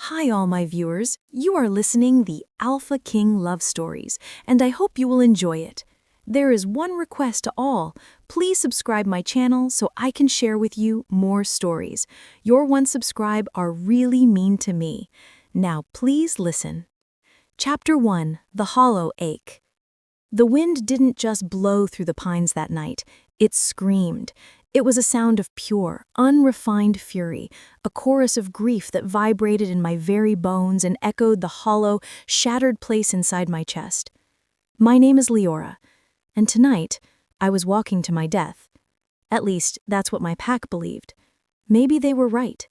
Hi, all my viewers. You are listening the Alpha King Love Stories, and I hope you will enjoy it. There is one request to all. Please subscribe my channel so I can share with you more stories. Your one subscribe are really mean to me. Now, please listen. Chapter 1, The Hollow Ache. The wind didn't just blow through the pines that night. It screamed. It was a sound of pure, unrefined fury, a chorus of grief that vibrated in my very bones and echoed the hollow, shattered place inside my chest. My name is Leora, and tonight I was walking to my death. At least, that's what my pack believed. Maybe they were right.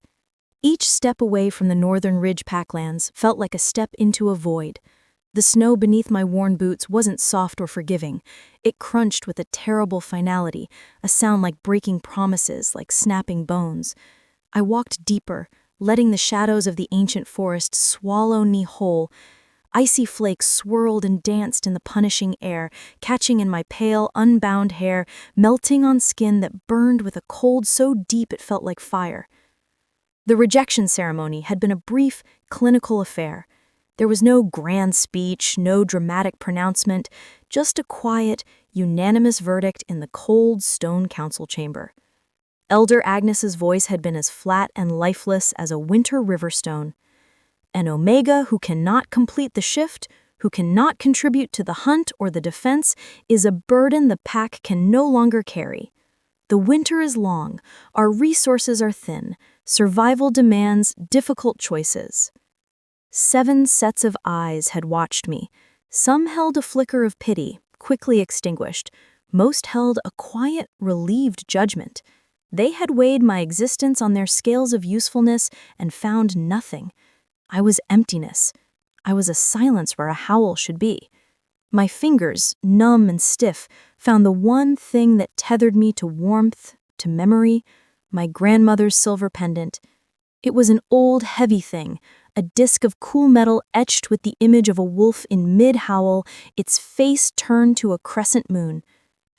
Each step away from the northern ridge packlands felt like a step into a void. The snow beneath my worn boots wasn't soft or forgiving. It crunched with a terrible finality, a sound like breaking promises, like snapping bones. I walked deeper, letting the shadows of the ancient forest swallow me whole. Icy flakes swirled and danced in the punishing air, catching in my pale, unbound hair, melting on skin that burned with a cold so deep it felt like fire. The rejection ceremony had been a brief, clinical affair. There was no grand speech, no dramatic pronouncement, just a quiet, unanimous verdict in the cold stone council chamber. Elder Agnes's voice had been as flat and lifeless as a winter river stone. An Omega who cannot complete the shift, who cannot contribute to the hunt or the defense, is a burden the pack can no longer carry. The winter is long, our resources are thin, survival demands difficult choices. 7 sets of eyes had watched me. Some held a flicker of pity, quickly extinguished. Most held a quiet, relieved judgment. They had weighed my existence on their scales of usefulness and found nothing. I was emptiness. I was a silence where a howl should be. My fingers, numb and stiff, found the one thing that tethered me to warmth, to memory, my grandmother's silver pendant. It was an old, heavy thing, a disc of cool metal etched with the image of a wolf in mid-howl, its face turned to a crescent moon.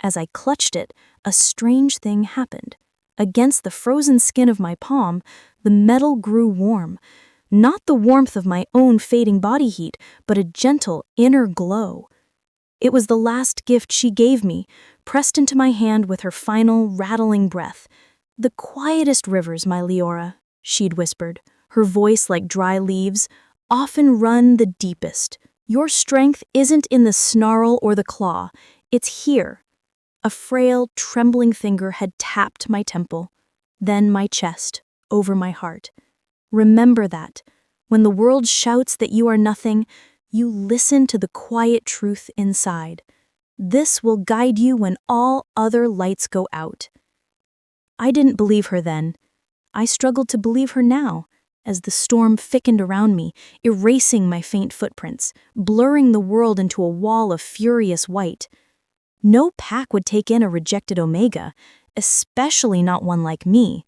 As I clutched it, a strange thing happened. Against the frozen skin of my palm, the metal grew warm. Not the warmth of my own fading body heat, but a gentle, inner glow. It was the last gift she gave me, pressed into my hand with her final, rattling breath. "The quietest rivers, my Leora," she'd whispered, her voice like dry leaves, "often run the deepest. Your strength isn't in the snarl or the claw, it's here." A frail, trembling finger had tapped my temple, then my chest, over my heart. Remember that. When the world shouts that you are nothing, you listen to the quiet truth inside. This will guide you when all other lights go out. I didn't believe her then. I struggled to believe her now, as the storm thickened around me, erasing my faint footprints, blurring the world into a wall of furious white. No pack would take in a rejected Omega, especially not one like me.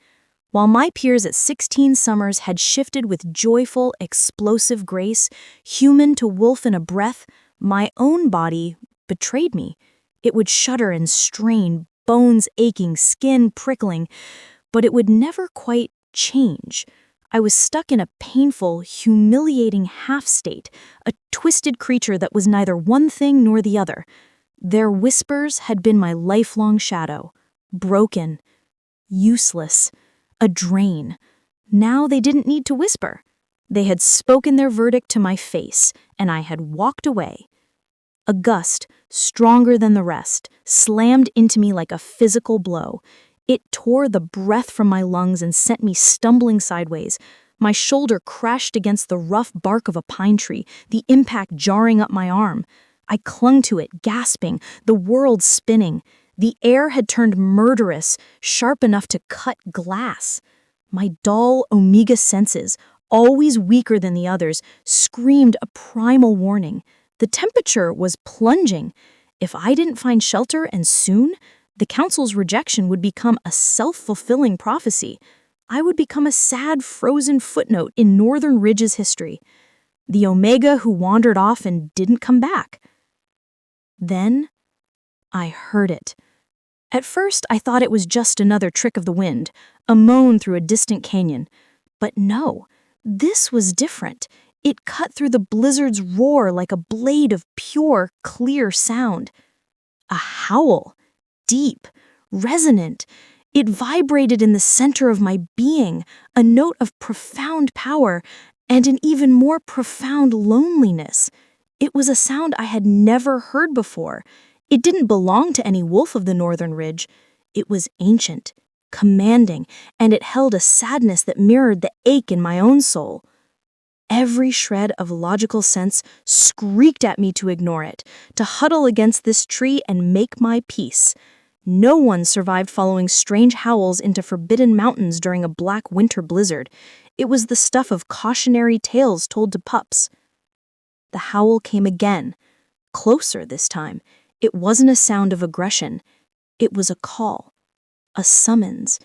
While my peers at 16 summers had shifted with joyful, explosive grace, human to wolf in a breath, my own body betrayed me. It would shudder and strain, bones aching, skin prickling, but it would never quite change. I was stuck in a painful, humiliating half-state, a twisted creature that was neither one thing nor the other. Their whispers had been my lifelong shadow, broken, useless, a drain. Now they didn't need to whisper. They had spoken their verdict to my face, and I had walked away. A gust, stronger than the rest, slammed into me like a physical blow. It tore the breath from my lungs and sent me stumbling sideways. My shoulder crashed against the rough bark of a pine tree, the impact jarring up my arm. I clung to it, gasping, the world spinning. The air had turned murderous, sharp enough to cut glass. My dull Omega senses, always weaker than the others, screamed a primal warning. The temperature was plunging. If I didn't find shelter and soon, the council's rejection would become a self-fulfilling prophecy. I would become a sad, frozen footnote in Northern Ridge's history. The Omega who wandered off and didn't come back. Then, I heard it. At first, I thought it was just another trick of the wind, a moan through a distant canyon. But no, This was different. It cut through the blizzard's roar like a blade of pure, clear sound. A howl. Deep, resonant. It vibrated in the center of my being, a note of profound power and an even more profound loneliness. It was a sound I had never heard before. It didn't belong to any wolf of the northern ridge. It was ancient, commanding, and it held a sadness that mirrored the ache in my own soul. Every shred of logical sense shrieked at me to ignore it, to huddle against this tree and make my peace. No one survived following strange howls into forbidden mountains during a black winter blizzard. It was the stuff of cautionary tales told to pups. The howl came again, closer this time. It wasn't a sound of aggression. It was a call, a summons.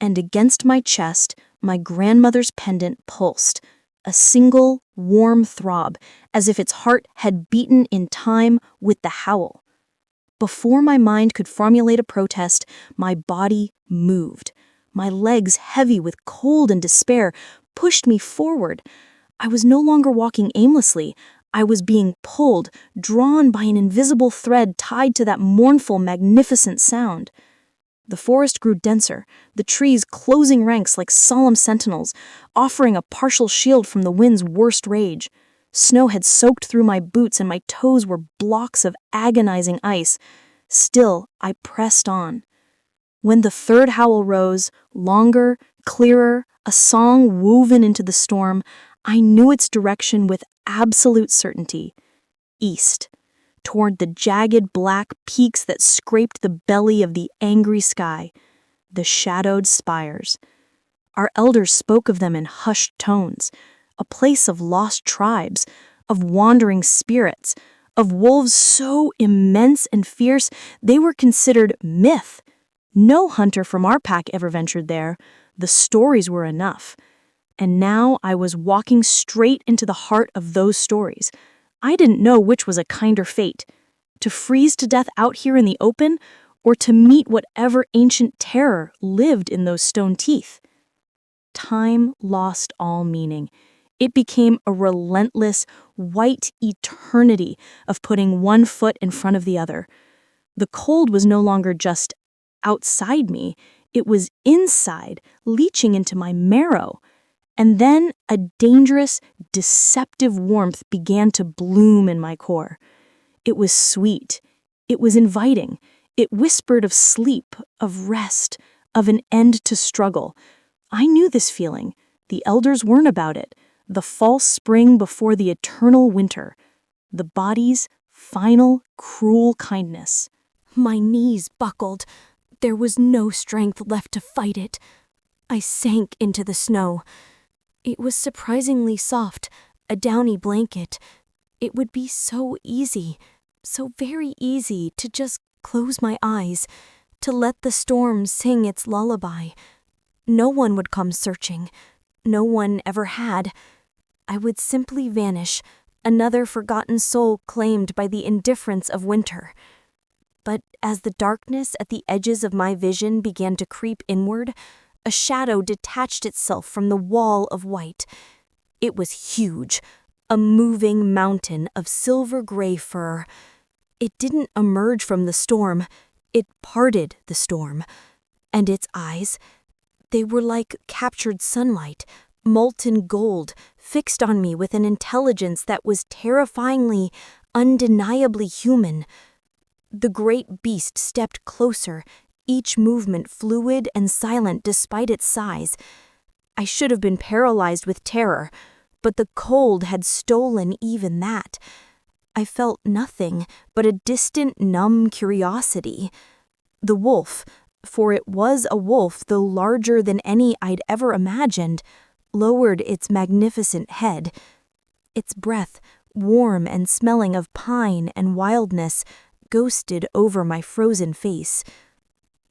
And against my chest, my grandmother's pendant pulsed, a single, warm throb, as if its heart had beaten in time with the howl. Before my mind could formulate a protest, my body moved. My legs, heavy with cold and despair, pushed me forward. I was no longer walking aimlessly. I was being pulled, drawn by an invisible thread tied to that mournful, magnificent sound. The forest grew denser, the trees closing ranks like solemn sentinels, offering a partial shield from the wind's worst rage. Snow had soaked through my boots and my toes were blocks of agonizing ice. Still, I pressed on. When the third howl rose, longer, clearer, a song woven into the storm, I knew its direction with absolute certainty. East, toward the jagged black peaks that scraped the belly of the angry sky, the shadowed spires. Our elders spoke of them in hushed tones, a place of lost tribes, of wandering spirits, of wolves so immense and fierce they were considered myth. No hunter from our pack ever ventured there. The stories were enough. And now I was walking straight into the heart of those stories. I didn't know which was a kinder fate, to freeze to death out here in the open, or to meet whatever ancient terror lived in those stone teeth. Time lost all meaning. It became a relentless, white eternity of putting one foot in front of the other. The cold was no longer just outside me, it was inside, leaching into my marrow. And then a dangerous, deceptive warmth began to bloom in my core. It was sweet. It was inviting. It whispered of sleep, of rest, of an end to struggle. I knew this feeling. The elders weren't about it. The false spring before the eternal winter. The body's final, cruel kindness. My knees buckled. There was no strength left to fight it. I sank into the snow. It was surprisingly soft, a downy blanket. It would be so easy, so very easy to just close my eyes, to let the storm sing its lullaby. No one would come searching. No one ever had. I would simply vanish, another forgotten soul claimed by the indifference of winter. But as the darkness at the edges of my vision began to creep inward, a shadow detached itself from the wall of white. It was huge, a moving mountain of silver-gray fur. It didn't emerge from the storm, it parted the storm. And its eyes, they were like captured sunlight, molten gold, fixed on me with an intelligence that was terrifyingly, undeniably human. The great beast stepped closer, each movement fluid and silent despite its size. I should have been paralyzed with terror, but the cold had stolen even that. I felt nothing but a distant, numb curiosity. The wolf, for it was a wolf though larger than any I'd ever imagined, lowered its magnificent head. Its breath, warm and smelling of pine and wildness, ghosted over my frozen face.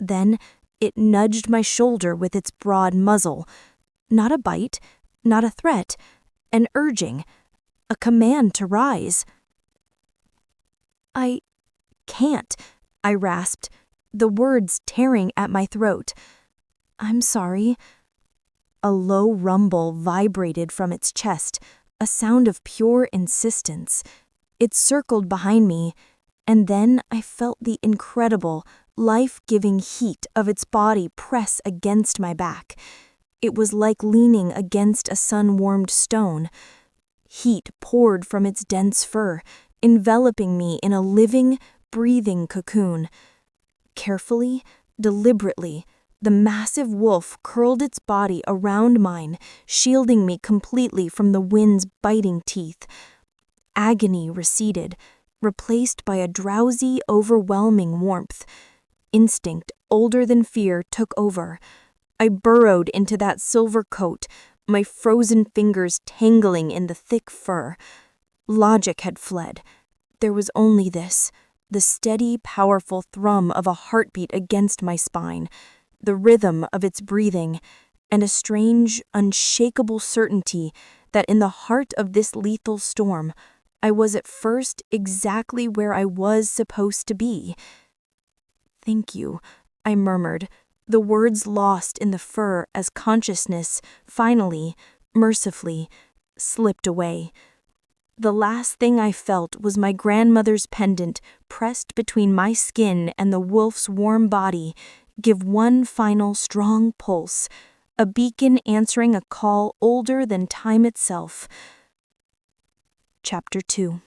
Then it nudged my shoulder with its broad muzzle. Not a bite, not a threat, an urging, a command to rise. "I can't," I rasped, the words tearing at my throat. "I'm sorry." A low rumble vibrated from its chest, a sound of pure insistence. It circled behind me, and then I felt the incredible, life-giving heat of its body press against my back. It was like leaning against a sun-warmed stone. Heat poured from its dense fur, enveloping me in a living, breathing cocoon. Carefully, deliberately, the massive wolf curled its body around mine, shielding me completely from the wind's biting teeth. Agony receded, replaced by a drowsy, overwhelming warmth. Instinct, older than fear, took over. I burrowed into that silver coat, my frozen fingers tangling in the thick fur. Logic had fled. There was only this, the steady, powerful thrum of a heartbeat against my spine, the rhythm of its breathing, and a strange, unshakable certainty that in the heart of this lethal storm, I was at first exactly where I was supposed to be. "Thank you," I murmured, the words lost in the fur as consciousness finally, mercifully, slipped away. The last thing I felt was my grandmother's pendant pressed between my skin and the wolf's warm body, give one final strong pulse, a beacon answering a call older than time itself. Chapter 2.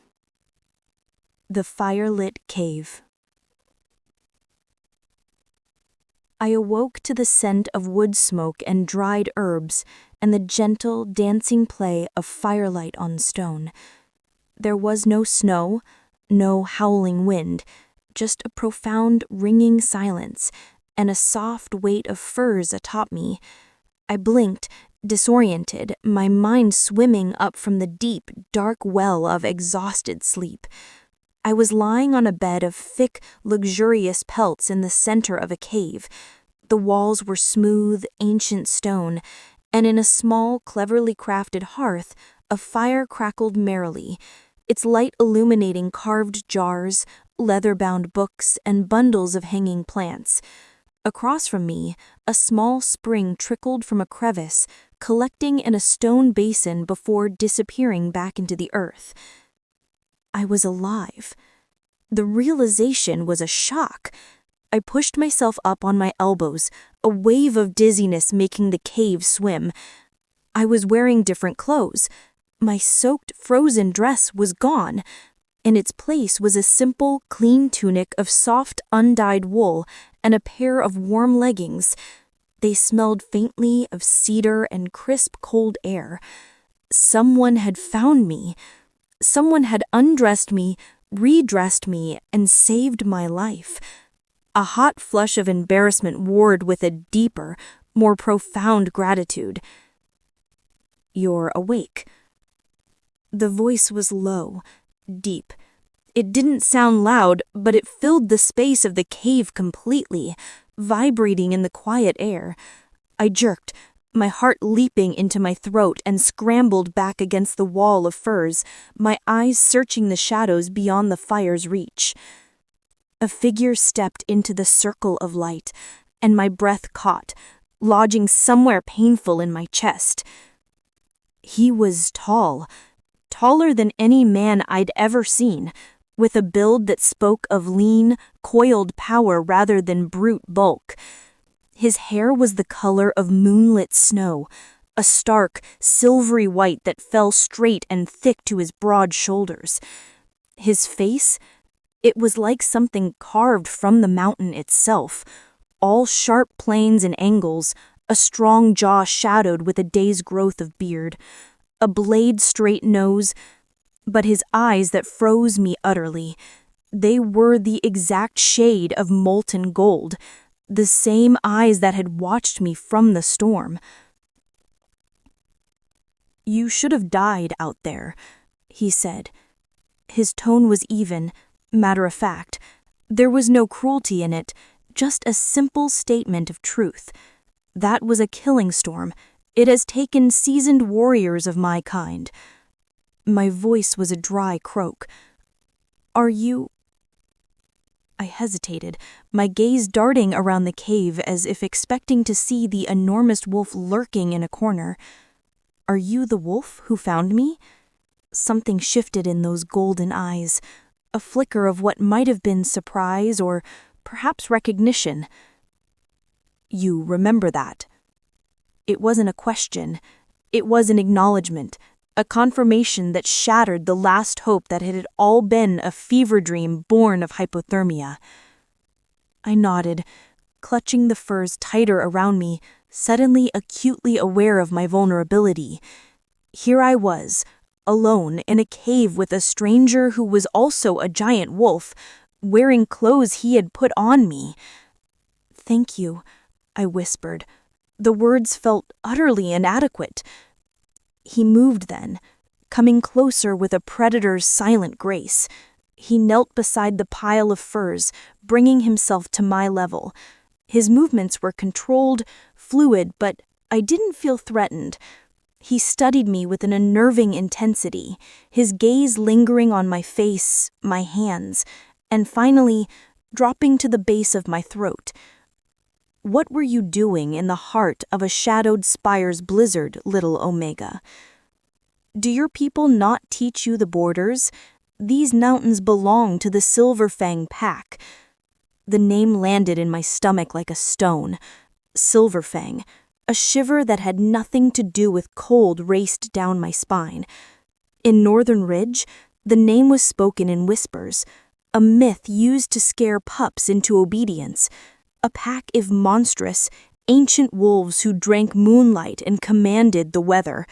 The Firelit Cave. I awoke to the scent of wood smoke and dried herbs, and the gentle, dancing play of firelight on stone. There was no snow, no howling wind, just a profound, ringing silence, and a soft weight of furs atop me. I blinked, disoriented, my mind swimming up from the deep, dark well of exhausted sleep. I was lying on a bed of thick, luxurious pelts in the center of a cave. The walls were smooth, ancient stone, and in a small, cleverly crafted hearth, a fire crackled merrily, its light illuminating carved jars, leather-bound books, and bundles of hanging plants. Across from me, a small spring trickled from a crevice, collecting in a stone basin before disappearing back into the earth. I was alive. The realization was a shock. I pushed myself up on my elbows, a wave of dizziness making the cave swim. I was wearing different clothes. My soaked, frozen dress was gone. In its place was a simple, clean tunic of soft, undyed wool and a pair of warm leggings. They smelled faintly of cedar and crisp, cold air. Someone had found me. Someone had undressed me, redressed me, and saved my life. A hot flush of embarrassment warred with a deeper, more profound gratitude. "You're awake." The voice was low, deep. It didn't sound loud, but it filled the space of the cave completely, vibrating in the quiet air. I jerked, my heart leaping into my throat, and scrambled back against the wall of furs, my eyes searching the shadows beyond the fire's reach. A figure stepped into the circle of light, and my breath caught, lodging somewhere painful in my chest. He was tall, taller than any man I'd ever seen, with a build that spoke of lean, coiled power rather than brute bulk. His hair was the color of moonlit snow, a stark, silvery white that fell straight and thick to his broad shoulders. His face, it was like something carved from the mountain itself, all sharp planes and angles, a strong jaw shadowed with a day's growth of beard, a blade-straight nose, but his eyes that froze me utterly. They were the exact shade of molten gold, the same eyes that had watched me from the storm. "You should have died out there," he said. His tone was even, matter-of-fact. There was no cruelty in it, just a simple statement of truth. That was a killing storm. It has taken seasoned warriors of my kind. My voice was a dry croak. "Are you—" I hesitated, my gaze darting around the cave as if expecting to see the enormous wolf lurking in a corner. "Are you the wolf who found me?" Something shifted in those golden eyes, a flicker of what might have been surprise or perhaps recognition. "You remember that?" It wasn't a question. It was an acknowledgement, a confirmation that shattered the last hope that it had all been a fever dream born of hypothermia. I nodded, clutching the furs tighter around me, suddenly acutely aware of my vulnerability. Here I was, alone in a cave with a stranger who was also a giant wolf, wearing clothes he had put on me. "Thank you," I whispered. The words felt utterly inadequate. He moved then, coming closer with a predator's silent grace. He knelt beside the pile of furs, bringing himself to my level. His movements were controlled, fluid, but I didn't feel threatened. He studied me with an unnerving intensity, his gaze lingering on my face, my hands, and finally dropping to the base of my throat. "What were you doing in the heart of a shadowed spire's blizzard, little Omega? Do your people not teach you the borders? These mountains belong to the Silver Fang pack." The name landed in my stomach like a stone. Silver Fang. A shiver that had nothing to do with cold raced down my spine. In Northern Ridge, the name was spoken in whispers, a myth used to scare pups into obedience. A pack of monstrous, ancient wolves who drank moonlight and commanded the weather.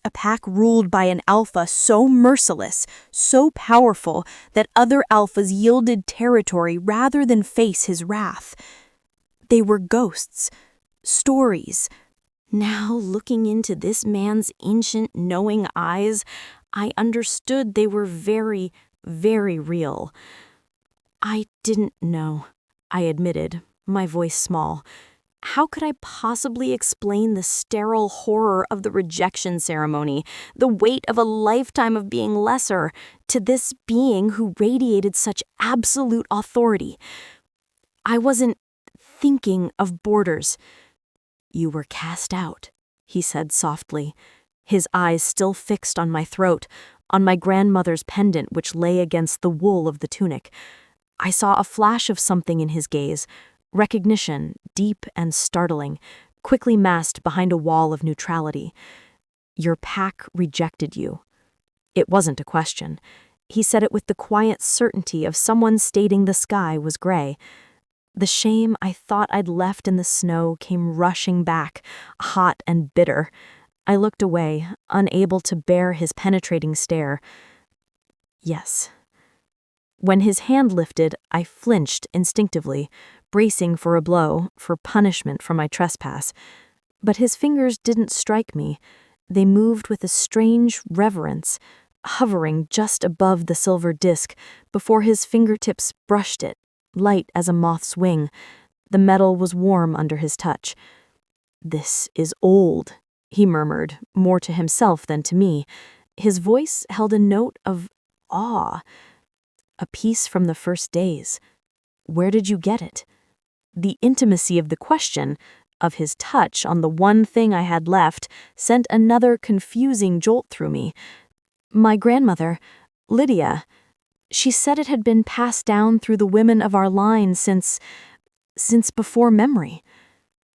A pack ruled by an alpha so merciless, so powerful, that other alphas yielded territory rather than face his wrath. They were ghosts, stories. Now, looking into this man's ancient, knowing eyes, I understood they were very, very real. "I didn't know," I admitted, my voice small. How could I possibly explain the sterile horror of the rejection ceremony, the weight of a lifetime of being lesser, to this being who radiated such absolute authority? I wasn't thinking of borders. "You were cast out," he said softly, his eyes still fixed on my throat, on my grandmother's pendant which lay against the wool of the tunic. I saw a flash of something in his gaze, recognition, deep and startling, quickly masked behind a wall of neutrality. "Your pack rejected you." It wasn't a question. He said it with the quiet certainty of someone stating the sky was gray. The shame I thought I'd left in the snow came rushing back, hot and bitter. I looked away, unable to bear his penetrating stare. "Yes." When his hand lifted, I flinched instinctively, bracing for a blow, for punishment for my trespass. But his fingers didn't strike me. They moved with a strange reverence, hovering just above the silver disc before his fingertips brushed it, light as a moth's wing. The metal was warm under his touch. "This is old," he murmured, more to himself than to me. His voice held a note of awe. "A piece from the first days. Where did you get it?" The intimacy of the question, of his touch on the one thing I had left, sent another confusing jolt through me. "My grandmother, Lydia, she said it had been passed down through the women of our line since before memory."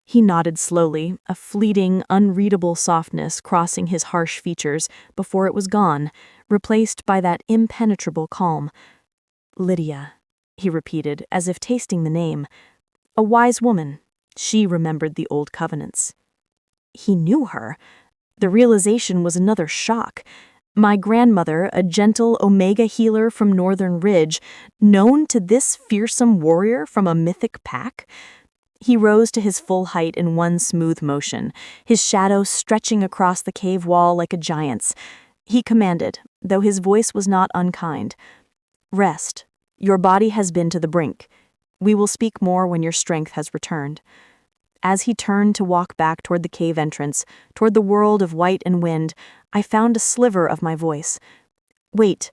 He nodded slowly, a fleeting, unreadable softness crossing his harsh features before it was gone, replaced by that impenetrable calm. "Lydia," he repeated, as if tasting the name. "A wise woman. She remembered the old covenants." He knew her. The realization was another shock. My grandmother, a gentle Omega healer from Northern Ridge, known to this fearsome warrior from a mythic pack? He rose to his full height in one smooth motion, his shadow stretching across the cave wall like a giant's. He commanded, though his voice was not unkind. "Rest. Your body has been to the brink. We will speak more when your strength has returned." As he turned to walk back toward the cave entrance, toward the world of white and wind, I found a sliver of my voice. "Wait.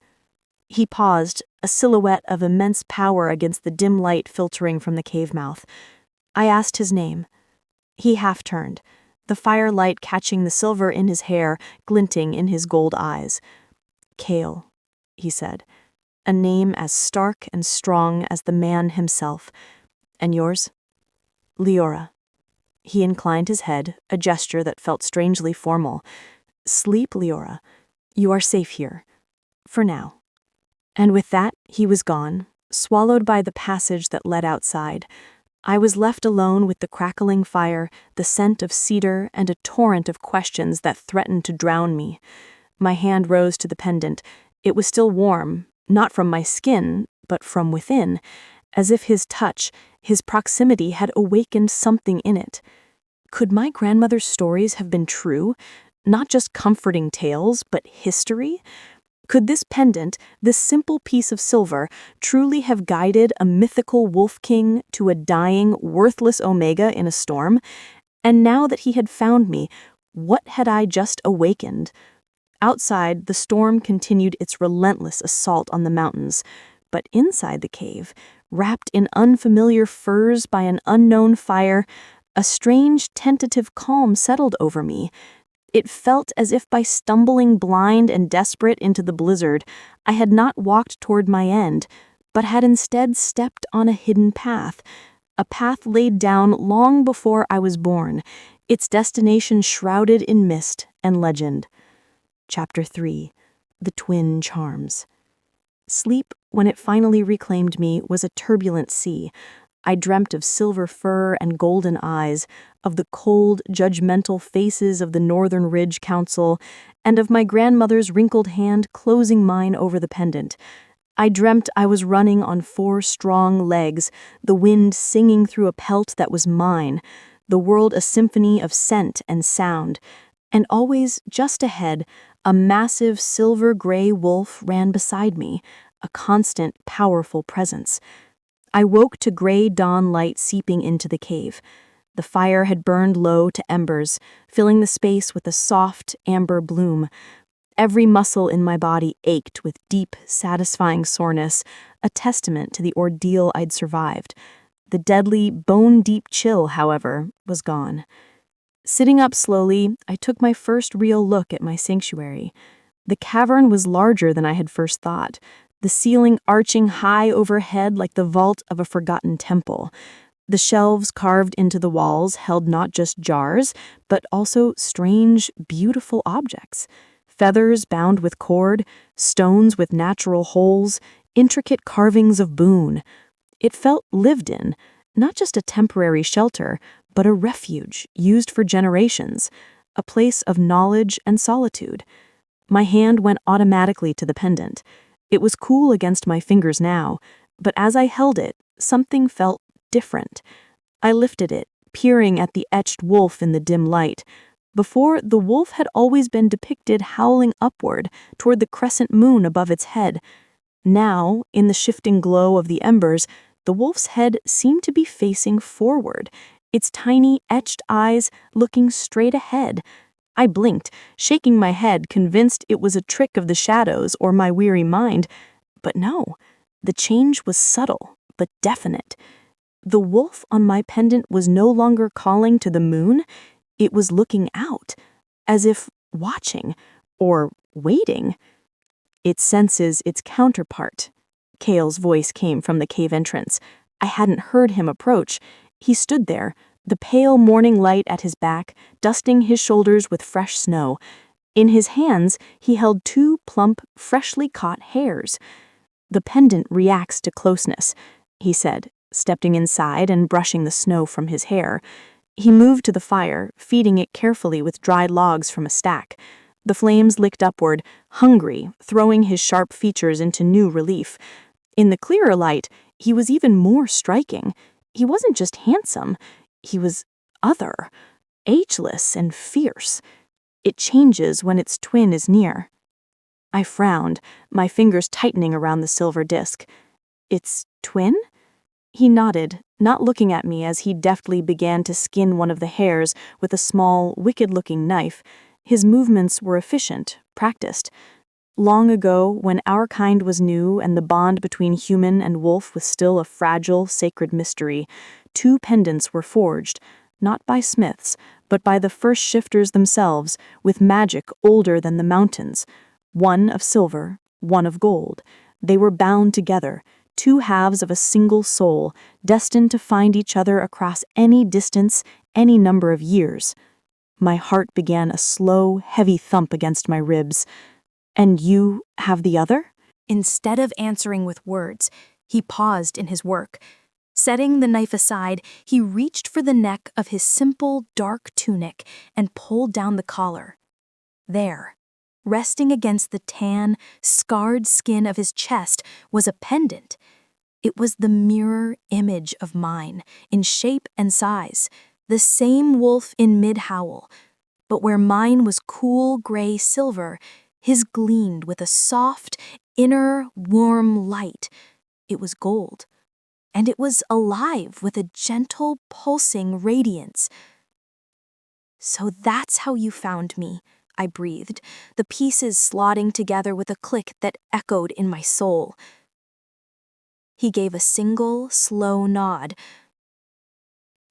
He paused, a silhouette of immense power against the dim light filtering from the cave mouth. I asked his name. He half-turned, the firelight catching the silver in his hair, glinting in his gold eyes. Kael, he said, a name as stark and strong as the man himself. And yours? Leora. He inclined his head, a gesture that felt strangely formal. Sleep, Leora. You are safe here. For now. And with that, he was gone, swallowed by the passage that led outside. I was left alone with the crackling fire, the scent of cedar, and a torrent of questions that threatened to drown me. My hand rose to the pendant. It was still warm, not from my skin, but from within, as if his touch, his proximity had awakened something in it. Could my grandmother's stories have been true? Not just comforting tales, but history? Could this pendant, this simple piece of silver, truly have guided a mythical wolf king to a dying, worthless Omega in a storm? And now that he had found me, what had I just awakened? Outside, the storm continued its relentless assault on the mountains, but inside the cave, wrapped in unfamiliar furs by an unknown fire, a strange, tentative calm settled over me. It felt as if by stumbling blind and desperate into the blizzard, I had not walked toward my end, but had instead stepped on a hidden path, a path laid down long before I was born, its destination shrouded in mist and legend. Chapter 3. The Twin Charms. Sleep, when it finally reclaimed me, was a turbulent sea. I dreamt of silver fur and golden eyes, of the cold, judgmental faces of the Northern Ridge Council, and of my grandmother's wrinkled hand closing mine over the pendant. I dreamt I was running on 4 strong legs, the wind singing through a pelt that was mine, the world a symphony of scent and sound, and always, just ahead, a massive silver-gray wolf ran beside me, a constant, powerful presence. I woke to gray dawn light seeping into the cave. The fire had burned low to embers, filling the space with a soft, amber bloom. Every muscle in my body ached with deep, satisfying soreness, a testament to the ordeal I'd survived. The deadly, bone-deep chill, however, was gone. Sitting up slowly, I took my first real look at my sanctuary. The cavern was larger than I had first thought, the ceiling arching high overhead like the vault of a forgotten temple. The shelves carved into the walls held not just jars, but also strange, beautiful objects. Feathers bound with cord, stones with natural holes, intricate carvings of boon. It felt lived in, not just a temporary shelter, but a refuge used for generations, a place of knowledge and solitude. My hand went automatically to the pendant. It was cool against my fingers now, but as I held it, something felt different. I lifted it, peering at the etched wolf in the dim light. Before, the wolf had always been depicted howling upward toward the crescent moon above its head. Now, in the shifting glow of the embers, the wolf's head seemed to be facing forward, its tiny, etched eyes looking straight ahead. I blinked, shaking my head, convinced it was a trick of the shadows or my weary mind. But no, the change was subtle, but definite. The wolf on my pendant was no longer calling to the moon. It was looking out, as if watching, or waiting. It senses its counterpart. Kael's voice came from the cave entrance. I hadn't heard him approach. He stood there, the pale morning light at his back, dusting his shoulders with fresh snow. In his hands, he held 2 plump, freshly caught hairs. "The pendant reacts to closeness," he said, stepping inside and brushing the snow from his hair. He moved to the fire, feeding it carefully with dried logs from a stack. The flames licked upward, hungry, throwing his sharp features into new relief. In the clearer light, he was even more striking. He wasn't just handsome. He was other, ageless and fierce. It changes when its twin is near. I frowned, my fingers tightening around the silver disc. "Its twin?" He nodded, not looking at me as he deftly began to skin one of the hairs with a small, wicked-looking knife. His movements were efficient, practiced. Long ago, when our kind was new and the bond between human and wolf was still a fragile, sacred mystery, two pendants were forged, not by smiths, but by the first shifters themselves, with magic older than the mountains, one of silver, one of gold. They were bound together, two halves of a single soul, destined to find each other across any distance, any number of years. My heart began a slow, heavy thump against my ribs. And you have the other? Instead of answering with words, he paused in his work. Setting the knife aside, he reached for the neck of his simple, dark tunic and pulled down the collar. There, resting against the tan, scarred skin of his chest, was a pendant. It was the mirror image of mine, in shape and size, the same wolf in mid-howl, but where mine was cool gray silver, his gleamed with a soft, inner, warm light. It was gold, and it was alive with a gentle, pulsing radiance. "So that's how you found me," I breathed, the pieces slotting together with a click that echoed in my soul. He gave a single, slow nod.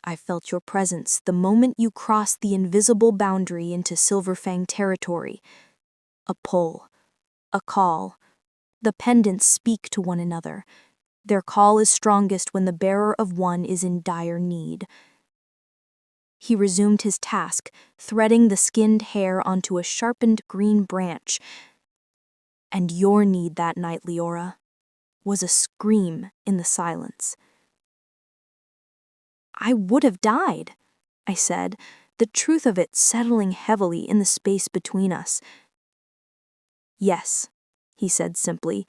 "I felt your presence the moment you crossed the invisible boundary into Silver Fang territory. A pull, a call. The pendants speak to one another. Their call is strongest when the bearer of one is in dire need." He resumed his task, threading the skinned hair onto a sharpened green branch. "And your need that night, Leora, was a scream in the silence." "I would have died," I said, the truth of it settling heavily in the space between us. "Yes," he said simply.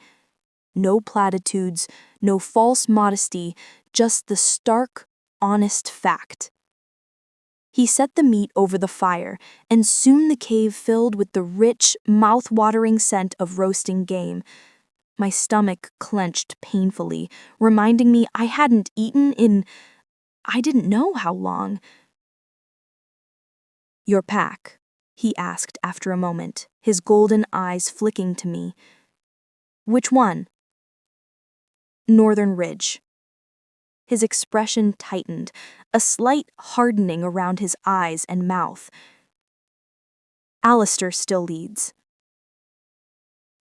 "No platitudes, no false modesty, just the stark, honest fact." He set the meat over the fire, and soon the cave filled with the rich, mouth-watering scent of roasting game. My stomach clenched painfully, reminding me I hadn't eaten in I didn't know how long. "Your pack?" he asked after a moment, his golden eyes flicking to me. "Which one?" "Northern Ridge." His expression tightened, a slight hardening around his eyes and mouth. "Alistair still leads."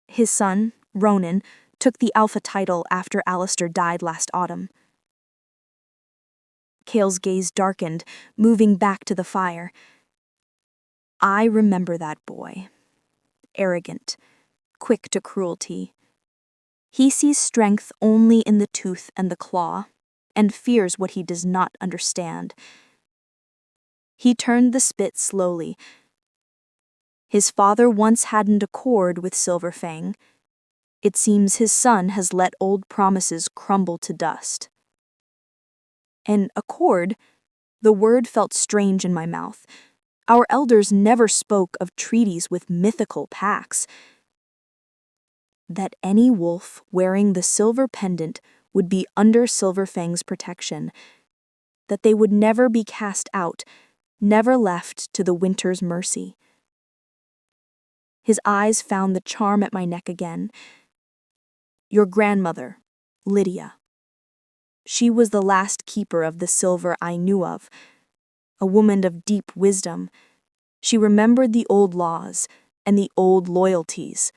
His son, Ronan, took the Alpha title after Alistair died last autumn. Kael's gaze darkened, moving back to the fire. "I remember that boy. Arrogant, quick to cruelty. He sees strength only in the tooth and the claw, and fears what he does not understand." He turned the spit slowly. "His father once hadn't a cord with Silver Fang. It seems his son has let old promises crumble to dust." An accord? The word felt strange in my mouth. Our elders never spoke of treaties with mythical pacts. That any wolf wearing the silver pendant would be under Silver Fang's protection. That they would never be cast out, never left to the winter's mercy. His eyes found the charm at my neck again. "Your grandmother, Lydia. She was the last keeper of the silver I knew of, a woman of deep wisdom. She remembered the old laws and the old loyalties."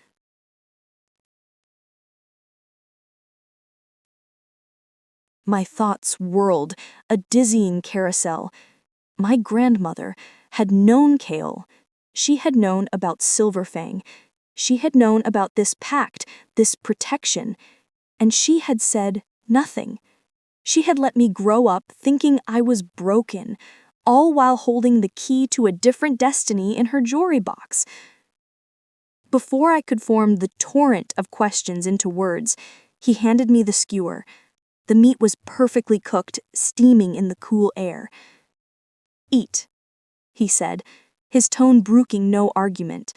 My thoughts whirled, a dizzying carousel. My grandmother had known Kael. She had known about Silver Fang. She had known about this pact, this protection, and she had said nothing. She had let me grow up thinking I was broken, all while holding the key to a different destiny in her jewelry box. Before I could form the torrent of questions into words, he handed me the skewer. The meat was perfectly cooked, steaming in the cool air. "Eat," he said, his tone brooking no argument.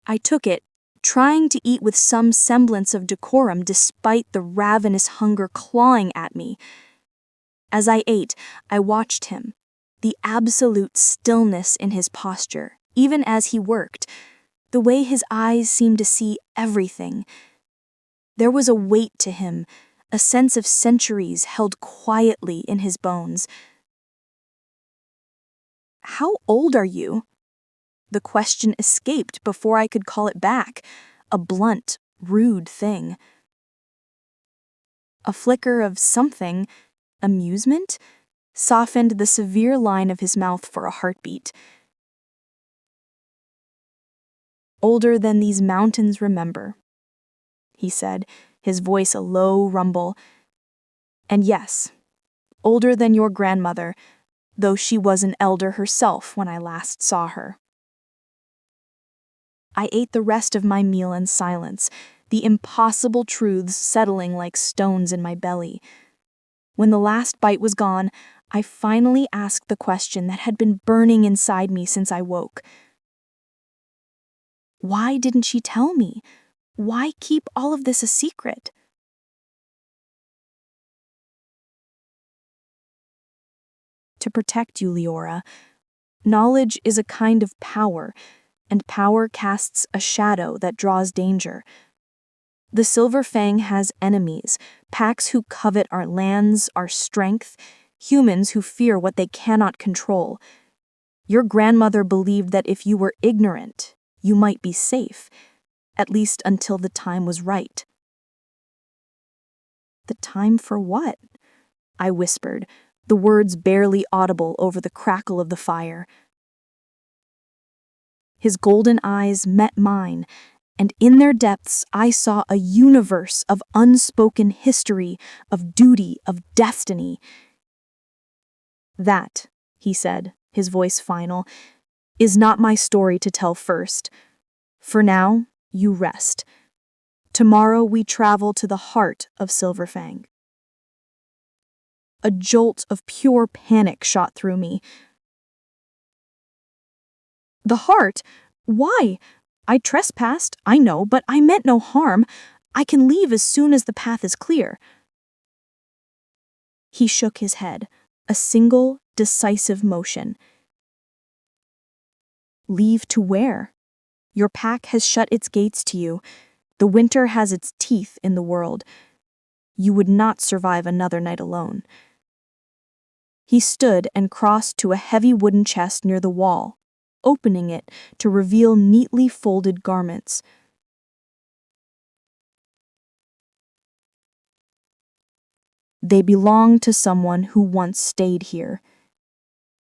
I took it, trying to eat with some semblance of decorum despite the ravenous hunger clawing at me. As I ate, I watched him, the absolute stillness in his posture, even as he worked, the way his eyes seemed to see everything. There was a weight to him, a sense of centuries held quietly in his bones. "How old are you?" The question escaped before I could call it back, a blunt, rude thing. A flicker of something, amusement, softened the severe line of his mouth for a heartbeat. "Older than these mountains remember," he said, his voice a low rumble. "And yes, older than your grandmother, though she was an elder herself when I last saw her." I ate the rest of my meal in silence, the impossible truths settling like stones in my belly. When the last bite was gone, I finally asked the question that had been burning inside me since I woke. Why didn't she tell me? Why keep all of this a secret? To protect you, Leora. Knowledge is a kind of power, and power casts a shadow that draws danger. The Silver Fang has enemies, packs who covet our lands, our strength, humans who fear what they cannot control. Your grandmother believed that if you were ignorant, you might be safe, at least until the time was right. The time for what? I whispered, the words barely audible over the crackle of the fire. His golden eyes met mine, and in their depths I saw a universe of unspoken history, of duty, of destiny. "That," he said, his voice final, "is not my story to tell first. For now, you rest. Tomorrow we travel to the heart of Silver Fang." A jolt of pure panic shot through me. "The heart? Why? I trespassed, I know, but I meant no harm. I can leave as soon as the path is clear." He shook his head, a single, decisive motion. "Leave to where? Your pack has shut its gates to you. The winter has its teeth in the world. You would not survive another night alone." He stood and crossed to a heavy wooden chest near the wall, opening it to reveal neatly folded garments. "They belong to someone who once stayed here,"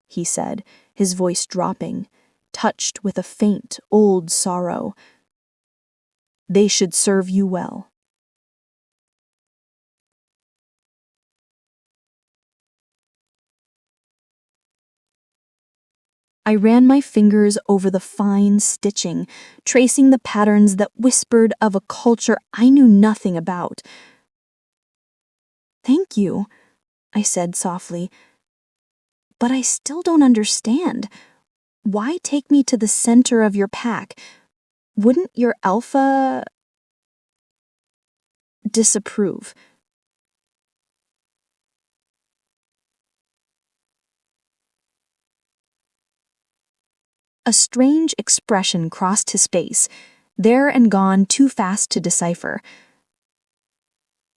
he said, his voice dropping, touched with a faint, old sorrow. "They should serve you well." I ran my fingers over the fine stitching, tracing the patterns that whispered of a culture I knew nothing about. "Thank you," I said softly. "But I still don't understand. Why take me to the center of your pack? Wouldn't your alpha disapprove?" A strange expression crossed his face, there and gone too fast to decipher.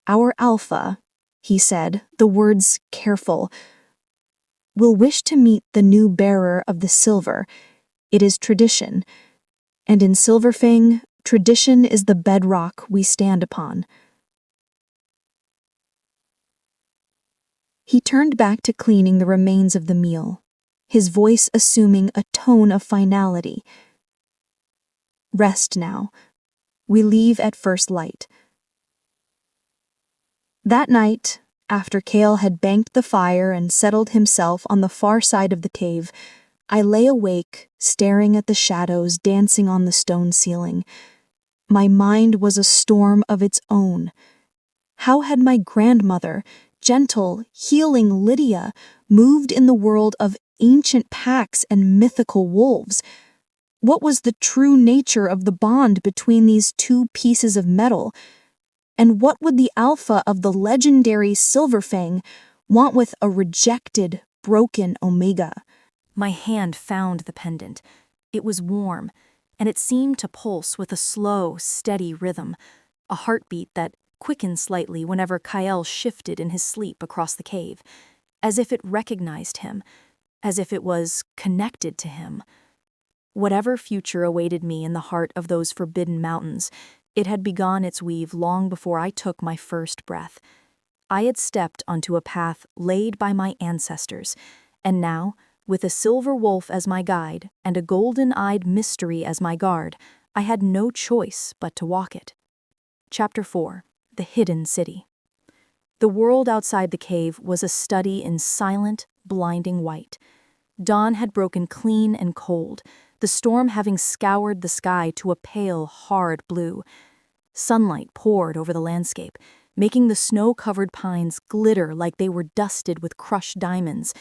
"Our alpha," he said, the words careful, "will wish to meet the new bearer of the silver. It is tradition, and in Silver Fang, tradition is the bedrock we stand upon." He turned back to cleaning the remains of the meal, his voice assuming a tone of finality. "Rest now. We leave at first light." That night, after Kael had banked the fire and settled himself on the far side of the cave, I lay awake, staring at the shadows dancing on the stone ceiling. My mind was a storm of its own. How had my grandmother, gentle, healing Lydia, moved in the world of ancient packs and mythical wolves? What was the true nature of the bond between these two pieces of metal? And what would the alpha of the legendary Silver Fang want with a rejected, broken Omega? My hand found the pendant. It was warm, and it seemed to pulse with a slow, steady rhythm, a heartbeat that quickened slightly whenever Kael shifted in his sleep across the cave, as if it recognized him, as if it was connected to him. Whatever future awaited me in the heart of those forbidden mountains, it had begun its weave long before I took my first breath. I had stepped onto a path laid by my ancestors, and now, with a silver wolf as my guide and a golden-eyed mystery as my guard, I had no choice but to walk it. Chapter 4. The Hidden City. The world outside the cave was a study in silent, blinding white. Dawn had broken clean and cold, the storm having scoured the sky to a pale, hard blue. Sunlight poured over the landscape, making the snow-covered pines glitter like they were dusted with crushed diamonds.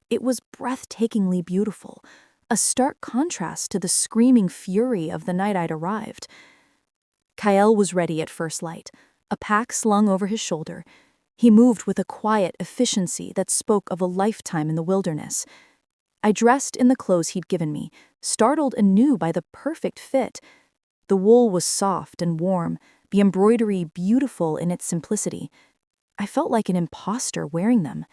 It was breathtakingly beautiful, a stark contrast to the screaming fury of the night I'd arrived. Kael was ready at first light, a pack slung over his shoulder. He moved with a quiet efficiency that spoke of a lifetime in the wilderness. I dressed in the clothes he'd given me, startled anew by the perfect fit. The wool was soft and warm, the embroidery beautiful in its simplicity. I felt like an imposter wearing them.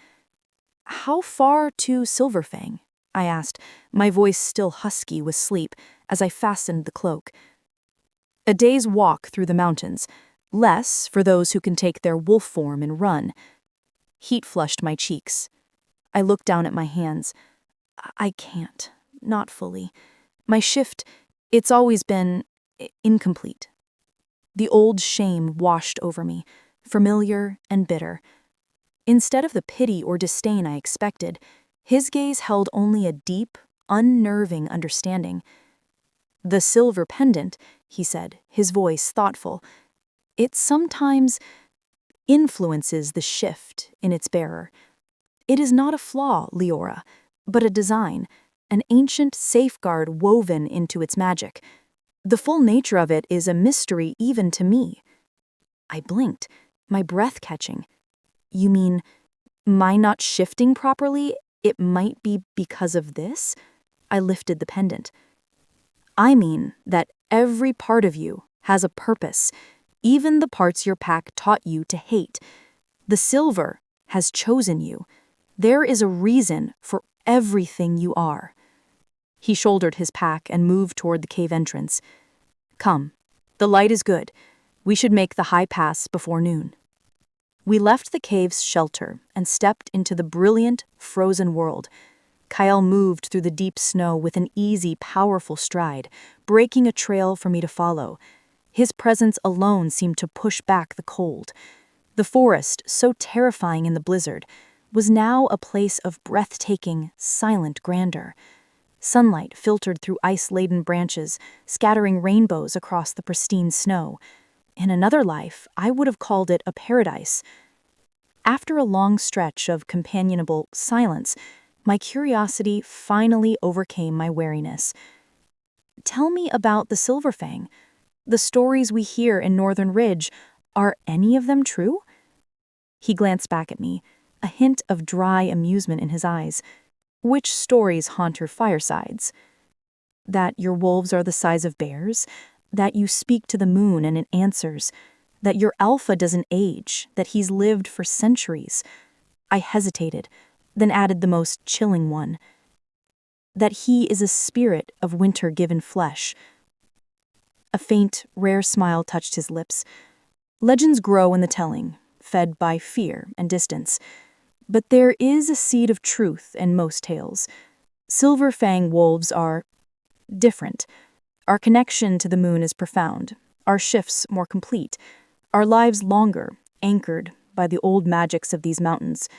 "How far to Silver Fang?" I asked, my voice still husky with sleep, as I fastened the cloak. "A day's walk through the mountains, less for those who can take their wolf form and run." Heat flushed my cheeks. I looked down at my hands. "I can't, not fully. My shift, it's always been incomplete." The old shame washed over me, familiar and bitter. Instead of the pity or disdain I expected, his gaze held only a deep, unnerving understanding. "The silver pendant," he said, his voice thoughtful, "it sometimes influences the shift in its bearer. It is not a flaw, Leora, but a design, an ancient safeguard woven into its magic. The full nature of it is a mystery even to me." I blinked, my breath catching. "You mean, my not shifting properly, it might be because of this?" I lifted the pendant. "I mean that every part of you has a purpose, even the parts your pack taught you to hate. The silver has chosen you. There is a reason for everything you are." He shouldered his pack and moved toward the cave entrance. "Come, the light is good. We should make the high pass before noon." We left the cave's shelter and stepped into the brilliant, frozen world. Kael moved through the deep snow with an easy, powerful stride, breaking a trail for me to follow. His presence alone seemed to push back the cold. The forest, so terrifying in the blizzard, was now a place of breathtaking, silent grandeur. Sunlight filtered through ice-laden branches, scattering rainbows across the pristine snow. In another life, I would have called it a paradise. After a long stretch of companionable silence, my curiosity finally overcame my wariness. "Tell me about the Silver Fang. The stories we hear in Northern Ridge, are any of them true?" He glanced back at me, a hint of dry amusement in his eyes. "Which stories haunt your firesides?" "That your wolves are the size of bears, that you speak to the moon and it answers, that your alpha doesn't age, that he's lived for centuries." I hesitated, then added the most chilling one. "That he is a spirit of winter given flesh." A faint, rare smile touched his lips. "Legends grow in the telling, fed by fear and distance. But there is a seed of truth in most tales. Silver Fang wolves are different. Our connection to the moon is profound, our shifts more complete, our lives longer, anchored by the old magics of these mountains."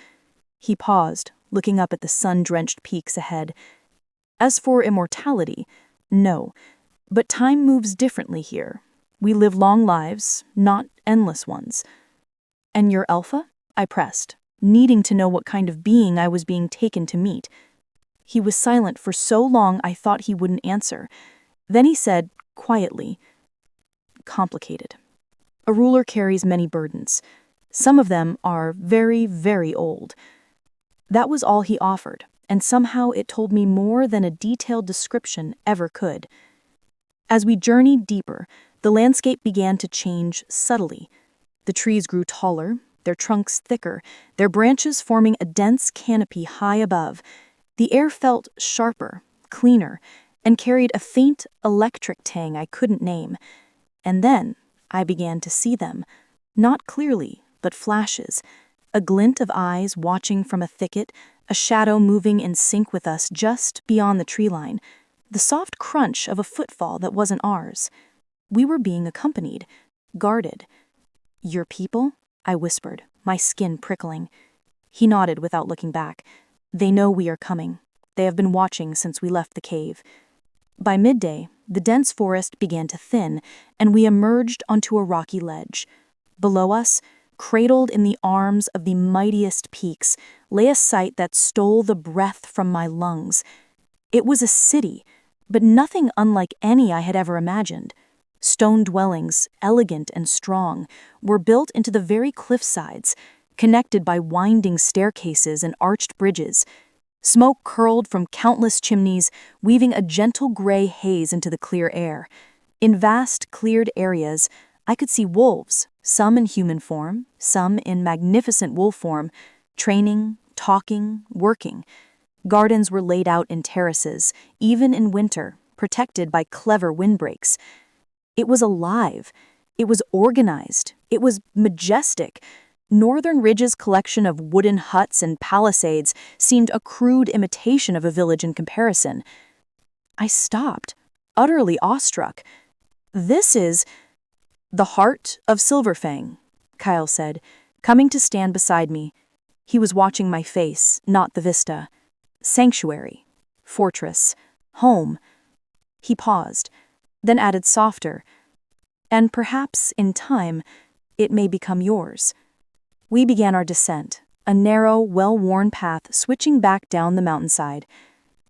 He paused, looking up at the sun-drenched peaks ahead. "As for immortality, no, but time moves differently here. We live long lives, not endless ones." "And your alpha?" I pressed, needing to know what kind of being I was being taken to meet. He was silent for so long I thought he wouldn't answer. Then he said, quietly, "Complicated. A ruler carries many burdens. Some of them are very, very old." That was all he offered, and somehow it told me more than a detailed description ever could. As we journeyed deeper, the landscape began to change subtly. The trees grew taller, their trunks thicker, their branches forming a dense canopy high above. The air felt sharper, cleaner, and carried a faint electric tang I couldn't name. And then I began to see them, not clearly, but flashes. A glint of eyes watching from a thicket, a shadow moving in sync with us just beyond the tree line, the soft crunch of a footfall that wasn't ours. We were being accompanied, guarded. "Your people?" I whispered, my skin prickling. He nodded without looking back. "They know we are coming. They have been watching since we left the cave." By midday, the dense forest began to thin, and we emerged onto a rocky ledge. Below us, cradled in the arms of the mightiest peaks, lay a sight that stole the breath from my lungs. It was a city, but nothing unlike any I had ever imagined. Stone dwellings, elegant and strong, were built into the very cliffsides, connected by winding staircases and arched bridges. Smoke curled from countless chimneys, weaving a gentle gray haze into the clear air. In vast, cleared areas, I could see wolves, some in human form, some in magnificent wolf form, training, talking, working. Gardens were laid out in terraces, even in winter, protected by clever windbreaks. It was alive. It was organized. It was majestic. Northern Ridge's collection of wooden huts and palisades seemed a crude imitation of a village in comparison. I stopped, utterly awestruck. "This is the heart of Silver Fang," Kael said, coming to stand beside me. He was watching my face, not the vista. "Sanctuary, fortress, home." He paused, then added softer, "And perhaps, in time, it may become yours." We began our descent, a narrow, well-worn path switching back down the mountainside.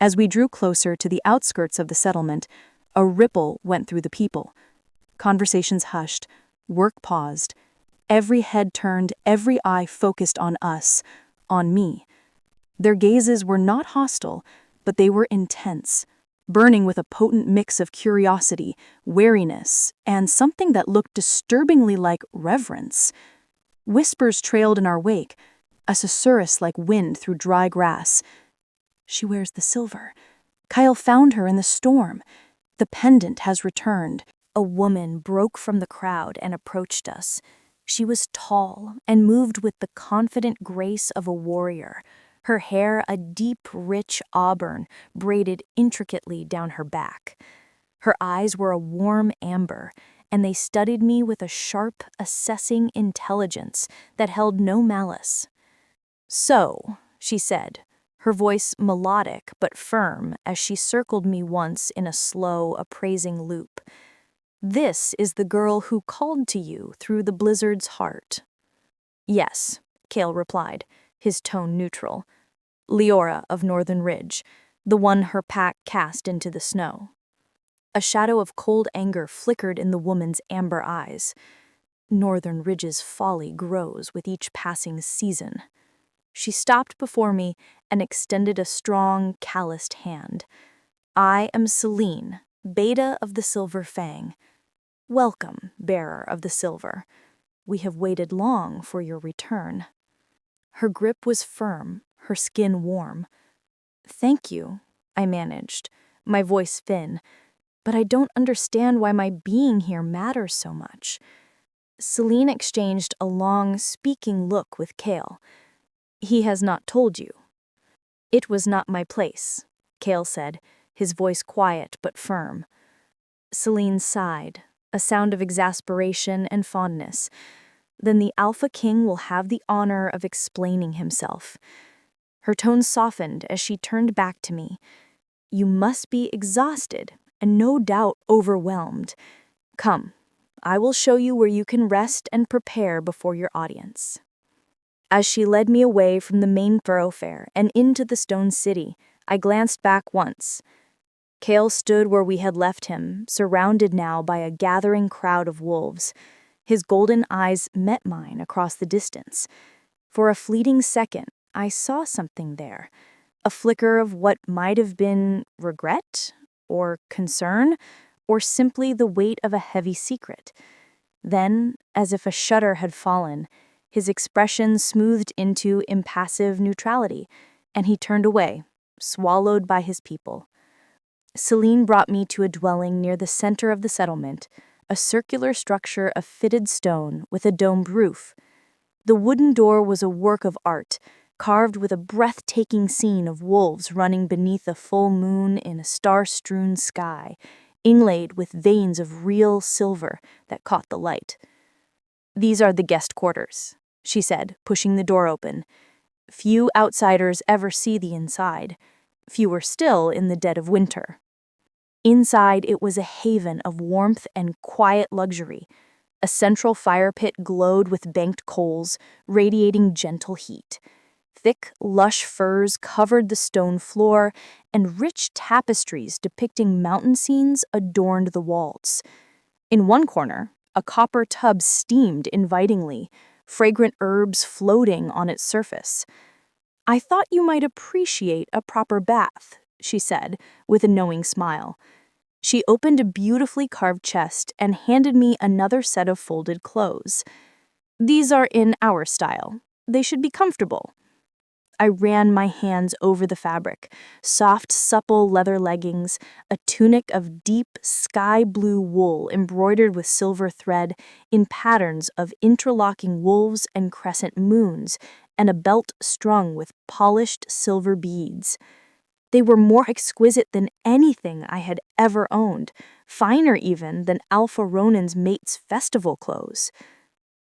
As we drew closer to the outskirts of the settlement, a ripple went through the people. Conversations hushed, work paused. Every head turned, every eye focused on us, on me. Their gazes were not hostile, but they were intense, burning with a potent mix of curiosity, wariness, and something that looked disturbingly like reverence. Whispers trailed in our wake, a susurrus like wind through dry grass. "She wears the silver. Kael found her in the storm. The pendant has returned." A woman broke from the crowd and approached us. She was tall and moved with the confident grace of a warrior, her hair a deep, rich auburn braided intricately down her back. Her eyes were a warm amber, and they studied me with a sharp, assessing intelligence that held no malice. "So," she said, her voice melodic but firm as she circled me once in a slow, appraising loop, "this is the girl who called to you through the blizzard's heart." "Yes," Kael replied, his tone neutral. "Leora of Northern Ridge, the one her pack cast into the snow." A shadow of cold anger flickered in the woman's amber eyes. "Northern Ridge's folly grows with each passing season." She stopped before me and extended a strong, calloused hand. "I am Celine, Beta of the Silver Fang. Welcome, bearer of the silver. We have waited long for your return." Her grip was firm, her skin warm. "Thank you," I managed, my voice thin, "but I don't understand why my being here matters so much." Celine exchanged a long, speaking look with Kael. "He has not told you." "It was not my place," Kael said, his voice quiet but firm. Celine sighed, a sound of exasperation and fondness. "Then the Alpha King will have the honor of explaining himself." Her tone softened as she turned back to me. "You must be exhausted and no doubt overwhelmed. Come, I will show you where you can rest and prepare before your audience." As she led me away from the main thoroughfare and into the stone city, I glanced back once. Kael stood where we had left him, surrounded now by a gathering crowd of wolves. His golden eyes met mine across the distance. For a fleeting second, I saw something there, a flicker of what might have been regret or concern or simply the weight of a heavy secret. Then, as if a shutter had fallen, his expression smoothed into impassive neutrality, and he turned away, swallowed by his people. Celine brought me to a dwelling near the center of the settlement, a circular structure of fitted stone with a domed roof. The wooden door was a work of art, carved with a breathtaking scene of wolves running beneath a full moon in a star-strewn sky, inlaid with veins of real silver that caught the light. "These are the guest quarters," she said, pushing the door open. "Few outsiders ever see the inside, fewer still in the dead of winter." Inside, it was a haven of warmth and quiet luxury. A central fire pit glowed with banked coals, radiating gentle heat. Thick, lush firs covered the stone floor, and rich tapestries depicting mountain scenes adorned the walls. In one corner, a copper tub steamed invitingly, fragrant herbs floating on its surface. "I thought you might appreciate a proper bath," she said, with a knowing smile. She opened a beautifully carved chest and handed me another set of folded clothes. "These are in our style. They should be comfortable." I ran my hands over the fabric, soft, supple leather leggings, a tunic of deep sky blue wool embroidered with silver thread in patterns of interlocking wolves and crescent moons, and a belt strung with polished silver beads. They were more exquisite than anything I had ever owned, finer even than Alpha Ronan's mate's festival clothes.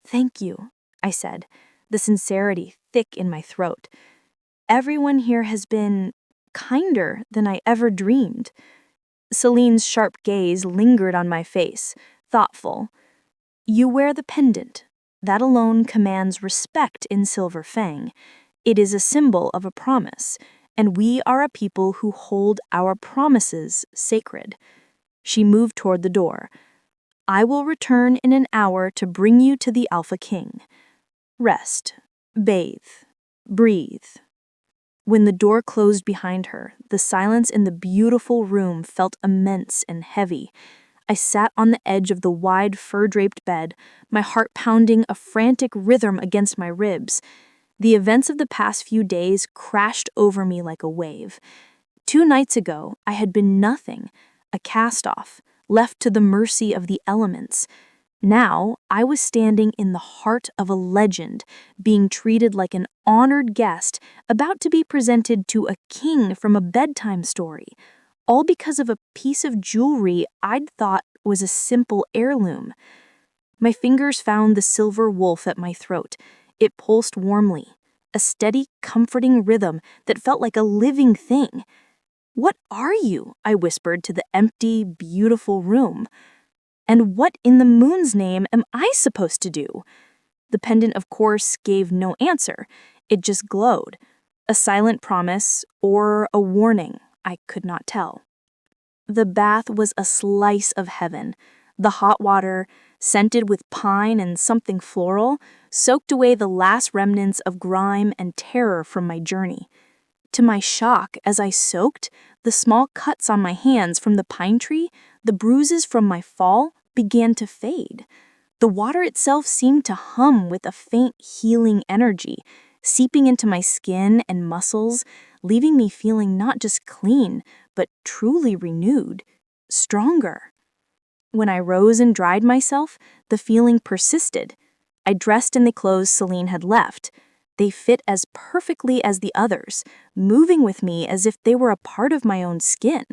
"Thank you," I said, the sincerity thick in my throat. "Everyone here has been kinder than I ever dreamed." Celine's sharp gaze lingered on my face, thoughtful. "You wear the pendant. That alone commands respect in Silver Fang. It is a symbol of a promise, and we are a people who hold our promises sacred." She moved toward the door. "I will return in an hour to bring you to the Alpha King. Rest, bathe, breathe." When the door closed behind her, the silence in the beautiful room felt immense and heavy. I sat on the edge of the wide fur-draped bed, my heart pounding a frantic rhythm against my ribs. The events of the past few days crashed over me like a wave. 2 nights ago, I had been nothing, a cast-off, left to the mercy of the elements. Now, I was standing in the heart of a legend, being treated like an honored guest, about to be presented to a king from a bedtime story, all because of a piece of jewelry I'd thought was a simple heirloom. My fingers found the silver wolf at my throat. It pulsed warmly, a steady, comforting rhythm that felt like a living thing. "What are you?" I whispered to the empty, beautiful room. "And what in the moon's name am I supposed to do?" The pendant, of course, gave no answer. It just glowed. A silent promise or a warning, I could not tell. The bath was a slice of heaven. The hot water, scented with pine and something floral, soaked away the last remnants of grime and terror from my journey. To my shock, as I soaked, the small cuts on my hands from the pine tree, the bruises from my fall, began to fade. The water itself seemed to hum with a faint healing energy, seeping into my skin and muscles, leaving me feeling not just clean, but truly renewed, stronger. When I rose and dried myself, the feeling persisted. I dressed in the clothes Celine had left. They fit as perfectly as the others, moving with me as if they were a part of my own skin.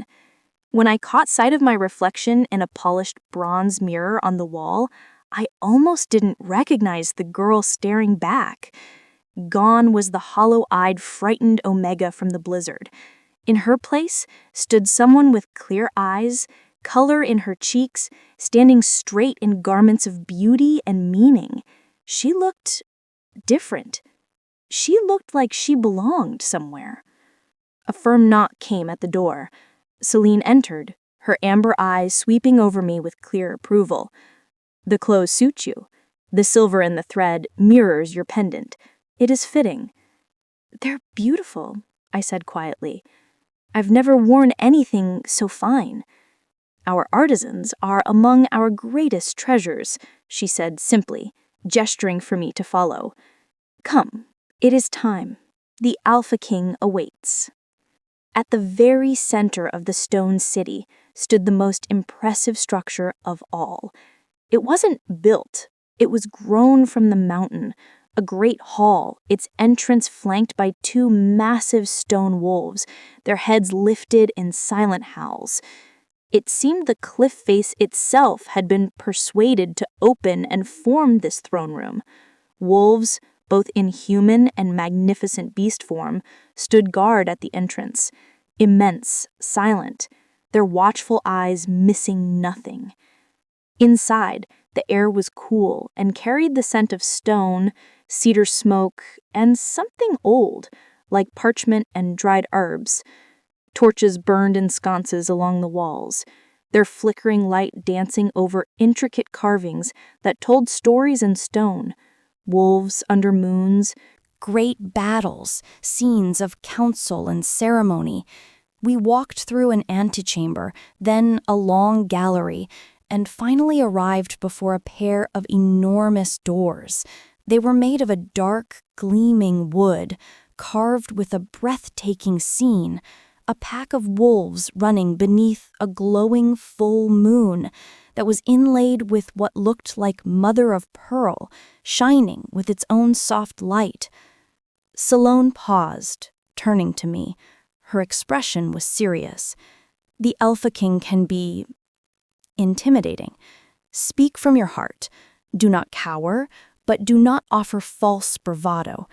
When I caught sight of my reflection in a polished bronze mirror on the wall, I almost didn't recognize the girl staring back. Gone was the hollow-eyed, frightened Omega from the blizzard. In her place stood someone with clear eyes, color in her cheeks, standing straight in garments of beauty and meaning. She looked different. She looked like she belonged somewhere. A firm knock came at the door. Celine entered, her amber eyes sweeping over me with clear approval. "The clothes suit you. The silver in the thread mirrors your pendant. It is fitting." "They're beautiful," I said quietly. "I've never worn anything so fine." "Our artisans are among our greatest treasures," she said simply, gesturing for me to follow. "Come, it is time. The Alpha King awaits." At the very center of the stone city stood the most impressive structure of all. It wasn't built, it was grown from the mountain, a great hall, its entrance flanked by two massive stone wolves, their heads lifted in silent howls. It seemed the cliff face itself had been persuaded to open and form this throne room. Wolves, both in human and magnificent beast form, stood guard at the entrance, immense, silent, their watchful eyes missing nothing. Inside, the air was cool and carried the scent of stone, cedar smoke, and something old, like parchment and dried herbs. Torches burned in sconces along the walls, their flickering light dancing over intricate carvings that told stories in stone. Wolves under moons, Great battles, scenes of council and ceremony. We walked through an antechamber, then a long gallery, and finally arrived before a pair of enormous doors. They were made of a dark, gleaming wood, carved with a breathtaking scene, a pack of wolves running beneath a glowing full moon that was inlaid with what looked like mother of pearl, shining with its own soft light. Salone paused, turning to me. Her expression was serious. The Alpha King can be intimidating. Speak from your heart. Do not cower, but do not offer false bravado.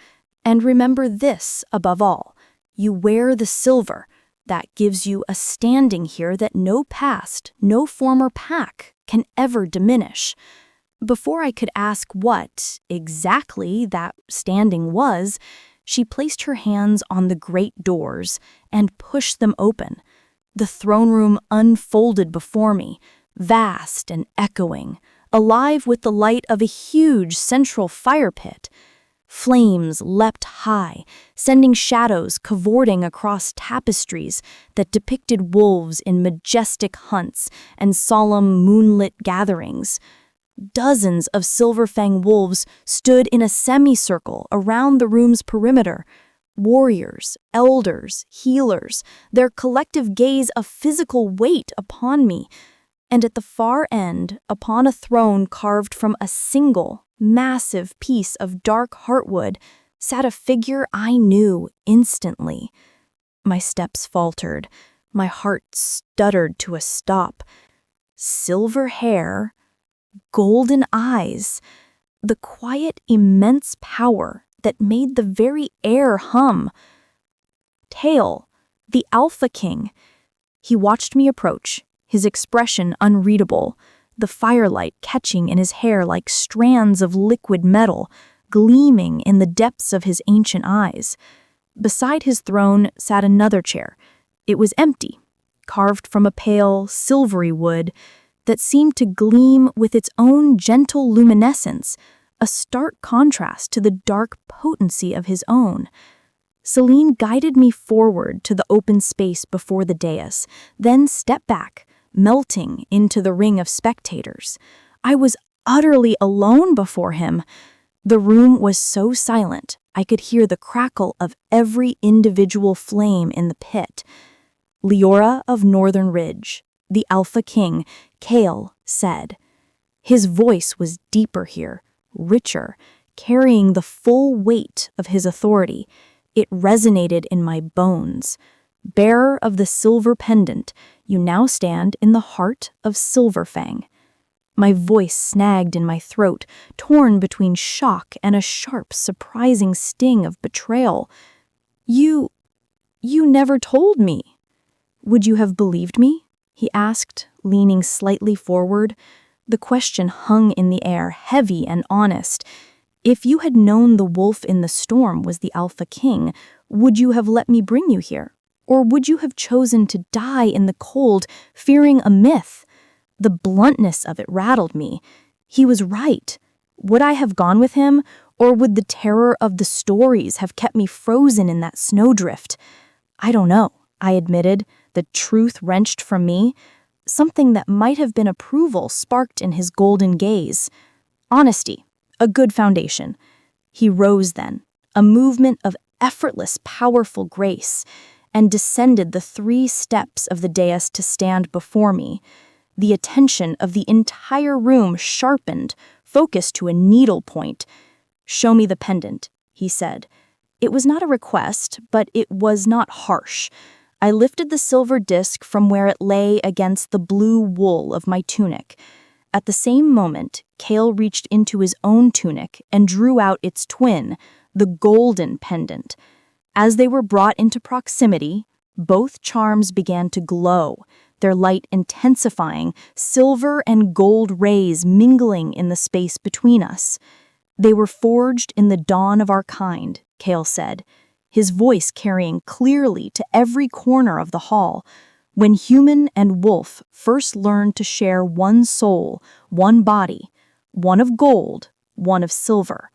And remember this above all. You wear the silver. That gives you a standing here that no past, no former pack can ever diminish. Before I could ask what, exactly, that standing was, she placed her hands on the great doors and pushed them open. The throne room unfolded before me, vast and echoing, alive with the light of a huge central fire pit. Flames leapt high, sending shadows cavorting across tapestries that depicted wolves in majestic hunts and solemn moonlit gatherings. Dozens of Silver Fang wolves stood in a semicircle around the room's perimeter. Warriors, elders, healers, their collective gaze a physical weight upon me. And at the far end, upon a throne carved from a single, massive piece of dark heartwood, sat a figure I knew instantly. My steps faltered. My heart stuttered to a stop. Silver hair, golden eyes, the quiet, immense power that made the very air hum. Kael, the Alpha King. He watched me approach, his expression unreadable, the firelight catching in his hair like strands of liquid metal, gleaming in the depths of his ancient eyes. Beside his throne sat another chair. It was empty, carved from a pale, silvery wood that seemed to gleam with its own gentle luminescence, a stark contrast to the dark potency of his own. Celine guided me forward to the open space before the dais, then stepped back, melting into the ring of spectators. I was utterly alone before him. The room was so silent, I could hear the crackle of every individual flame in the pit. Leora of Northern Ridge, the Alpha King, Kael, said. His voice was deeper here, richer, carrying the full weight of his authority. It resonated in my bones. Bearer of the silver pendant, you now stand in the heart of Silver Fang. My voice snagged in my throat, torn between shock and a sharp, surprising sting of betrayal. You never told me. Would you have believed me? He asked, leaning slightly forward. The question hung in the air, heavy and honest. If you had known the wolf in the storm was the Alpha King, would you have let me bring you here? Or would you have chosen to die in the cold, fearing a myth? The bluntness of it rattled me. He was right. Would I have gone with him, or would the terror of the stories have kept me frozen in that snowdrift? I don't know, I admitted, the truth wrenched from me. something that might have been approval sparked in his golden gaze. Honesty, a good foundation. He rose then, a movement of effortless, powerful grace, and descended the 3 steps of the dais to stand before me. The attention of the entire room sharpened, focused to a needle point. "Show me the pendant," he said. It was not a request, but it was not harsh. I lifted the silver disc from where it lay against the blue wool of my tunic. At the same moment, Kael reached into his own tunic and drew out its twin, the golden pendant. As they were brought into proximity, both charms began to glow, their light intensifying, silver and gold rays mingling in the space between us. "They were forged in the dawn of our kind," Kael said, his voice carrying clearly to every corner of the hall. "When human and wolf first learned to share one soul, one body, one of gold, one of silver,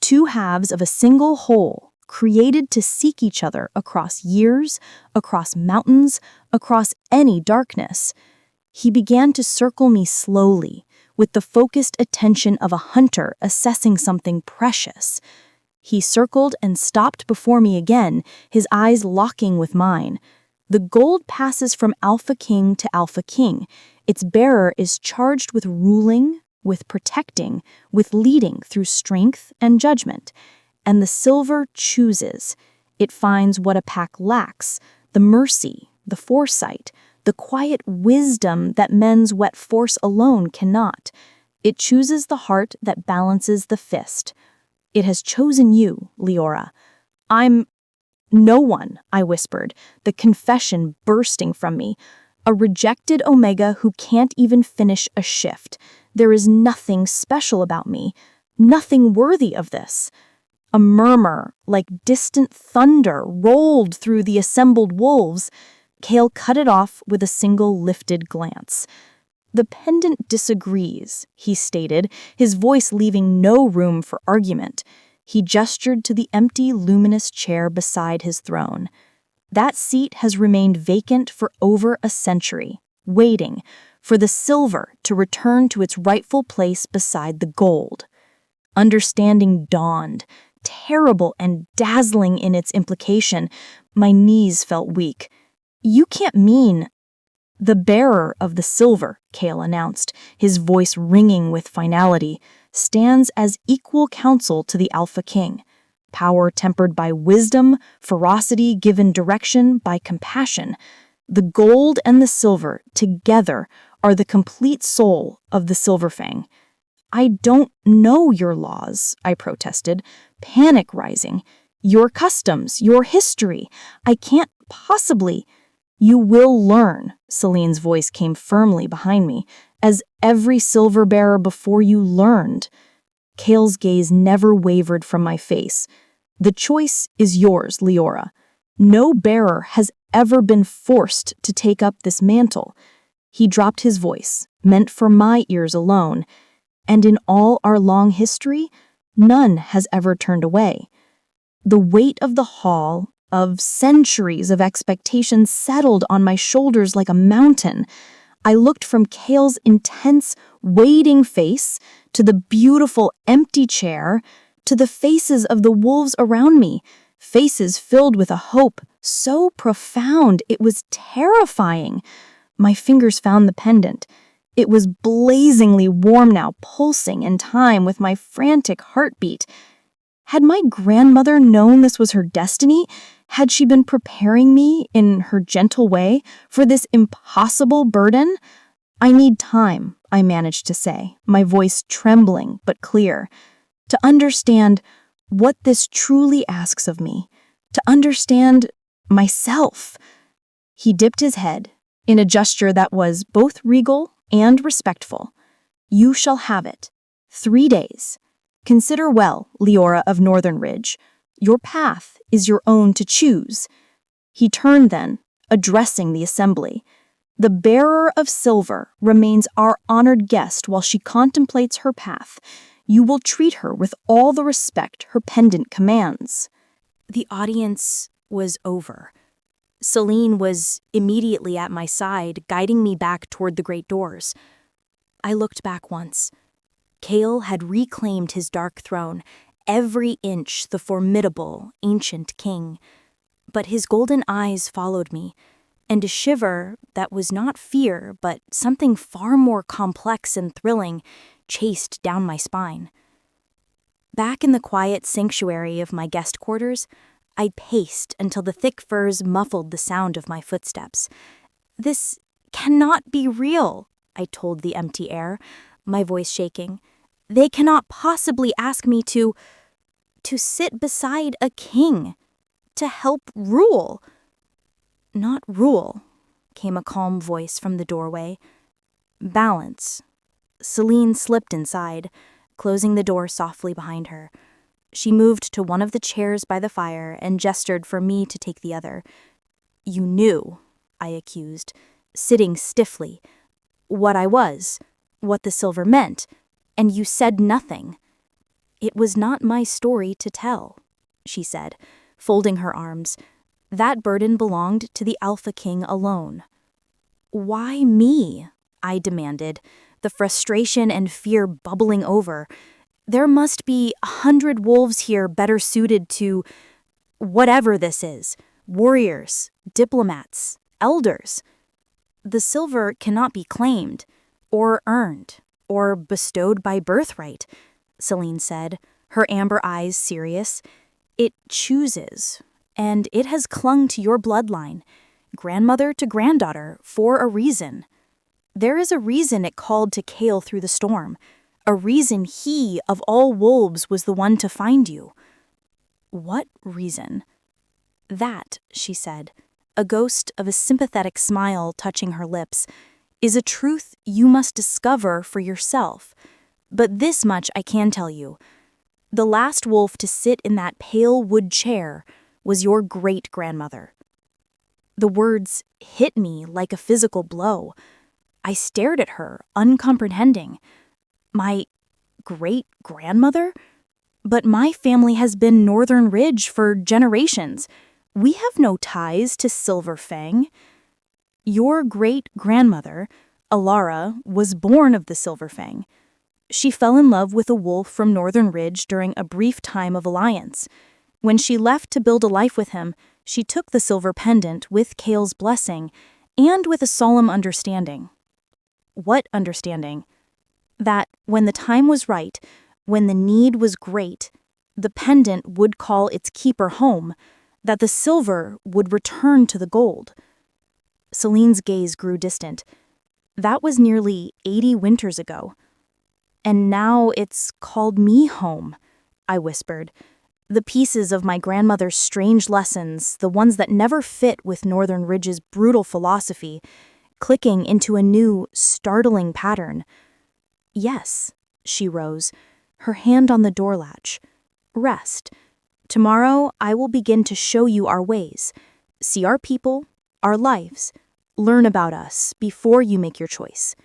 2 halves of a single whole, created to seek each other across years, across mountains, across any darkness." He began to circle me slowly, with the focused attention of a hunter assessing something precious. He circled and stopped before me again, his eyes locking with mine. "The gold passes from Alpha King to Alpha King. Its bearer is charged with ruling, with protecting, with leading through strength and judgment. And the silver chooses. It finds what a pack lacks, the mercy, the foresight, the quiet wisdom that men's wet force alone cannot. It chooses the heart that balances the fist. It has chosen you, Leora." "I'm no one," I whispered, the confession bursting from me. "A rejected Omega who can't even finish a shift. There is nothing special about me, nothing worthy of this." A murmur, like distant thunder, rolled through the assembled wolves. Kael cut it off with a single lifted glance. "The pendant disagrees," he stated, his voice leaving no room for argument. He gestured to the empty, luminous chair beside his throne. "That seat has remained vacant for over a century, waiting for the silver to return to its rightful place beside the gold." Understanding dawned, terrible and dazzling in its implication. My knees felt weak. "You can't mean—" "The bearer of the silver," Kael announced, his voice ringing with finality, "stands as equal counsel to the Alpha King. Power tempered by wisdom, ferocity given direction by compassion. The gold and the silver together are the complete soul of the Silver Fang." "I don't know your laws," I protested, panic rising. "Your customs, your history. I can't possibly—" "You will learn," Celine's voice came firmly behind me, "as every silver bearer before you learned." Kael's gaze never wavered from my face. "The choice is yours, Leora. No bearer has ever been forced to take up this mantle." He dropped his voice, meant for my ears alone. "And in all our long history, none has ever turned away." The weight of the hall, of centuries of expectation, settled on my shoulders like a mountain. I looked from Kael's intense, waiting face to the beautiful, empty chair, to the faces of the wolves around me, faces filled with a hope so profound it was terrifying. My fingers found the pendant. It was blazingly warm now, pulsing in time with my frantic heartbeat. Had my grandmother known this was her destiny? Had she been preparing me, in her gentle way, for this impossible burden? "I need time," I managed to say, my voice trembling but clear, "to understand what this truly asks of me, to understand myself." He dipped his head, in a gesture that was both regal and respectful. "You shall have it. 3 days. Consider well, Leora of Northern Ridge. Your path is your own to choose." He turned then, addressing the assembly. "The bearer of silver remains our honored guest while she contemplates her path. You will treat her with all the respect her pendant commands." The audience was over. Celine was immediately at my side, guiding me back toward the great doors. I looked back once. Kael had reclaimed his dark throne, every inch the formidable, ancient king. But his golden eyes followed me, and a shiver that was not fear, but something far more complex and thrilling, chased down my spine. Back in the quiet sanctuary of my guest quarters, I paced until the thick furs muffled the sound of my footsteps. "This cannot be real," I told the empty air, my voice shaking. "They cannot possibly ask me to sit beside a king, to help rule." "Not rule," came a calm voice from the doorway. "Balance." Celine slipped inside, closing the door softly behind her. She moved to one of the chairs by the fire and gestured for me to take the other. "You knew," I accused, sitting stiffly, "what I was, what the silver meant, and you said nothing." "It was not my story to tell," she said, folding her arms. "That burden belonged to the Alpha King alone." "Why me?" I demanded, the frustration and fear bubbling over. "There must be 100 wolves here better suited to whatever this is. Warriors, diplomats, elders. The silver cannot be claimed, or earned, or bestowed by birthright," Celine said, her amber eyes serious. "It chooses, and it has clung to your bloodline, grandmother to granddaughter, for a reason. There is a reason it called to Kael through the storm, a reason he, of all wolves, was the one to find you." "What reason?" "That," she said, a ghost of a sympathetic smile touching her lips, "is a truth you must discover for yourself. But this much I can tell you. The last wolf to sit in that pale wood chair was your great-grandmother." The words hit me like a physical blow. I stared at her, uncomprehending. "My great-grandmother? But my family has been Northern Ridge for generations. We have no ties to Silver Fang." "Your great-grandmother, Leora, was born of the Silver Fang. She fell in love with a wolf from Northern Ridge during a brief time of alliance. When she left to build a life with him, she took the silver pendant with Kael's blessing and with a solemn understanding." "What understanding?" "That when the time was right, when the need was great, the pendant would call its keeper home, that the silver would return to the gold." Celine's gaze grew distant. "That was nearly 80 winters ago. And now it's called me home," I whispered. "The pieces of my grandmother's strange lessons, the ones that never fit with Northern Ridge's brutal philosophy, clicking into a new, startling pattern." "Yes," she rose, her hand on the door latch. "Rest. Tomorrow I will begin to show you our ways. See our people, our lives. Learn about us before you make your choice."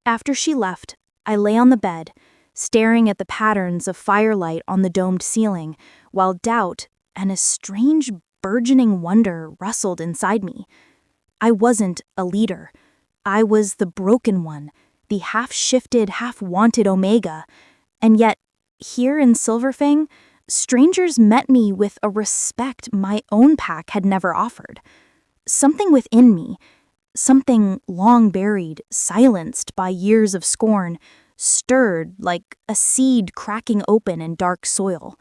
After she left, I lay on the bed, staring at the patterns of firelight on the domed ceiling, while doubt and a strange, burgeoning wonder rustled inside me. I wasn't a leader. I was the broken one, the half-shifted, half-wanted Omega. And yet, here in Silver Fang, strangers met me with a respect my own pack had never offered. Something within me, something long buried, silenced by years of scorn, stirred like a seed cracking open in dark soil.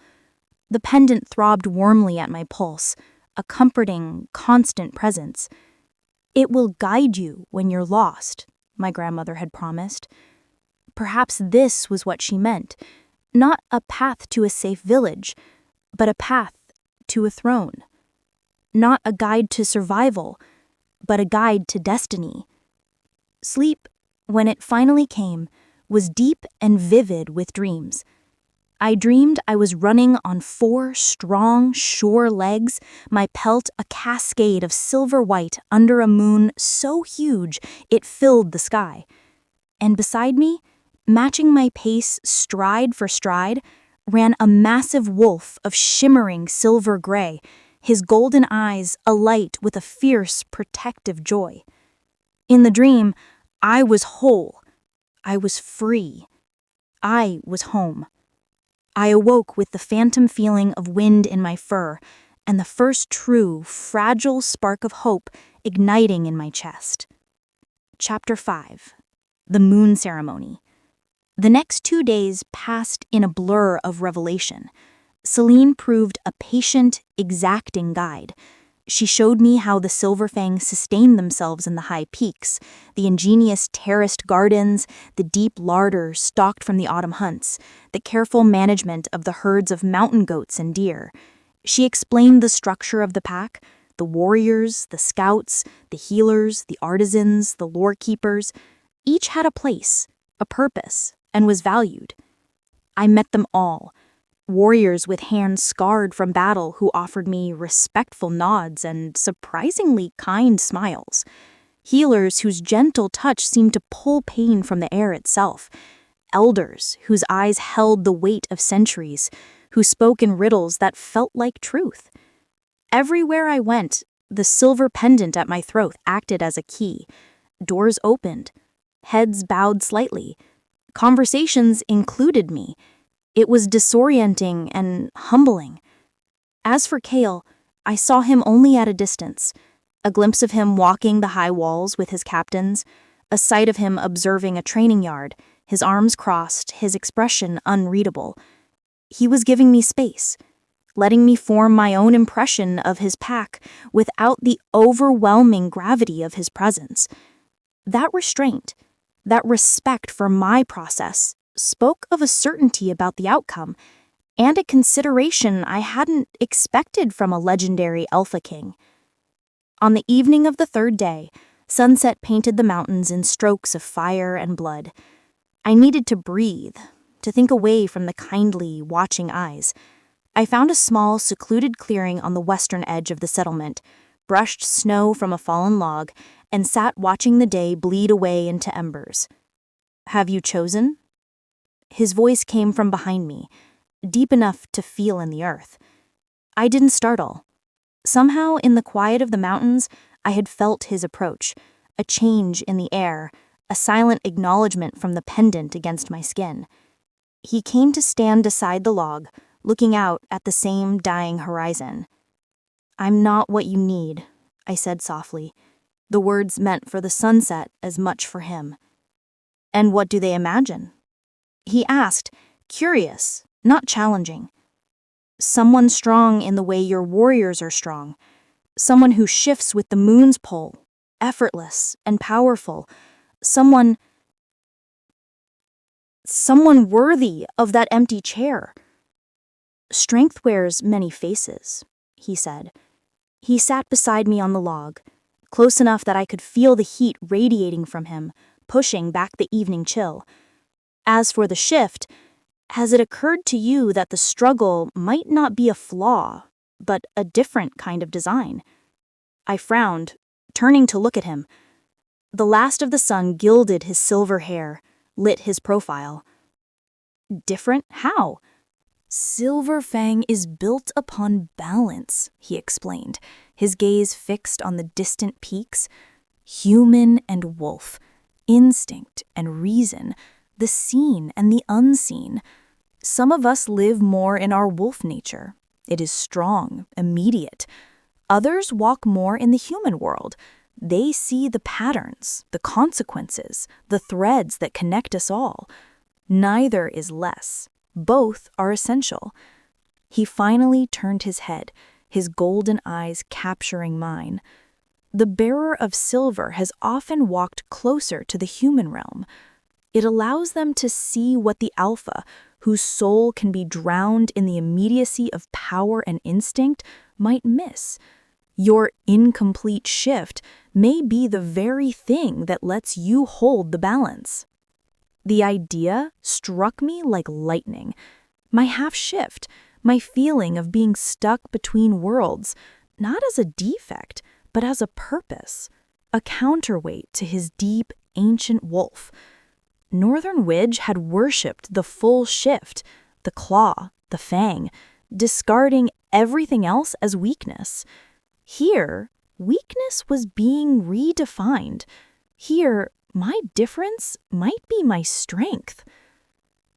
The pendant throbbed warmly at my pulse, a comforting, constant presence. "It will guide you when you're lost," my grandmother had promised. Perhaps this was what she meant, not a path to a safe village, but a path to a throne. Not a guide to survival, but a guide to destiny. Sleep, when it finally came, was deep and vivid with dreams. I dreamed I was running on 4 strong, sure legs, my pelt a cascade of silver white under a moon so huge it filled the sky. And beside me, matching my pace stride for stride, ran a massive wolf of shimmering silver gray, his golden eyes alight with a fierce, protective joy. In the dream, I was whole. I was free. I was home. I awoke with the phantom feeling of wind in my fur and the first true, fragile spark of hope igniting in my chest. Chapter 5. The Moon Ceremony. The next 2 days passed in a blur of revelation. Celine proved a patient, exacting guide. She showed me how the Silver Fang sustained themselves in the high peaks, the ingenious terraced gardens, the deep larders stocked from the autumn hunts, the careful management of the herds of mountain goats and deer. She explained the structure of the pack, the warriors, the scouts, the healers, the artisans, the lore keepers. Each had a place, a purpose, and was valued. I met them all. Warriors with hands scarred from battle who offered me respectful nods and surprisingly kind smiles. Healers whose gentle touch seemed to pull pain from the air itself. Elders whose eyes held the weight of centuries, who spoke in riddles that felt like truth. Everywhere I went, the silver pendant at my throat acted as a key. Doors opened. Heads bowed slightly. Conversations included me. It was disorienting and humbling. As for Kael, I saw him only at a distance. A glimpse of him walking the high walls with his captains, a sight of him observing a training yard, his arms crossed, his expression unreadable. He was giving me space, letting me form my own impression of his pack without the overwhelming gravity of his presence. That restraint, that respect for my process, spoke of a certainty about the outcome and a consideration I hadn't expected from a legendary Alpha King. On the evening of the 3rd day, sunset painted the mountains in strokes of fire and blood. I needed to breathe, to think away from the kindly, watching eyes. I found a small, secluded clearing on the western edge of the settlement, brushed snow from a fallen log, and sat watching the day bleed away into embers. "Have you chosen?" His voice came from behind me, deep enough to feel in the earth. I didn't startle. Somehow, in the quiet of the mountains, I had felt his approach, a change in the air, a silent acknowledgement from the pendant against my skin. He came to stand beside the log, looking out at the same dying horizon. "I'm not what you need," I said softly. The words meant for the sunset as much for him. "And what do they imagine?" He asked, curious, not challenging. "Someone strong in the way your warriors are strong. Someone who shifts with the moon's pull, effortless and powerful. Someone worthy of that empty chair." "Strength wears many faces," he said. He sat beside me on the log, close enough that I could feel the heat radiating from him, pushing back the evening chill. "As for the shift, has it occurred to you that the struggle might not be a flaw, but a different kind of design?" I frowned, turning to look at him. The last of the sun gilded his silver hair, lit his profile. "Different? How?" "Silver Fang is built upon balance," he explained, his gaze fixed on the distant peaks. "Human and wolf, instinct and reason, the seen and the unseen. Some of us live more in our wolf nature. It is strong, immediate. Others walk more in the human world. They see the patterns, the consequences, the threads that connect us all. Neither is less. Both are essential." He finally turned his head, his golden eyes capturing mine. The bearer of silver has often walked closer to the human realm. It allows them to see what the alpha, whose soul can be drowned in the immediacy of power and instinct, might miss. Your incomplete shift may be the very thing that lets you hold the balance. The idea struck me like lightning. My half shift, my feeling of being stuck between worlds, not as a defect, but as a purpose, a counterweight to his deep, ancient wolf. Northern Widge had worshipped the full shift, the claw, the fang. discarding everything else as weakness. Here, weakness was being redefined. Here, my difference might be my strength.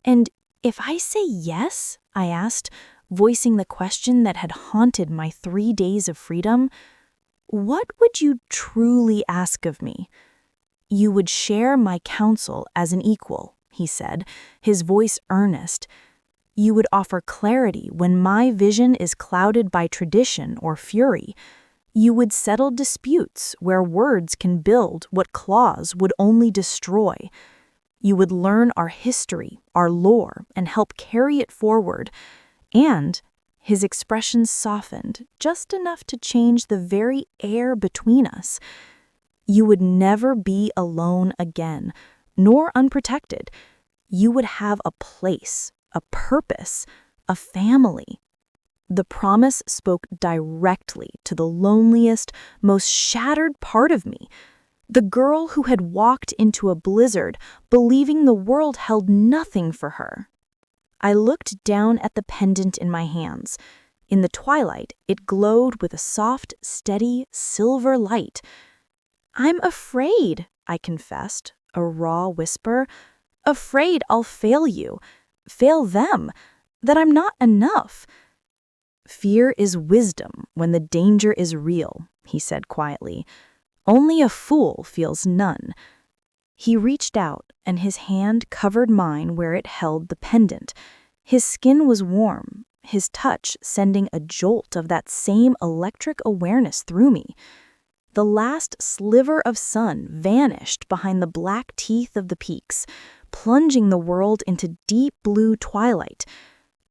"And if I say yes," I asked, voicing the question that had haunted my 3 days of freedom, "what would you truly ask of me?" "You would share my counsel as an equal," he said, his voice earnest. "You would offer clarity when my vision is clouded by tradition or fury. You would settle disputes where words can build what claws would only destroy. You would learn our history, our lore, and help carry it forward." And his expression softened just enough to change the very air between us. "You would never be alone again, nor unprotected. You would have a place, a purpose, a family." The promise spoke directly to the loneliest, most shattered part of me, the girl who had walked into a blizzard believing the world held nothing for her. I looked down at the pendant in my hands. In the twilight, it glowed with a soft, steady, silver light. "I'm afraid," I confessed, a raw whisper. "Afraid I'll fail you, fail them, that I'm not enough." "Fear is wisdom when the danger is real," he said quietly. "Only a fool feels none." He reached out, and his hand covered mine where it held the pendant. His skin was warm, his touch sending a jolt of that same electric awareness through me. The last sliver of sun vanished behind the black teeth of the peaks, plunging the world into deep blue twilight.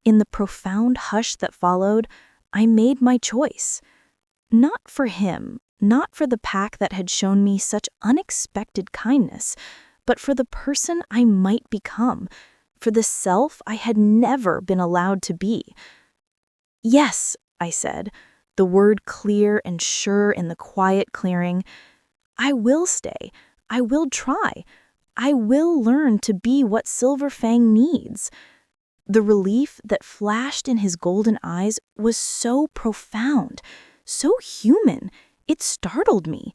In the profound hush that followed, I made my choice. Not for him, not for the pack that had shown me such unexpected kindness, but for the person I might become, for the self I had never been allowed to be. "Yes," I said, the word clear and sure in the quiet clearing. "I will stay. I will try. I will learn to be what Silver Fang needs." The relief that flashed in his golden eyes was so profound, so human, it startled me.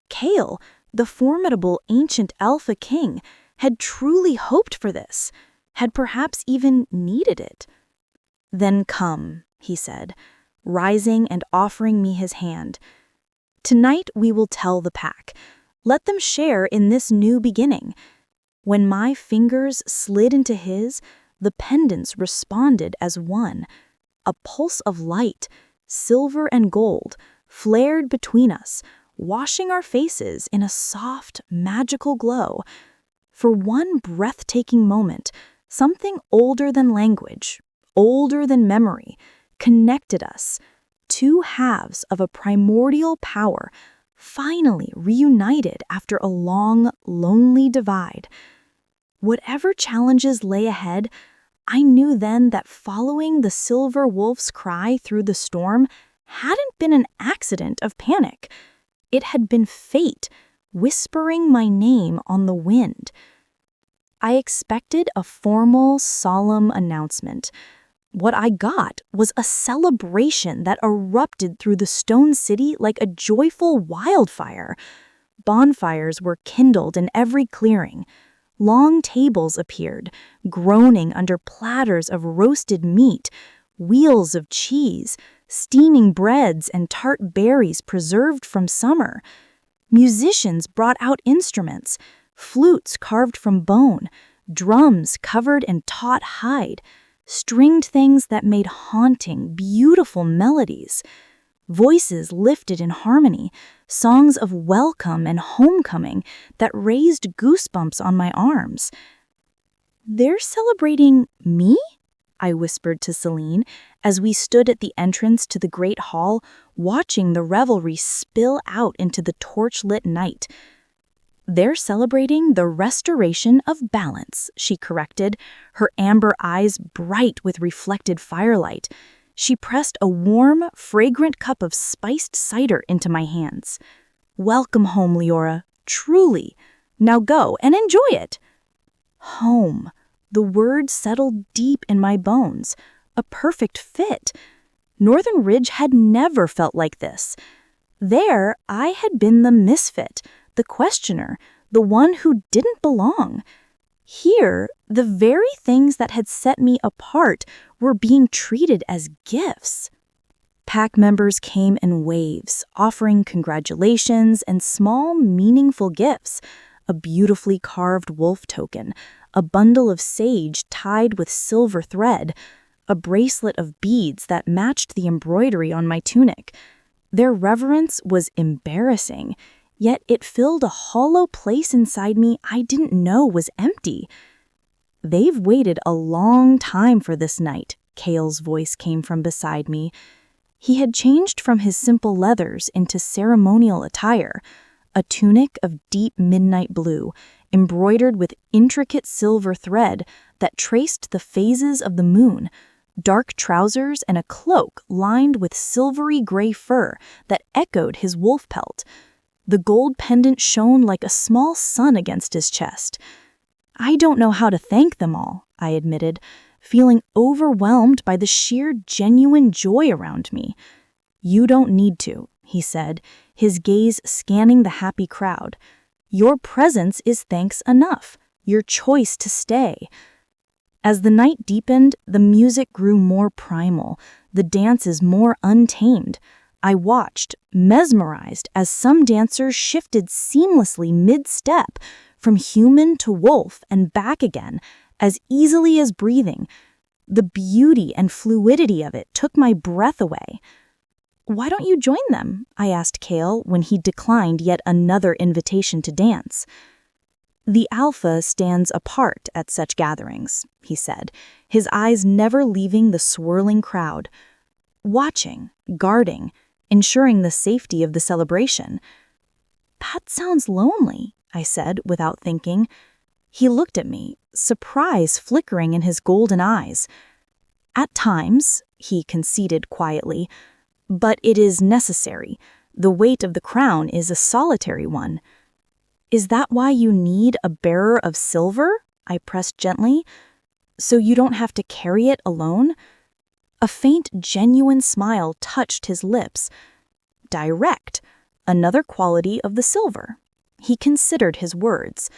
Kael, the formidable ancient Alpha King, had truly hoped for this, had perhaps even needed it. "Then come," he said, rising and offering me his hand. "Tonight we will tell the pack. Let them share in this new beginning." When my fingers slid into his, the pendants responded as one. A pulse of light, silver and gold, flared between us, washing our faces in a soft, magical glow. For one breathtaking moment, something older than language, older than memory, connected us. Two halves of a primordial power, finally reunited after a long, lonely divide. Whatever challenges lay ahead, I knew then that following the silver wolf's cry through the storm hadn't been an accident of panic. It had been fate whispering my name on the wind. I expected a formal, solemn announcement. What I got was a celebration that erupted through the stone city like a joyful wildfire. Bonfires were kindled in every clearing. Long tables appeared, groaning under platters of roasted meat, wheels of cheese, steaming breads and tart berries preserved from summer. Musicians brought out instruments, flutes carved from bone, drums covered in taut hide, stringed things that made haunting, beautiful melodies. Voices lifted in harmony, songs of welcome and homecoming that raised goosebumps on my arms. "They're celebrating me?" I whispered to Celine as we stood at the entrance to the great hall, watching the revelry spill out into the torch-lit night. "They're celebrating the restoration of balance," she corrected, her amber eyes bright with reflected firelight. She pressed a warm, fragrant cup of spiced cider into my hands. "Welcome home, Leora, truly. Now go and enjoy it." Home. The word settled deep in my bones. a perfect fit. Northern Ridge had never felt like this. There, I had been the misfit, the questioner, the one who didn't belong. Here, the very things that had set me apart were being treated as gifts. Pack members came in waves, offering congratulations and small, meaningful gifts. A beautifully carved wolf token, a bundle of sage tied with silver thread, a bracelet of beads that matched the embroidery on my tunic. Their reverence was embarrassing, yet it filled a hollow place inside me I didn't know was empty. "They've waited a long time for this night," Kael's voice came from beside me. He had changed from his simple leathers into ceremonial attire, a tunic of deep midnight blue, embroidered with intricate silver thread that traced the phases of the moon, dark trousers, and a cloak lined with silvery gray fur that echoed his wolf pelt. The gold pendant shone like a small sun against his chest. "I don't know how to thank them all," I admitted, feeling overwhelmed by the sheer genuine joy around me. "You don't need to," he said, his gaze scanning the happy crowd. "Your presence is thanks enough, your choice to stay." As the night deepened, the music grew more primal, the dances more untamed. I watched, mesmerized, as some dancers shifted seamlessly mid-step, from human to wolf and back again, as easily as breathing. The beauty and fluidity of it took my breath away. "Why don't you join them?" I asked Kael when he declined yet another invitation to dance. "The alpha stands apart at such gatherings," he said, his eyes never leaving the swirling crowd. "Watching, guarding, ensuring the safety of the celebration." "That sounds lonely," I said without thinking. He looked at me, surprise flickering in his golden eyes. "At times," he conceded quietly, "but it is necessary. The weight of the crown is a solitary one." "Is that why you need a bearer of silver?" I pressed gently. "So you don't have to carry it alone?" A faint, genuine smile touched his lips. Direct, another quality of the silver. He considered his words.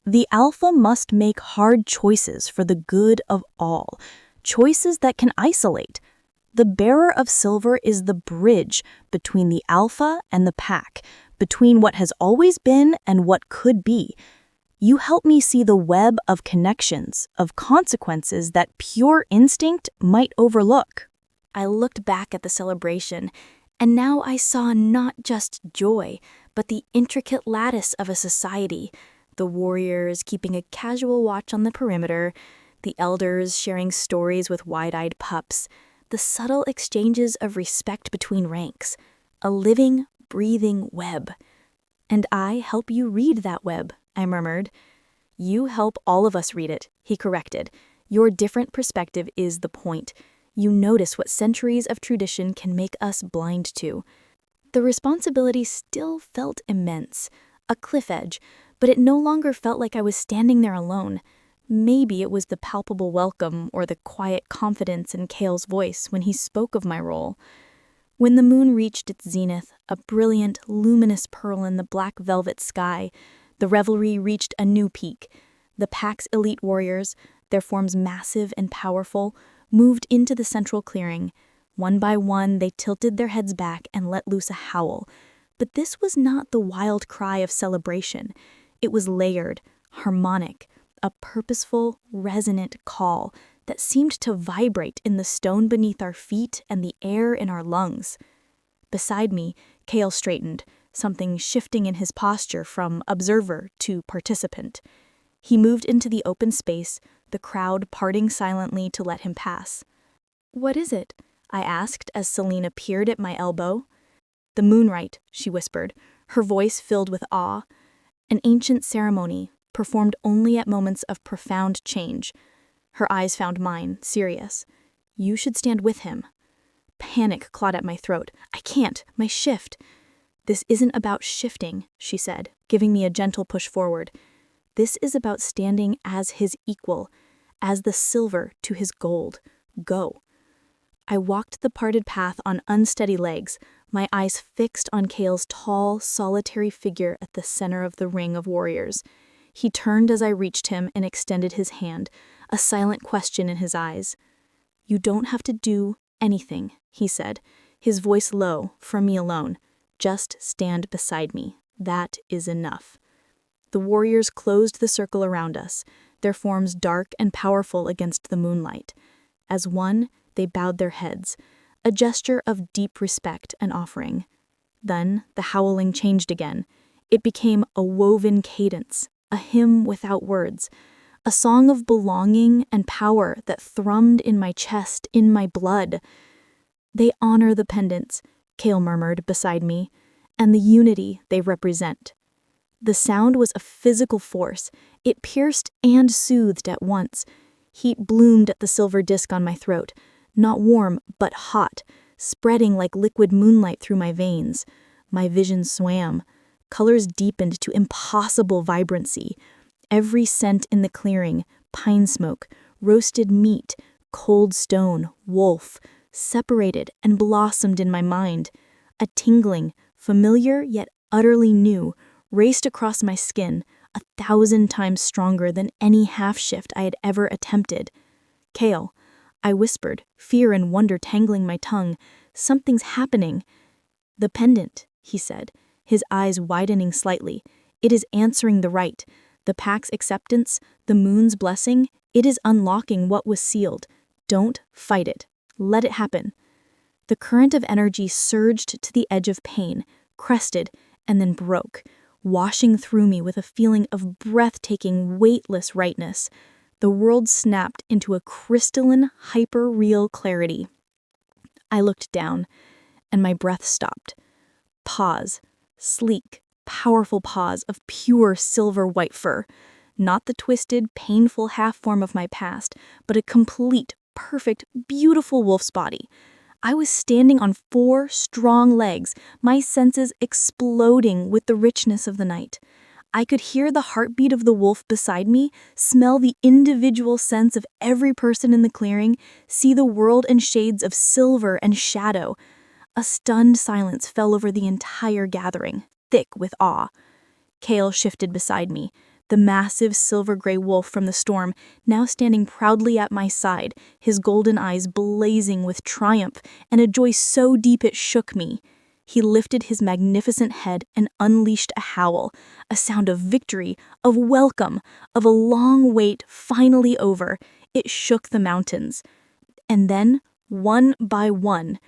"The alpha must make hard choices for the good of all, choices that can isolate. The bearer of silver is the bridge between the alpha and the pack, between what has always been and what could be. You help me see the web of connections, of consequences that pure instinct might overlook." I looked back at the celebration, and now I saw not just joy, but the intricate lattice of a society, the warriors keeping a casual watch on the perimeter, the elders sharing stories with wide-eyed pups, the subtle exchanges of respect between ranks, a living, breathing web. "And I help you read that web," I murmured. "You help all of us read it," he corrected. "Your different perspective is the point. You notice what centuries of tradition can make us blind to." The responsibility still felt immense, a cliff edge, but it no longer felt like I was standing there alone. Maybe it was the palpable welcome or the quiet confidence in Kael's voice when he spoke of my role. When the moon reached its zenith, a brilliant, luminous pearl in the black velvet sky, the revelry reached a new peak. The pack's elite warriors, their forms massive and powerful, moved into the central clearing. One by one, they tilted their heads back and let loose a howl. But this was not the wild cry of celebration. It was layered, harmonic, a purposeful, resonant call that seemed to vibrate in the stone beneath our feet and the air in our lungs. Beside me, Kael straightened, something shifting in his posture from observer to participant. He moved into the open space, the crowd parting silently to let him pass. "What is it?" I asked as Celine appeared at my elbow. "The moonrite," she whispered, her voice filled with awe. "An ancient ceremony, performed only at moments of profound change." Her eyes found mine, serious. "You should stand with him." Panic clawed at my throat. "I can't, my shift." "This isn't about shifting," she said, giving me a gentle push forward. "This is about standing as his equal, as the silver to his gold. Go." I walked the parted path on unsteady legs, my eyes fixed on Kael's tall, solitary figure at the center of the ring of warriors. He turned as I reached him and extended his hand, a silent question in his eyes. "You don't have to do anything," he said, his voice low, for me alone. "Just stand beside me. That is enough." The warriors closed the circle around us, their forms dark and powerful against the moonlight. As one, they bowed their heads, a gesture of deep respect and offering. Then the howling changed again. It became a woven cadence, a hymn without words, a song of belonging and power that thrummed in my chest, in my blood. "They honor the pendants," Kael murmured beside me, "and the unity they represent." The sound was a physical force. It pierced and soothed at once. Heat bloomed at the silver disc on my throat, not warm, but hot, spreading like liquid moonlight through my veins. My vision swam. Colors deepened to impossible vibrancy. Every scent in the clearing, pine smoke, roasted meat, cold stone, wolf, separated and blossomed in my mind. A tingling, familiar yet utterly new, raced across my skin, 1,000 times stronger than any half-shift I had ever attempted. "Kael," I whispered, fear and wonder tangling my tongue. "Something's happening." "The pendant," he said, his eyes widening slightly. "It is answering the rite. The pack's acceptance, the moon's blessing, it is unlocking what was sealed. Don't fight it. Let it happen." The current of energy surged to the edge of pain, crested, and then broke, washing through me with a feeling of breathtaking, weightless rightness. The world snapped into a crystalline, hyper-real clarity. I looked down, and my breath stopped. Pause. Sleek, powerful pause of pure silver white fur. Not the twisted, painful half-form of my past, but a complete, perfect, beautiful wolf's body. I was standing on 4 strong legs, my senses exploding with the richness of the night. I could hear the heartbeat of the wolf beside me, smell the individual sense of every person in the clearing, see the world in shades of silver and shadow. A stunned silence fell over the entire gathering, thick with awe. Kael shifted beside me, the massive silver-gray wolf from the storm, now standing proudly at my side, his golden eyes blazing with triumph and a joy so deep it shook me. He lifted his magnificent head and unleashed a howl, a sound of victory, of welcome, of a long wait finally over. It shook the mountains. And then, one by one,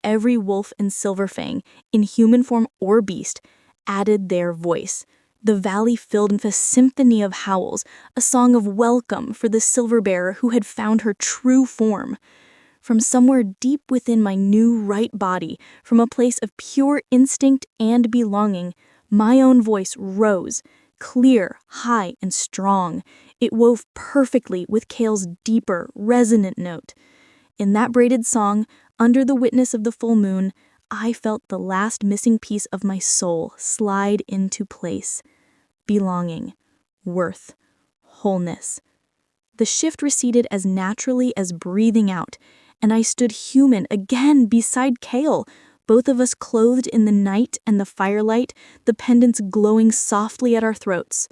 every wolf in Silver Fang, in human form or beast, added their voice. The valley filled with a symphony of howls, a song of welcome for the silver bearer who had found her true form. From somewhere deep within my new right body, from a place of pure instinct and belonging, my own voice rose, clear, high, and strong. It wove perfectly with Kael's deeper, resonant note. In that braided song, under the witness of the full moon, I felt the last missing piece of my soul slide into place. Belonging, worth, wholeness. The shift receded as naturally as breathing out, and I stood human again beside Kael, both of us clothed in the night and the firelight, the pendants glowing softly at our throats.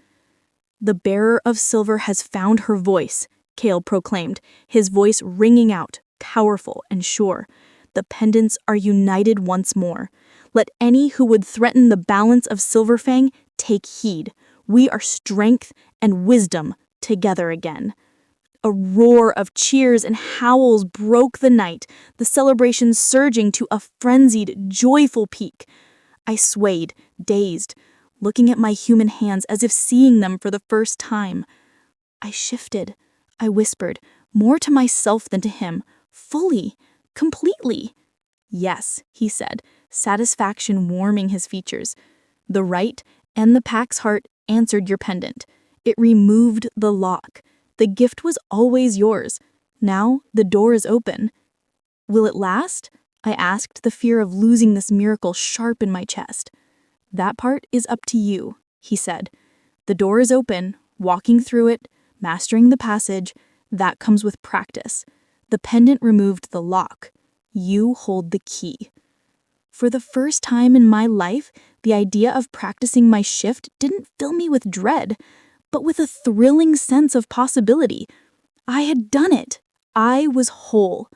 "The bearer of silver has found her voice," Kael proclaimed, his voice ringing out, powerful and sure. "The pendants are united once more. Let any who would threaten the balance of Silver Fang take heed. We are strength and wisdom together again." A roar of cheers and howls broke the night, the celebration surging to a frenzied, joyful peak. I swayed, dazed, looking at my human hands as if seeing them for the first time. I shifted, I whispered, more to myself than to him, fully, completely. "Yes," he said, satisfaction warming his features. "The right and the pack's heart answered your pendant. It removed the lock. The gift was always yours. Now the door is open." "Will it last?" I asked, the fear of losing this miracle sharp in my chest. "That part is up to you," he said. "The door is open, walking through it, mastering the passage, that comes with practice. The pendant removed the lock. You hold the key. For the first time in my life, the idea of practicing my shift didn't fill me with dread, but with a thrilling sense of possibility. I had done it. I was whole.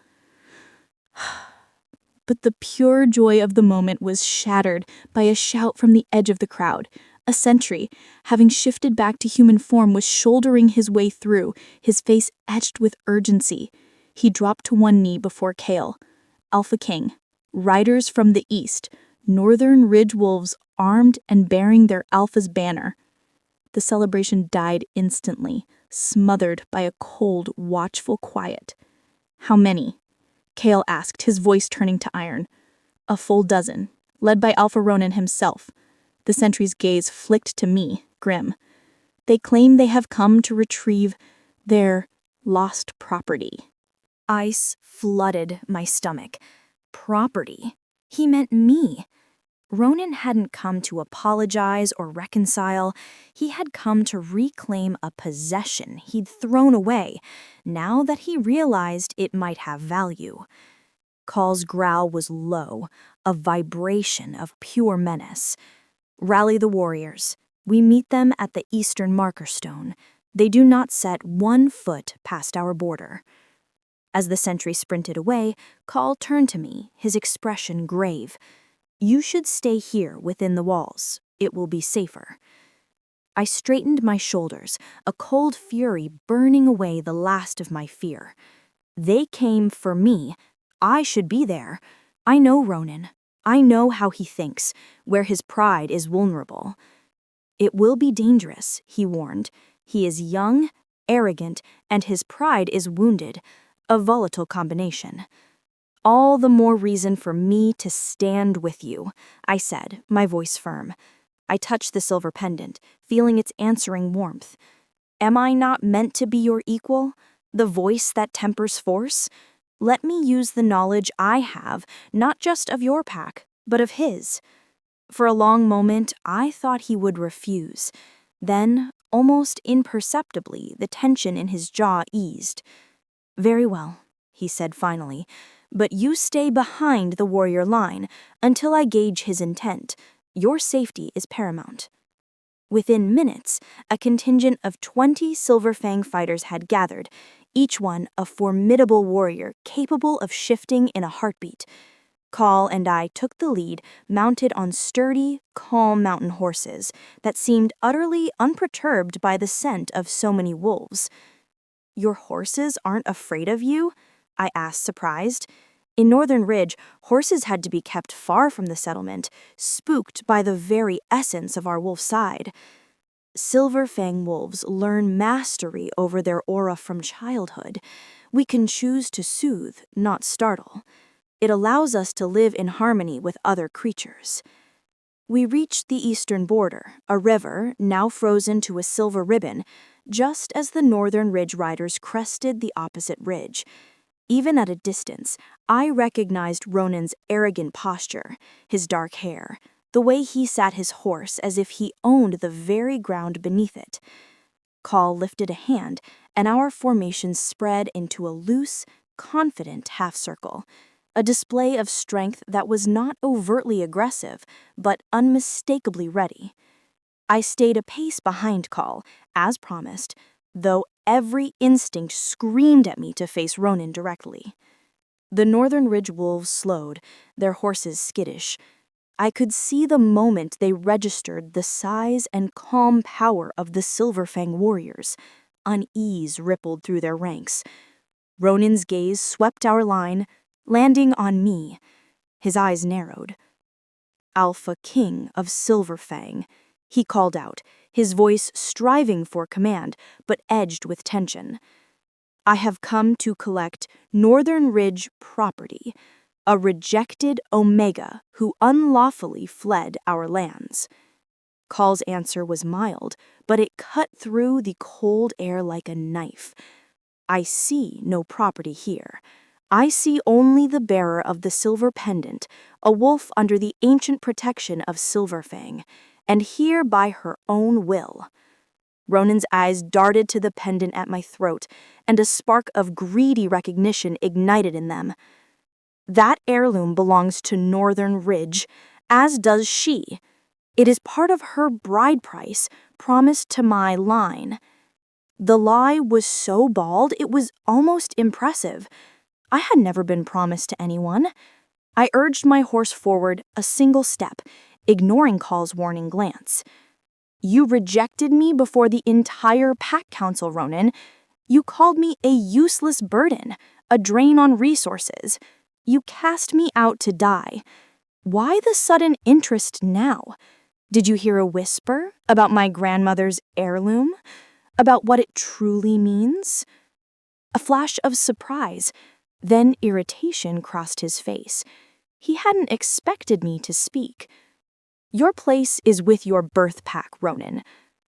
But the pure joy of the moment was shattered by a shout from the edge of the crowd. A sentry, having shifted back to human form, was shouldering his way through, his face etched with urgency. He dropped to one knee before Kael. Alpha King, riders from the east, northern ridge wolves armed and bearing their alpha's banner. The celebration died instantly, smothered by a cold, watchful quiet. How many? Kael asked, his voice turning to iron. A full dozen, led by Alpha Ronan himself. The sentry's gaze flicked to me, grim. They claim they have come to retrieve their lost property. Ice flooded my stomach. Property? He meant me. Ronan hadn't come to apologize or reconcile. He had come to reclaim a possession he'd thrown away, now that he realized it might have value. Kael's growl was low, a vibration of pure menace. Rally the warriors. We meet them at the eastern marker stone. They do not set 1 foot past our border. As the sentry sprinted away, Kael turned to me, his expression grave. You should stay here within the walls. It will be safer. I straightened my shoulders, a cold fury burning away the last of my fear. They came for me. I should be there. I know Ronan. I know how he thinks, where his pride is vulnerable. It will be dangerous, he warned. He is young, arrogant, and his pride is wounded. A volatile combination. All the more reason for me to stand with you, I said, my voice firm. I touched the silver pendant, feeling its answering warmth. Am I not meant to be your equal? The voice that tempers force? Let me use the knowledge I have, not just of your pack, but of his. For a long moment, I thought he would refuse. Then, almost imperceptibly, the tension in his jaw eased. Very well, he said finally, but you stay behind the warrior line until I gauge his intent. Your safety is paramount. Within minutes, a contingent of 20 Silver Fang fighters had gathered, each one a formidable warrior capable of shifting in a heartbeat. Kael and I took the lead, mounted on sturdy, calm mountain horses that seemed utterly unperturbed by the scent of so many wolves. Your horses aren't afraid of you? I asked, surprised. In Northern Ridge, horses had to be kept far from the settlement, spooked by the very essence of our wolf side. Silver Fang wolves learn mastery over their aura from childhood. We can choose to soothe, not startle. It allows us to live in harmony with other creatures. We reached the eastern border, a river now frozen to a silver ribbon, just as the Northern Ridge riders crested the opposite ridge. Even at a distance, I recognized Ronan's arrogant posture, his dark hair, the way he sat his horse as if he owned the very ground beneath it. Kael lifted a hand, and our formation spread into a loose, confident half-circle, a display of strength that was not overtly aggressive, but unmistakably ready. I stayed a pace behind Kael, as promised, though every instinct screamed at me to face Ronan directly. The Northern Ridge wolves slowed, their horses skittish. I could see the moment they registered the size and calm power of the Silver Fang warriors. Unease rippled through their ranks. Ronan's gaze swept our line, landing on me. His eyes narrowed. Alpha King of Silver Fang, he called out, his voice striving for command, but edged with tension. I have come to collect Northern Ridge property, a rejected Omega who unlawfully fled our lands. Kael's answer was mild, but it cut through the cold air like a knife. I see no property here. I see only the bearer of the silver pendant, a wolf under the ancient protection of Silver Fang, and here by her own will. Ronan's eyes darted to the pendant at my throat, and a spark of greedy recognition ignited in them. That heirloom belongs to Northern Ridge, as does she. It is part of her bride price promised to my line. The lie was so bald it was almost impressive. I had never been promised to anyone. I urged my horse forward a single step, ignoring Kael's warning glance. You rejected me before the entire pack council, Ronan. You called me a useless burden, a drain on resources. You cast me out to die. Why the sudden interest now? Did you hear a whisper about my grandmother's heirloom? About what it truly means? A flash of surprise, then irritation crossed his face. He hadn't expected me to speak. Your place is with your birth pack, Ronan.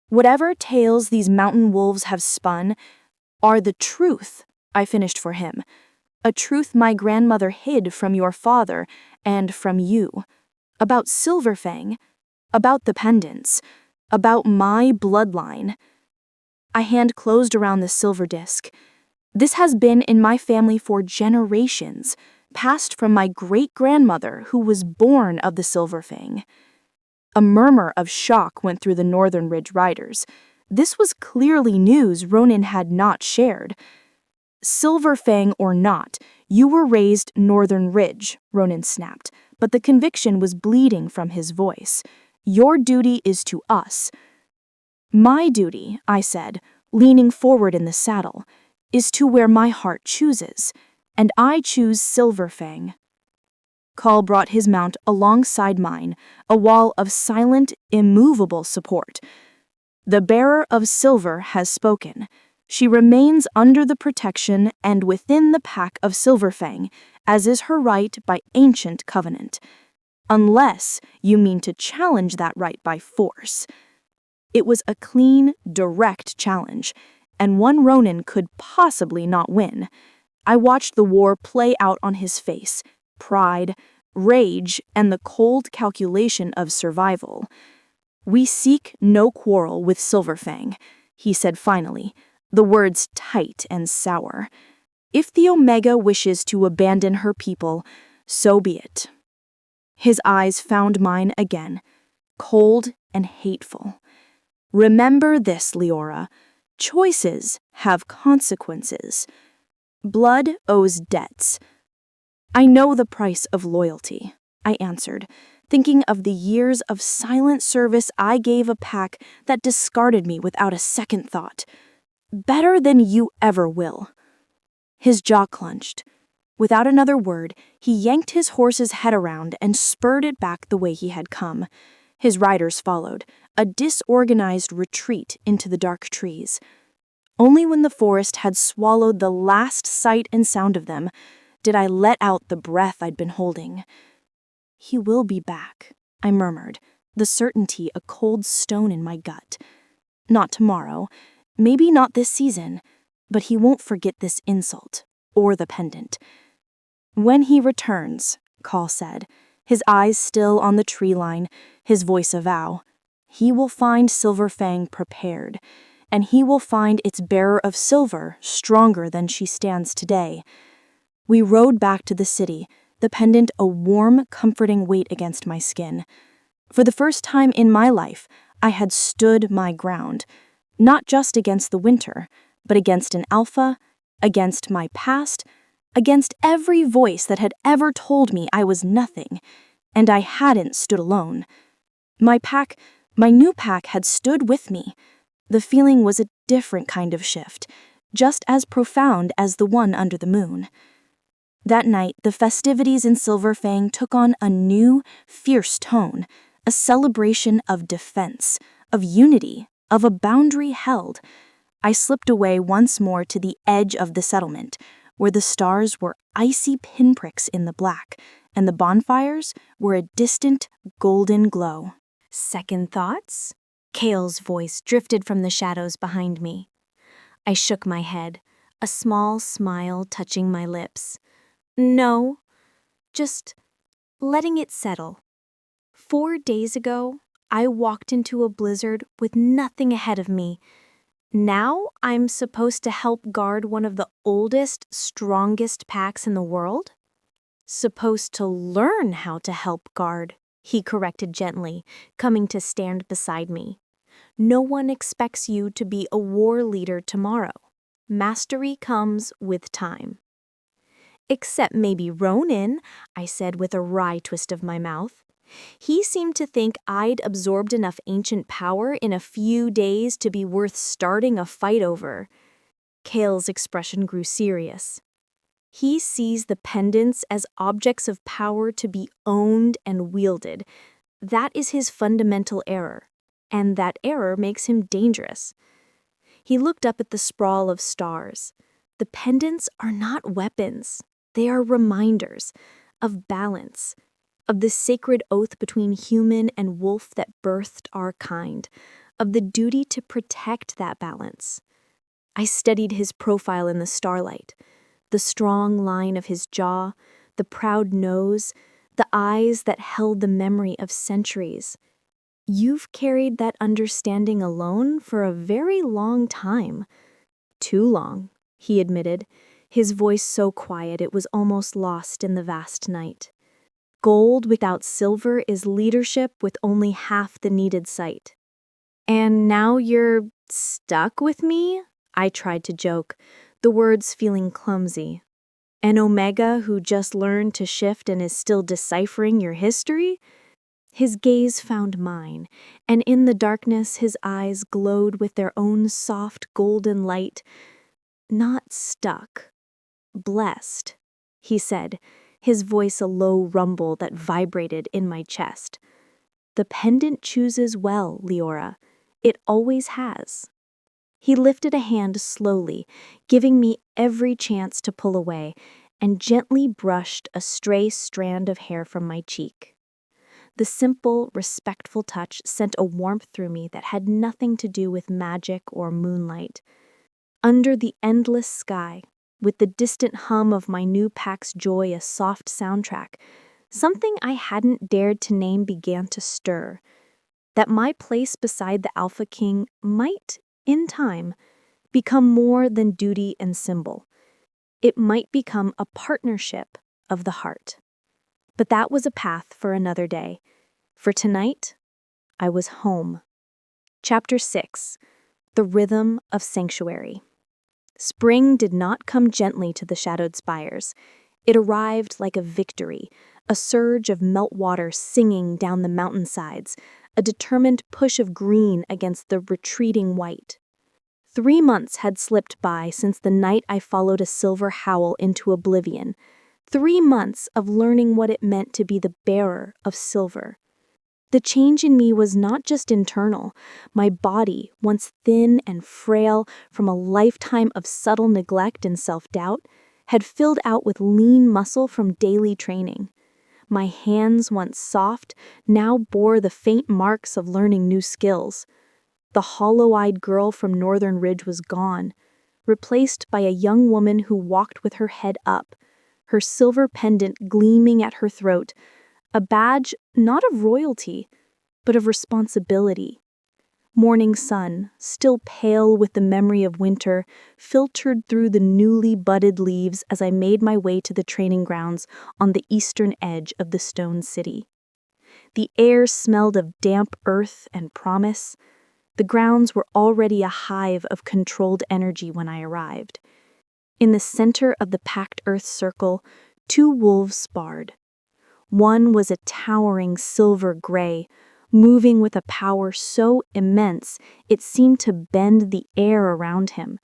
Whatever tales these mountain wolves have spun are the truth, I finished for him. A truth my grandmother hid from your father and from you. About Silver Fang, about the pendants, about my bloodline. I hand closed around the silver disc. This has been in my family for generations, passed from my great-grandmother who was born of the Silver Fang. A murmur of shock went through the Northern Ridge riders. This was clearly news Ronan had not shared. Silver Fang or not, you were raised Northern Ridge, Ronan snapped, but the conviction was bleeding from his voice. Your duty is to us. My duty, I said, leaning forward in the saddle, is to where my heart chooses, and I choose Silver Fang. Kael brought his mount alongside mine, a wall of silent, immovable support. The bearer of silver has spoken. She remains under the protection and within the pack of Silver Fang, as is her right by ancient covenant. Unless you mean to challenge that right by force. It was a clean, direct challenge, and one Ronan could possibly not win. I watched the war play out on his face, pride, rage, and the cold calculation of survival. We seek no quarrel with Silver Fang, he said finally, the words tight and sour. If the Omega wishes to abandon her people, so be it. His eyes found mine again, cold and hateful. Remember this, Leora. Choices have consequences. Blood owes debts. I know the price of loyalty, I answered, thinking of the years of silent service I gave a pack that discarded me without a second thought. Better than you ever will. His jaw clenched. Without another word, he yanked his horse's head around and spurred it back the way he had come. His riders followed, a disorganized retreat into the dark trees. Only when the forest had swallowed the last sight and sound of them did I let out the breath I'd been holding. He will be back, I murmured, the certainty a cold stone in my gut. Not tomorrow, maybe not this season, but he won't forget this insult, or the pendant. When he returns, Kael said, his eyes still on the tree line, his voice a vow, he will find Silver Fang prepared, and he will find its bearer of silver stronger than she stands today. We rode back to the city, the pendant a warm, comforting weight against my skin. For the first time in my life, I had stood my ground, not just against the winter, but against an alpha, against my past, against every voice that had ever told me I was nothing, and I hadn't stood alone. My new pack had stood with me. The feeling was a different kind of shift, just as profound as the one under the moon. That night, the festivities in Silver Fang took on a new, fierce tone, a celebration of defense, of unity, of a boundary held. I slipped away once more to the edge of the settlement, where the stars were icy pinpricks in the black, and the bonfires were a distant, golden glow. Second thoughts? Kael's voice drifted from the shadows behind me. I shook my head, a small smile touching my lips. No, just letting it settle. 4 days ago, I walked into a blizzard with nothing ahead of me. Now I'm supposed to help guard one of the oldest, strongest packs in the world? Supposed to learn how to help guard, he corrected gently, coming to stand beside me. No one expects you to be a war leader tomorrow. Mastery comes with time. Except maybe Ronin, I said with a wry twist of my mouth. He seemed to think I'd absorbed enough ancient power in a few days to be worth starting a fight over. Kael's expression grew serious. He sees the pendants as objects of power to be owned and wielded. That is his fundamental error, and that error makes him dangerous. He looked up at the sprawl of stars. The pendants are not weapons. They are reminders of balance, of the sacred oath between human and wolf that birthed our kind, of the duty to protect that balance. I studied his profile in the starlight, the strong line of his jaw, the proud nose, the eyes that held the memory of centuries. You've carried that understanding alone for a very long time. Too long, he admitted, his voice so quiet it was almost lost in the vast night. Gold without silver is leadership with only half the needed sight. And now you're stuck with me? I tried to joke, the words feeling clumsy. An Omega who just learned to shift and is still deciphering your history? His gaze found mine, and in the darkness his eyes glowed with their own soft golden light. Not stuck. Blessed, he said, his voice a low rumble that vibrated in my chest. The pendant chooses well, Leora. It always has. He lifted a hand slowly, giving me every chance to pull away, and gently brushed a stray strand of hair from my cheek. The simple, respectful touch sent a warmth through me that had nothing to do with magic or moonlight. Under the endless sky, with the distant hum of my new pack's joy a soft soundtrack, something I hadn't dared to name began to stir. That my place beside the Alpha King might, in time, become more than duty and symbol. It might become a partnership of the heart. But that was a path for another day. For tonight, I was home. Chapter 6. The Rhythm of Sanctuary. Spring did not come gently to the shadowed spires. It arrived like a victory, a surge of meltwater singing down the mountainsides, a determined push of green against the retreating white. 3 months had slipped by since the night I followed a silver Howl into oblivion. 3 months of learning what it meant to be the bearer of silver. The change in me was not just internal. My body, once thin and frail from a lifetime of subtle neglect and self-doubt, had filled out with lean muscle from daily training. My hands, once soft, now bore the faint marks of learning new skills. The hollow-eyed girl from Northern Ridge was gone, replaced by a young woman who walked with her head up, her silver pendant gleaming at her throat, a badge not of royalty, but of responsibility. Morning sun, still pale with the memory of winter, filtered through the newly budded leaves as I made my way to the training grounds on the eastern edge of the stone city. The air smelled of damp earth and promise. The grounds were already a hive of controlled energy when I arrived. In the center of the packed earth circle, 2 wolves sparred. One was a towering silver gray, moving with a power so immense it seemed to bend the air around him.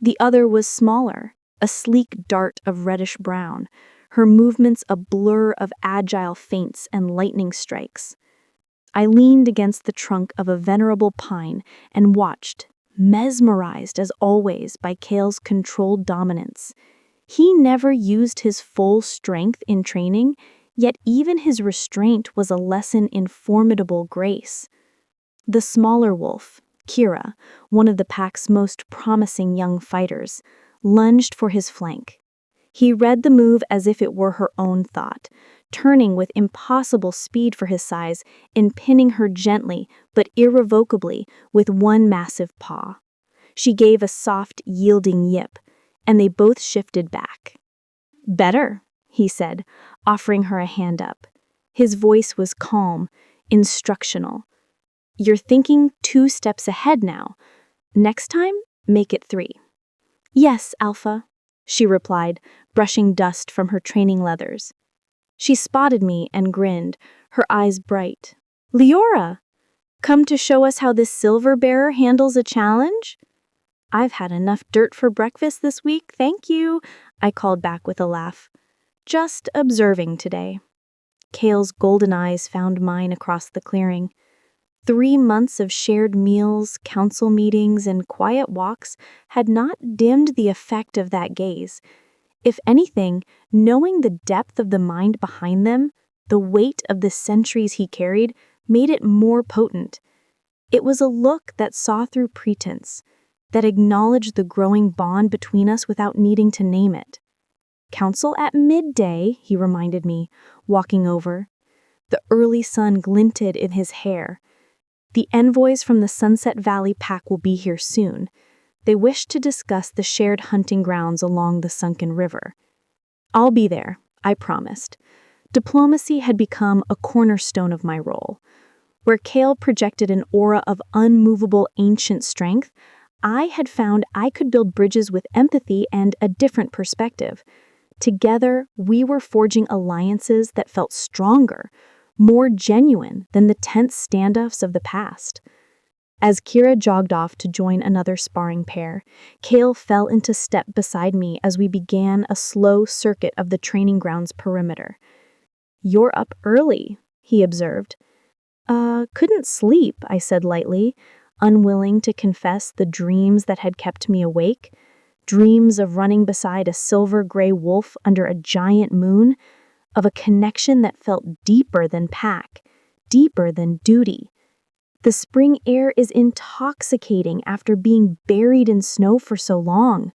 The other was smaller, a sleek dart of reddish brown, her movements a blur of agile feints and lightning strikes. I leaned against the trunk of a venerable pine and watched, mesmerized as always by Kael's controlled dominance. He never used his full strength in training, yet even his restraint was a lesson in formidable grace. The smaller wolf, Kira, one of the pack's most promising young fighters, lunged for his flank. He read the move as if it were her own thought, turning with impossible speed for his size and pinning her gently but irrevocably with one massive paw. She gave a soft, yielding yip, and they both shifted back. "Better," he said, offering her a hand up. His voice was calm, instructional. You're thinking 2 steps ahead now. Next time, make it 3. Yes, Alpha, she replied, brushing dust from her training leathers. She spotted me and grinned, her eyes bright. Leora, come to show us how this silver bearer handles a challenge? I've had enough dirt for breakfast this week, thank you, I called back with a laugh. Just observing today. Kael's golden eyes found mine across the clearing. 3 months of shared meals, council meetings, and quiet walks had not dimmed the effect of that gaze. If anything, knowing the depth of the mind behind them, the weight of the centuries he carried, made it more potent. It was a look that saw through pretense, that acknowledged the growing bond between us without needing to name it. Council at midday, he reminded me, walking over. The early sun glinted in his hair. The envoys from the Sunset Valley pack will be here soon. They wish to discuss the shared hunting grounds along the sunken river. I'll be there, I promised. Diplomacy had become a cornerstone of my role. Where Kael projected an aura of unmovable ancient strength, I had found I could build bridges with empathy and a different perspective. Together, we were forging alliances that felt stronger, more genuine than the tense standoffs of the past. As Kira jogged off to join another sparring pair, Kael fell into step beside me as we began a slow circuit of the training grounds perimeter. You're up early, he observed. Couldn't sleep, I said lightly, unwilling to confess the dreams that had kept me awake. Dreams of running beside a silver-gray wolf under a giant moon, of a connection that felt deeper than pack, deeper than duty. The spring air is intoxicating after being buried in snow for so long.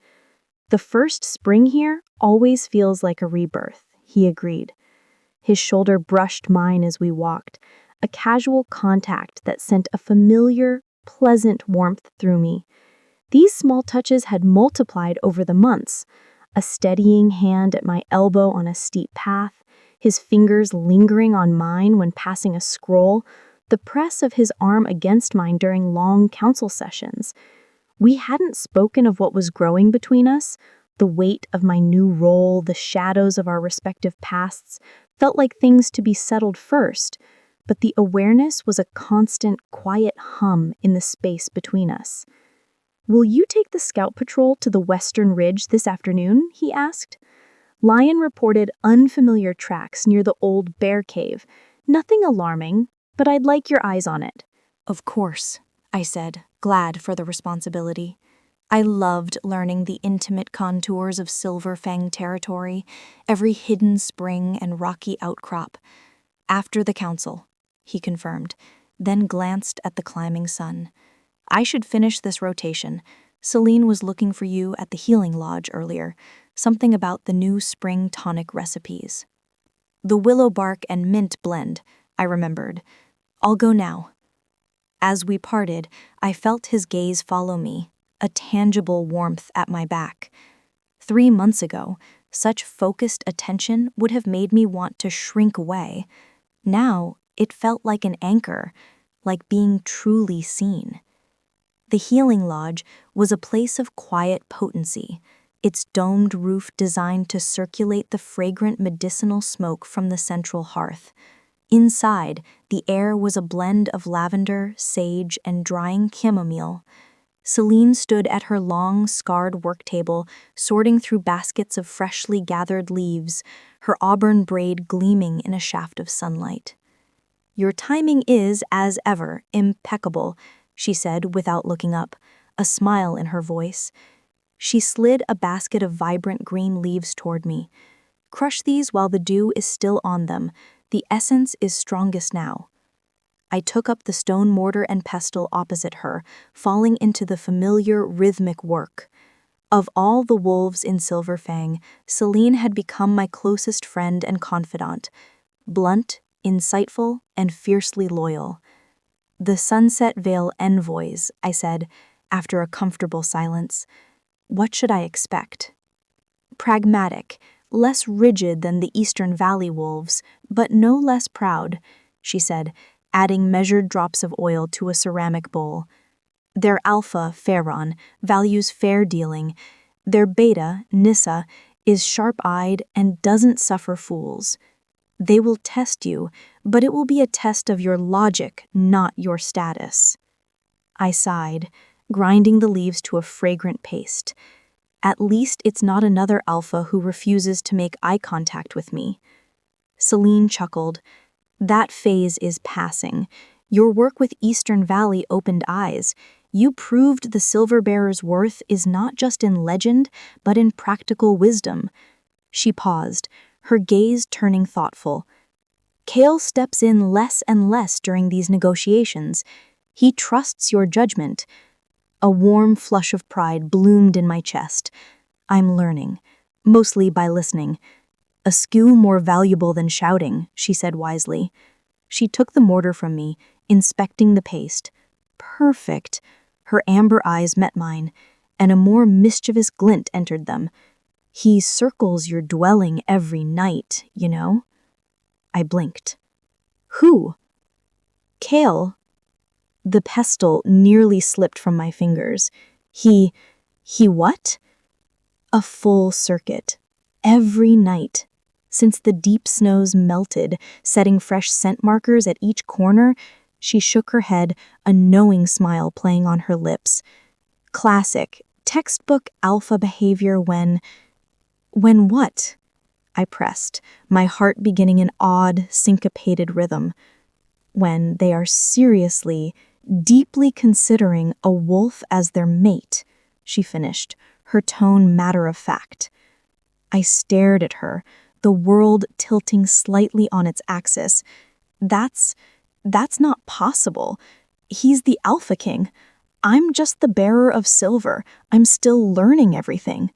The first spring here always feels like a rebirth, he agreed. His shoulder brushed mine as we walked, a casual contact that sent a familiar, pleasant warmth through me. These small touches had multiplied over the months, a steadying hand at my elbow on a steep path, his fingers lingering on mine when passing a scroll, the press of his arm against mine during long council sessions. We hadn't spoken of what was growing between us. The weight of my new role, the shadows of our respective pasts, felt like things to be settled first, but the awareness was a constant, quiet hum in the space between us. Will you take the scout patrol to the western ridge this afternoon? He asked. Lion reported unfamiliar tracks near the old bear cave. Nothing alarming, but I'd like your eyes on it. Of course, I said, glad for the responsibility. I loved learning the intimate contours of Silver Fang territory, every hidden spring and rocky outcrop. After the council, he confirmed, then glanced at the climbing sun. I should finish this rotation. Celine was looking for you at the healing lodge earlier, something about the new spring tonic recipes. The willow bark and mint blend, I remembered. I'll go now. As we parted, I felt his gaze follow me, a tangible warmth at my back. 3 months ago, such focused attention would have made me want to shrink away. Now, it felt like an anchor, like being truly seen. The healing lodge was a place of quiet potency, its domed roof designed to circulate the fragrant medicinal smoke from the central hearth. Inside, the air was a blend of lavender, sage, and drying chamomile. Celine stood at her long, scarred work table, sorting through baskets of freshly gathered leaves, her auburn braid gleaming in a shaft of sunlight. Your timing is, as ever, impeccable, she said without looking up, a smile in her voice. She slid a basket of vibrant green leaves toward me. Crush these while the dew is still on them. The essence is strongest now. I took up the stone mortar and pestle opposite her, falling into the familiar rhythmic work. Of all the wolves in Silver Fang, Celine had become my closest friend and confidant, blunt, insightful, and fiercely loyal. The Sunset Vale envoys, I said, after a comfortable silence. What should I expect? Pragmatic, less rigid than the Eastern Valley wolves, but no less proud, she said, adding measured drops of oil to a ceramic bowl. Their alpha, Pharaon, values fair dealing. Their beta, Nissa, is sharp-eyed and doesn't suffer fools. They will test you, but it will be a test of your logic, not your status. I sighed, grinding the leaves to a fragrant paste. At least it's not another alpha who refuses to make eye contact with me. Celine chuckled. That phase is passing. Your work with Eastern Valley opened eyes. You proved the Silver Bearer's worth is not just in legend, but in practical wisdom. She paused, her gaze turning thoughtful. Kael steps in less and less during these negotiations. He trusts your judgment. A warm flush of pride bloomed in my chest. I'm learning, mostly by listening. A skill more valuable than shouting, she said wisely. She took the mortar from me, inspecting the paste. Perfect. Her amber eyes met mine, and a more mischievous glint entered them. He circles your dwelling every night, you know? I blinked. Who? Kael. The pestle nearly slipped from my fingers. He what? A full circuit. Every night. Since the deep snows melted, setting fresh scent markers at each corner, she shook her head, a knowing smile playing on her lips. Classic, textbook alpha behavior when what? I pressed, my heart beginning an odd, syncopated rhythm. When they are seriously, deeply considering a wolf as their mate, she finished, her tone matter-of-fact. I stared at her, the world tilting slightly on its axis. That's not possible. He's the Alpha King. I'm just the bearer of silver. I'm still learning everything.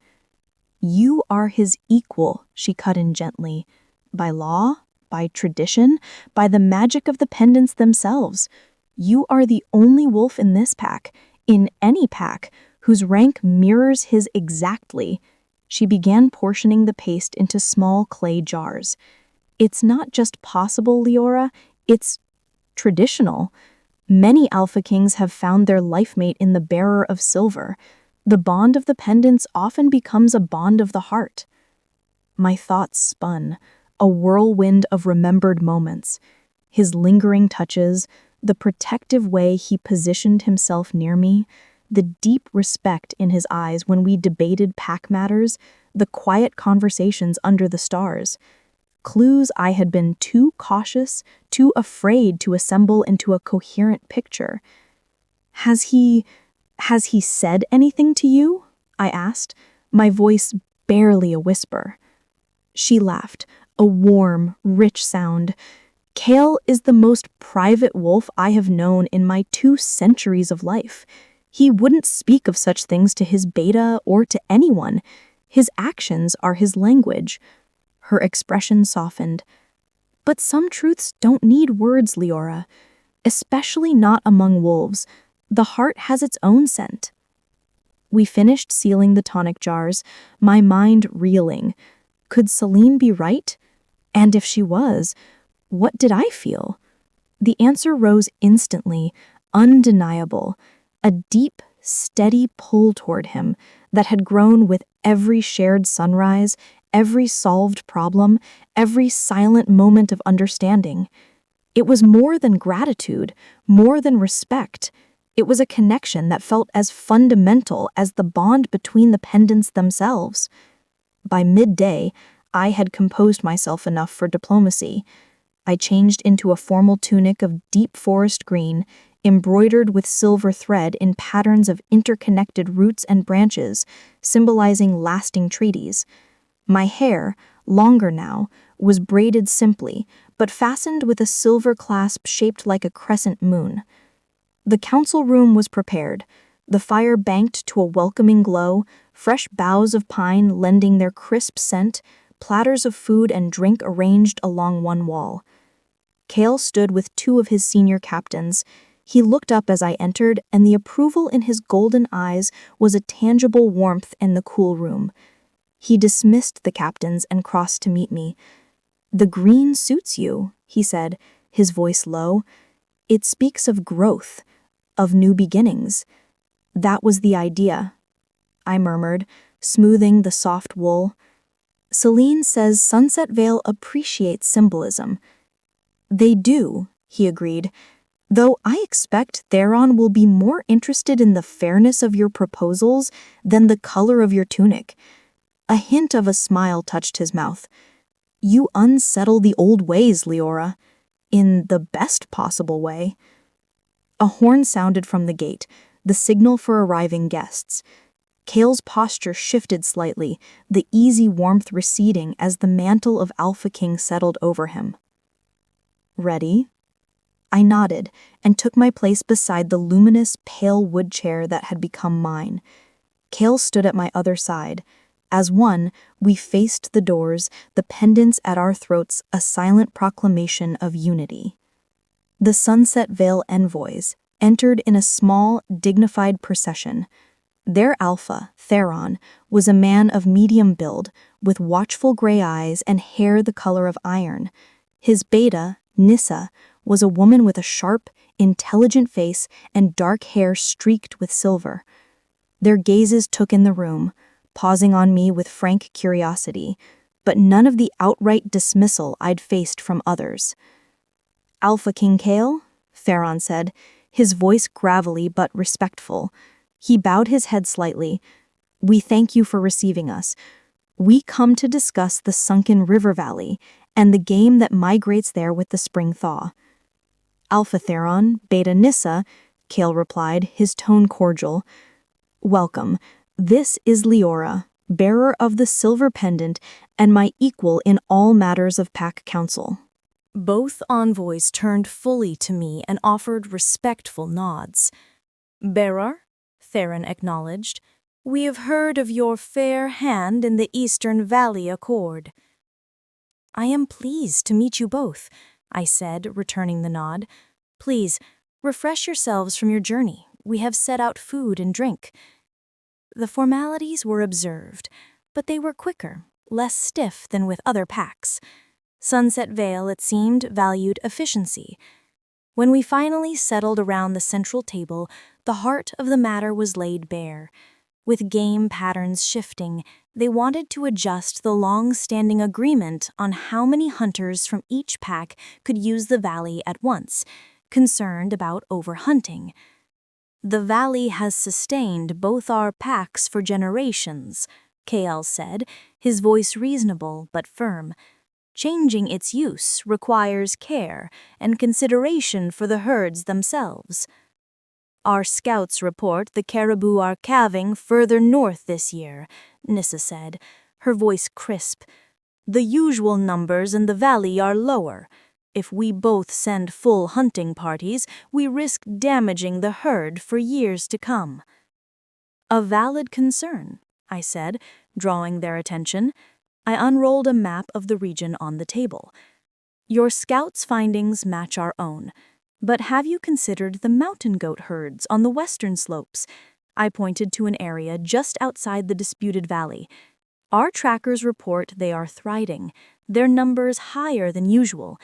You are his equal, she cut in gently. By law, by tradition, by the magic of the pendants themselves. You are the only wolf in this pack, in any pack, whose rank mirrors his exactly. She began portioning the paste into small clay jars. It's not just possible, Leora, it's traditional. Many Alpha Kings have found their life mate in the bearer of silver. The bond of the pendants often becomes a bond of the heart. My thoughts spun, a whirlwind of remembered moments. His lingering touches, the protective way he positioned himself near me, the deep respect in his eyes when we debated pack matters, the quiet conversations under the stars. Clues I had been too cautious, too afraid to assemble into a coherent picture. Has he said anything to you? I asked, my voice barely a whisper. She laughed, a warm, rich sound. Kael is the most private wolf I have known in my 2 centuries of life. He wouldn't speak of such things to his beta or to anyone. His actions are his language. Her expression softened. But some truths don't need words, Leora. Especially not among wolves. The heart has its own scent. We finished sealing the tonic jars, my mind reeling. Could Celine be right? And if she was, what did I feel? The answer rose instantly, undeniable. A deep, steady pull toward him that had grown with every shared sunrise, every solved problem, every silent moment of understanding. It was more than gratitude, more than respect. It was a connection that felt as fundamental as the bond between the pendants themselves. By midday, I had composed myself enough for diplomacy. I changed into a formal tunic of deep forest green, embroidered with silver thread in patterns of interconnected roots and branches, symbolizing lasting treaties. My hair, longer now, was braided simply, but fastened with a silver clasp shaped like a crescent moon. The council room was prepared, the fire banked to a welcoming glow, fresh boughs of pine lending their crisp scent, platters of food and drink arranged along one wall. Kael stood with 2 of his senior captains. He looked up as I entered, and the approval in his golden eyes was a tangible warmth in the cool room. He dismissed the captains and crossed to meet me. "The green suits you," he said, his voice low. "It speaks of growth, of new beginnings." "That was the idea," I murmured, smoothing the soft wool. "Celine says Sunset Vale appreciates symbolism." "They do," he agreed, "though I expect Theron will be more interested in the fairness of your proposals than the color of your tunic." A hint of a smile touched his mouth. "You unsettle the old ways, Leora, in the best possible way." A horn sounded from the gate, the signal for arriving guests. Kael's posture shifted slightly, the easy warmth receding as the mantle of Alpha King settled over him. "Ready?" I nodded and took my place beside the luminous, pale wood chair that had become mine. Kael stood at my other side. As one, we faced the doors, the pendants at our throats a silent proclamation of unity. The Sunset Vale envoys entered in a small, dignified procession. Their alpha, Theron, was a man of medium build, with watchful gray eyes and hair the color of iron. His beta, Nissa, was a woman with a sharp, intelligent face and dark hair streaked with silver. Their gazes took in the room, pausing on me with frank curiosity, but none of the outright dismissal I'd faced from others. "Alpha King Kael," Theron said, his voice gravelly but respectful. He bowed his head slightly. "We thank you for receiving us. We come to discuss the sunken river valley and the game that migrates there with the spring thaw." "Alpha Theron, Beta Nissa," Kael replied, his tone cordial. "Welcome. This is Leora, bearer of the silver pendant and my equal in all matters of pack council." Both envoys turned fully to me and offered respectful nods. "Bearer," Theron acknowledged, "we have heard of your fair hand in the Eastern Valley Accord." "I am pleased to meet you both," I said, returning the nod. "Please, refresh yourselves from your journey. We have set out food and drink." The formalities were observed, but they were quicker, less stiff than with other packs. Sunset Vale, it seemed, valued efficiency. When we finally settled around the central table, the heart of the matter was laid bare. With game patterns shifting, they wanted to adjust the long-standing agreement on how many hunters from each pack could use the valley at once, concerned about overhunting. "The valley has sustained both our packs for generations," Kael said, his voice reasonable but firm. "Changing its use requires care and consideration for the herds themselves." "Our scouts report the caribou are calving further north this year," Nissa said, her voice crisp. "The usual numbers in the valley are lower. If we both send full hunting parties, we risk damaging the herd for years to come." "A valid concern," I said, drawing their attention. I unrolled a map of the region on the table. "Your scouts' findings match our own. But have you considered the mountain goat herds on the western slopes?" I pointed to an area just outside the disputed valley. "Our trackers report they are thriving, their numbers higher than usual.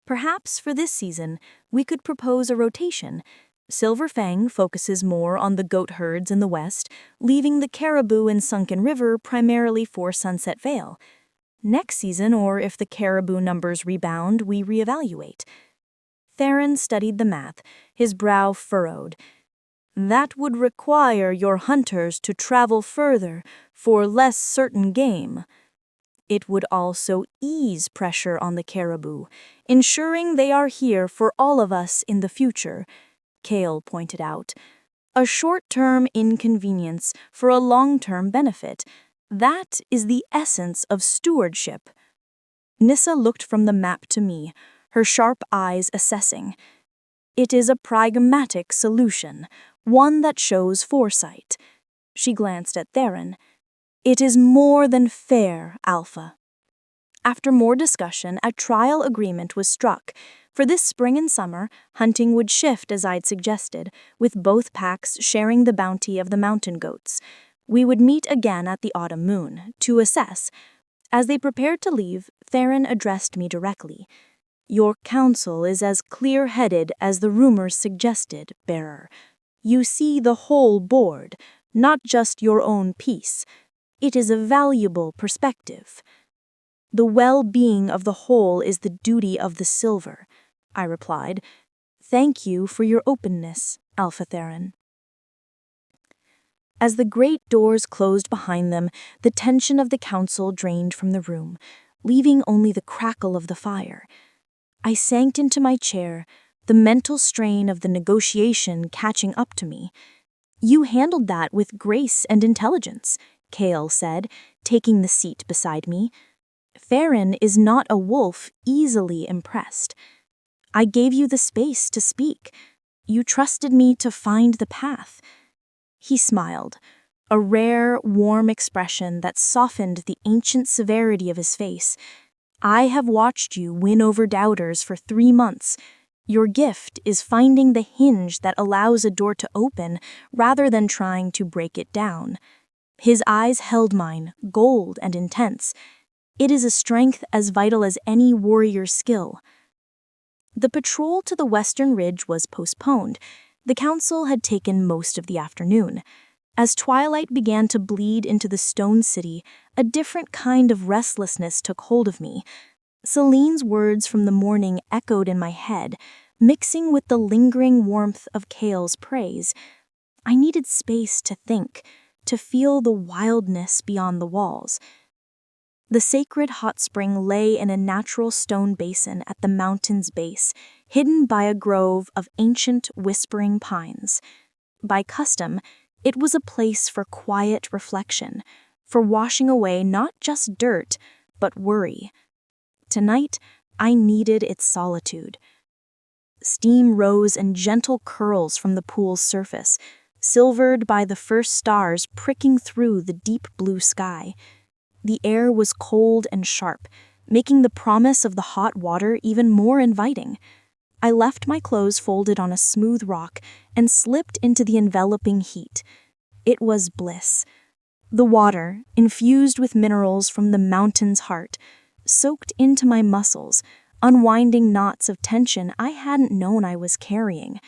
Perhaps for this season, we could propose a rotation. Silver Fang focuses more on the goat herds in the west, leaving the caribou in Sunken River primarily for Sunset Vale. Next season, or if the caribou numbers rebound, we reevaluate." Theron studied the math, his brow furrowed. "That would require your hunters to travel further for less certain game. It would also ease pressure on the caribou, ensuring they are here for all of us in the future," Kael pointed out. "A short-term inconvenience for a long-term benefit. That is the essence of stewardship." Nissa looked from the map to me, her sharp eyes assessing. "It is a pragmatic solution, one that shows foresight." She glanced at Theron. "It is more than fair, Alpha." After more discussion, a trial agreement was struck. For this spring and summer, hunting would shift as I'd suggested, with both packs sharing the bounty of the mountain goats. We would meet again at the autumn moon, to assess. As they prepared to leave, Theron addressed me directly. "Your counsel is as clear-headed as the rumors suggested, bearer. You see the whole board, not just your own piece. It is a valuable perspective." "The well-being of the whole is the duty of the silver," I replied. "Thank you for your openness, Alpha Theron." As the great doors closed behind them, the tension of the council drained from the room, leaving only the crackle of the fire. I sank into my chair, the mental strain of the negotiation catching up to me. "You handled that with grace and intelligence," Kael said, taking the seat beside me. "Theron is not a wolf easily impressed. I gave you the space to speak. You trusted me to find the path." He smiled, a rare, warm expression that softened the ancient severity of his face. "I have watched you win over doubters for 3 months. Your gift is finding the hinge that allows a door to open rather than trying to break it down." His eyes held mine, gold and intense. "It is a strength as vital as any warrior's skill." The patrol to the western ridge was postponed. The council had taken most of the afternoon. As twilight began to bleed into the stone city, a different kind of restlessness took hold of me. Celine's words from the morning echoed in my head, mixing with the lingering warmth of Kael's praise. I needed space to think, to feel the wildness beyond the walls. The sacred hot spring lay in a natural stone basin at the mountain's base, hidden by a grove of ancient whispering pines. By custom, it was a place for quiet reflection, for washing away not just dirt, but worry. Tonight, I needed its solitude. Steam rose in gentle curls from the pool's surface, silvered by the first stars pricking through the deep blue sky. The air was cold and sharp, making the promise of the hot water even more inviting. I left my clothes folded on a smooth rock and slipped into the enveloping heat. It was bliss. The water, infused with minerals from the mountain's heart, soaked into my muscles, unwinding knots of tension I hadn't known I was carrying.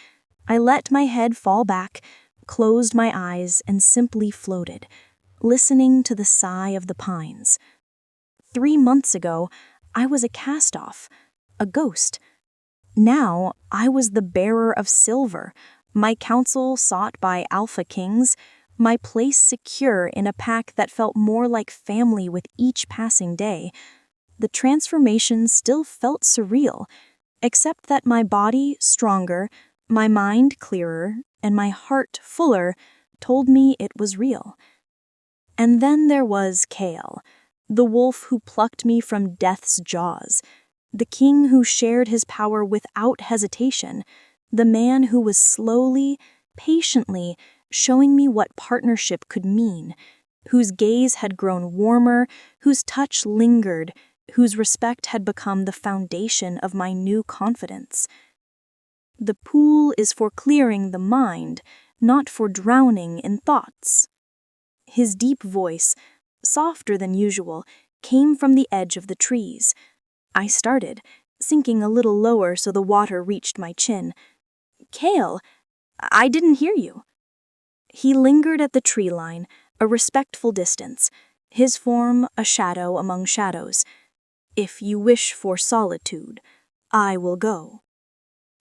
I let my head fall back, closed my eyes, and simply floated, listening to the sigh of the pines. 3 months ago, I was a cast-off, a ghost. Now, I was the bearer of silver, my counsel sought by alpha kings, my place secure in a pack that felt more like family with each passing day. The transformation still felt surreal, except that my body stronger, my mind clearer, and my heart fuller told me it was real. And then there was Kael, the wolf who plucked me from death's jaws, the king who shared his power without hesitation, the man who was slowly, patiently showing me what partnership could mean, whose gaze had grown warmer, whose touch lingered, whose respect had become the foundation of my new confidence. The pool is for clearing the mind, not for drowning in thoughts. His deep voice, softer than usual, came from the edge of the trees. I started, sinking a little lower so the water reached my chin. "Kael, I didn't hear you." He lingered at the tree line, a respectful distance, his form a shadow among shadows. "If you wish for solitude, I will go."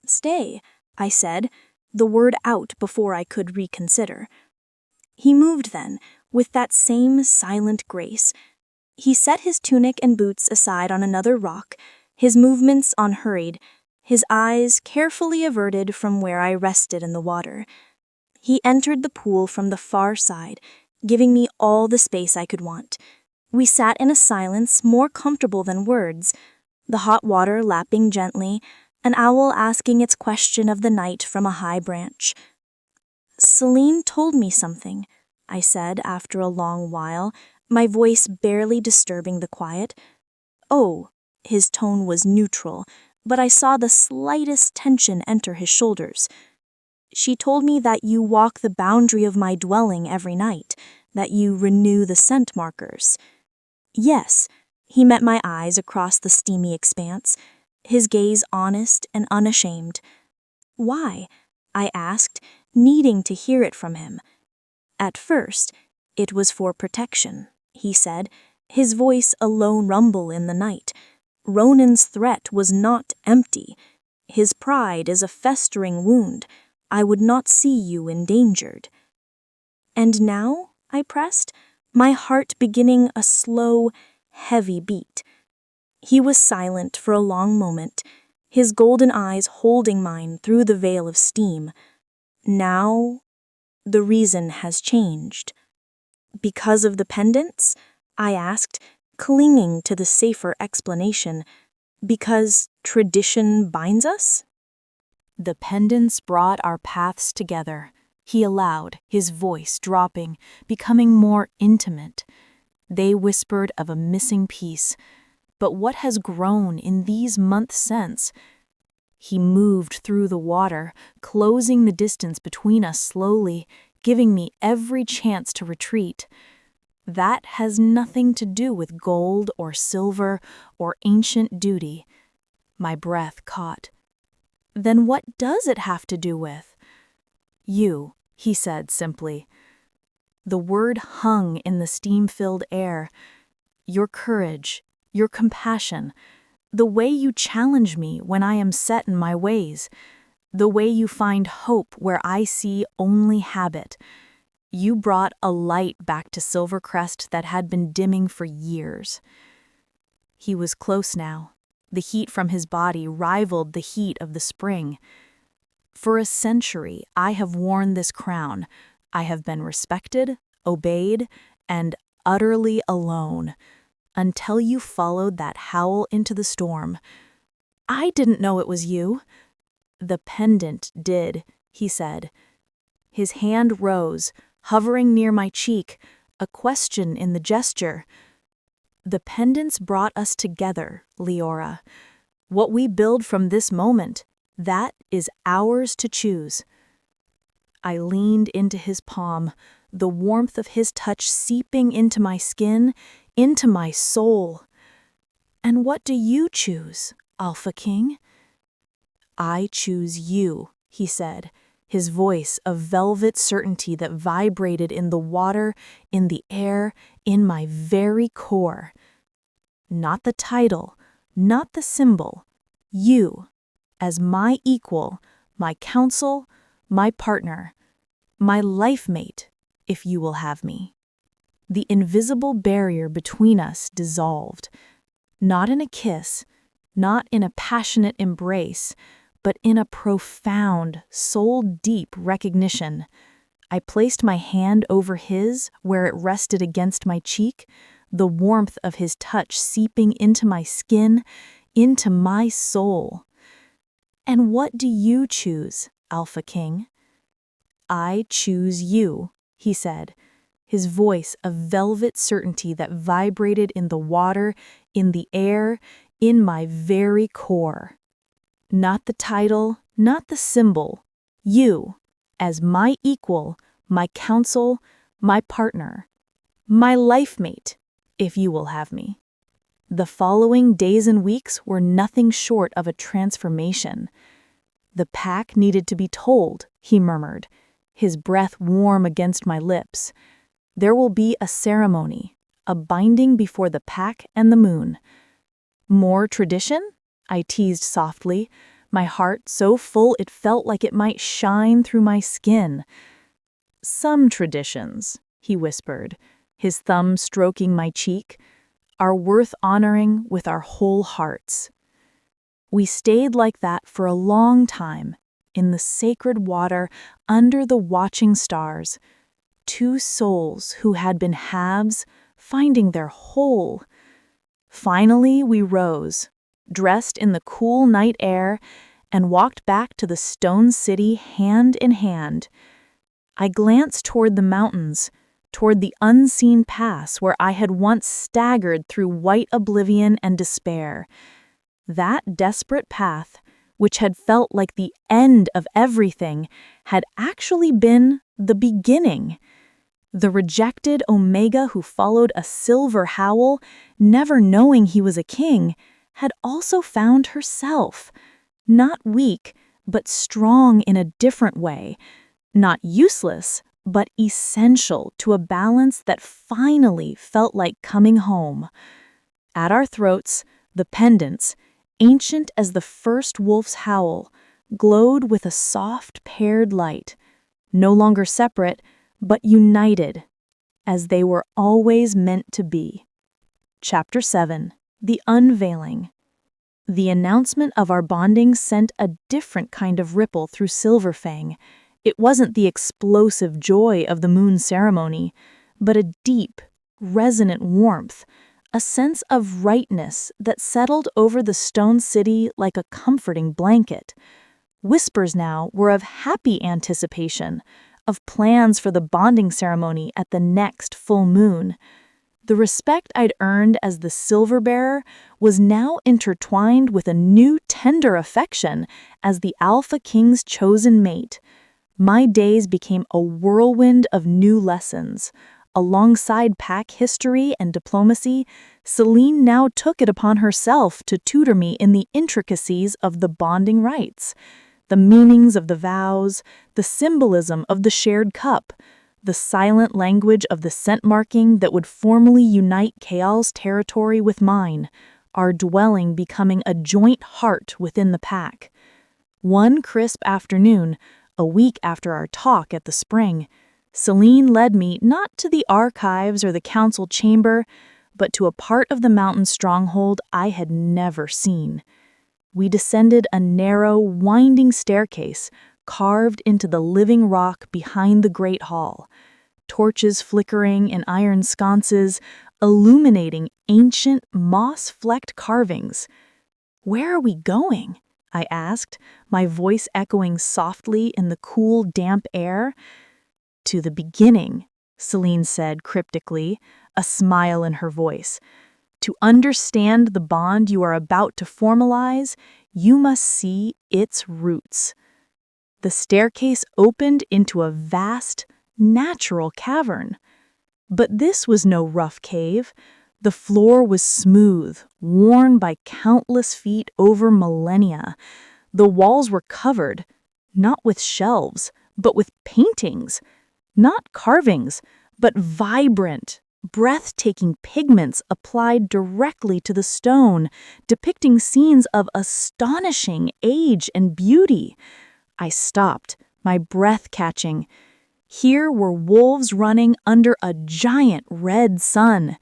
"Stay," I said, the word out before I could reconsider. He moved then, with that same silent grace. He set his tunic and boots aside on another rock, his movements unhurried, his eyes carefully averted from where I rested in the water. He entered the pool from the far side, giving me all the space I could want. We sat in a silence more comfortable than words, the hot water lapping gently, an owl asking its question of the night from a high branch. "Celine told me something," I said after a long while, my voice barely disturbing the quiet. "Oh," his tone was neutral, but I saw the slightest tension enter his shoulders. "She told me that you walk the boundary of my dwelling every night, that you renew the scent markers. Yes, he met my eyes across the steamy expanse, his gaze honest and unashamed. Why? I asked, needing to hear it from him. At first, it was for protection, he said, his voice a lone rumble in the night. Ronan's threat was not empty. His pride is a festering wound. I would not see you endangered. And now, I pressed, my heart beginning a slow, heavy beat. He was silent for a long moment, his golden eyes holding mine through the veil of steam. Now, the reason has changed. Because of the pendants? I asked, clinging to the safer explanation. Because tradition binds us? The pendants brought our paths together, he allowed, his voice dropping, becoming more intimate. They whispered of a missing piece. But what has grown in these months since? He moved through the water, closing the distance between us slowly, giving me every chance to retreat. That has nothing to do with gold or silver or ancient duty. My breath caught. Then what does it have to do with? You, he said simply. The word hung in the steam-filled air. Your courage, your compassion, the way you challenge me when I am set in my ways, the way you find hope where I see only habit. You brought a light back to Silvercrest that had been dimming for years. He was close now. The heat from his body rivaled the heat of the spring. For a century, I have worn this crown. I have been respected, obeyed, and utterly alone. Until you followed that howl into the storm. I didn't know it was you. The pendant did, he said. His hand rose, hovering near my cheek, a question in the gesture. The pendants brought us together, Leora. What we build from this moment, that is ours to choose. I leaned into his palm, the warmth of his touch seeping into my skin, into my soul. And what do you choose, Alpha King? I choose you, he said, his voice a velvet certainty that vibrated in the water, in the air, in my very core. Not the title, not the symbol, you, as my equal, my counsel, my partner, my life mate, if you will have me. The invisible barrier between us dissolved, not in a kiss, not in a passionate embrace, but in a profound, soul-deep recognition. I placed my hand over his where it rested against my cheek, the warmth of his touch seeping into my skin, into my soul. And what do you choose, Alpha King? I choose you, he said, his voice a velvet certainty that vibrated in the water, in the air, in my very core. Not the title, not the symbol, you, as my equal, my counsel, my partner, my life mate, if you will have me. The following days and weeks were nothing short of a transformation. The pack needed to be told, he murmured, his breath warm against my lips. There will be a ceremony, a binding before the pack and the moon. More tradition? I teased softly, my heart so full it felt like it might shine through my skin. Some traditions, he whispered, his thumb stroking my cheek, are worth honoring with our whole hearts. We stayed like that for a long time, in the sacred water under the watching stars, two souls who had been halves finding their whole. Finally we rose, dressed in the cool night air, and walked back to the stone city hand in hand. I glanced toward the mountains, toward the unseen pass where I had once staggered through white oblivion and despair. That desperate path, which had felt like the end of everything, had actually been the beginning. The rejected Omega who followed a silver Howl, never knowing he was a king, had also found herself. Not weak, but strong in a different way. Not useless, but essential to a balance that finally felt like coming home. At our throats, the pendants, ancient as the first wolf's howl, glowed with a soft paired light, no longer separate, but united, as they were always meant to be. Chapter 7. The Unveiling. The announcement of our bonding sent a different kind of ripple through Silver Fang. It wasn't the explosive joy of the moon ceremony, but a deep, resonant warmth, a sense of rightness that settled over the stone city like a comforting blanket. Whispers now were of happy anticipation, of plans for the bonding ceremony at the next full moon. The respect I'd earned as the silver bearer was now intertwined with a new tender affection as the Alpha King's chosen mate. My days became a whirlwind of new lessons. Alongside pack history and diplomacy, Celine now took it upon herself to tutor me in the intricacies of the bonding rites, the meanings of the vows, the symbolism of the shared cup, the silent language of the scent marking that would formally unite Kael's territory with mine, our dwelling becoming a joint heart within the pack. One crisp afternoon, a week after our talk at the spring, Celine led me not to the archives or the council chamber, but to a part of the mountain stronghold I had never seen. We descended a narrow, winding staircase carved into the living rock behind the great hall, torches flickering in iron sconces, illuminating ancient, moss-flecked carvings. "Where are we going?" I asked, my voice echoing softly in the cool, damp air. "To the beginning," Celine said cryptically, a smile in her voice. "To understand the bond you are about to formalize, you must see its roots." The staircase opened into a vast, natural cavern. But this was no rough cave. The floor was smooth, worn by countless feet over millennia. The walls were covered, not with shelves, but with paintings. Not carvings, but vibrant, breathtaking pigments applied directly to the stone, depicting scenes of astonishing age and beauty. I stopped, my breath catching. Here were wolves running under a giant red sun.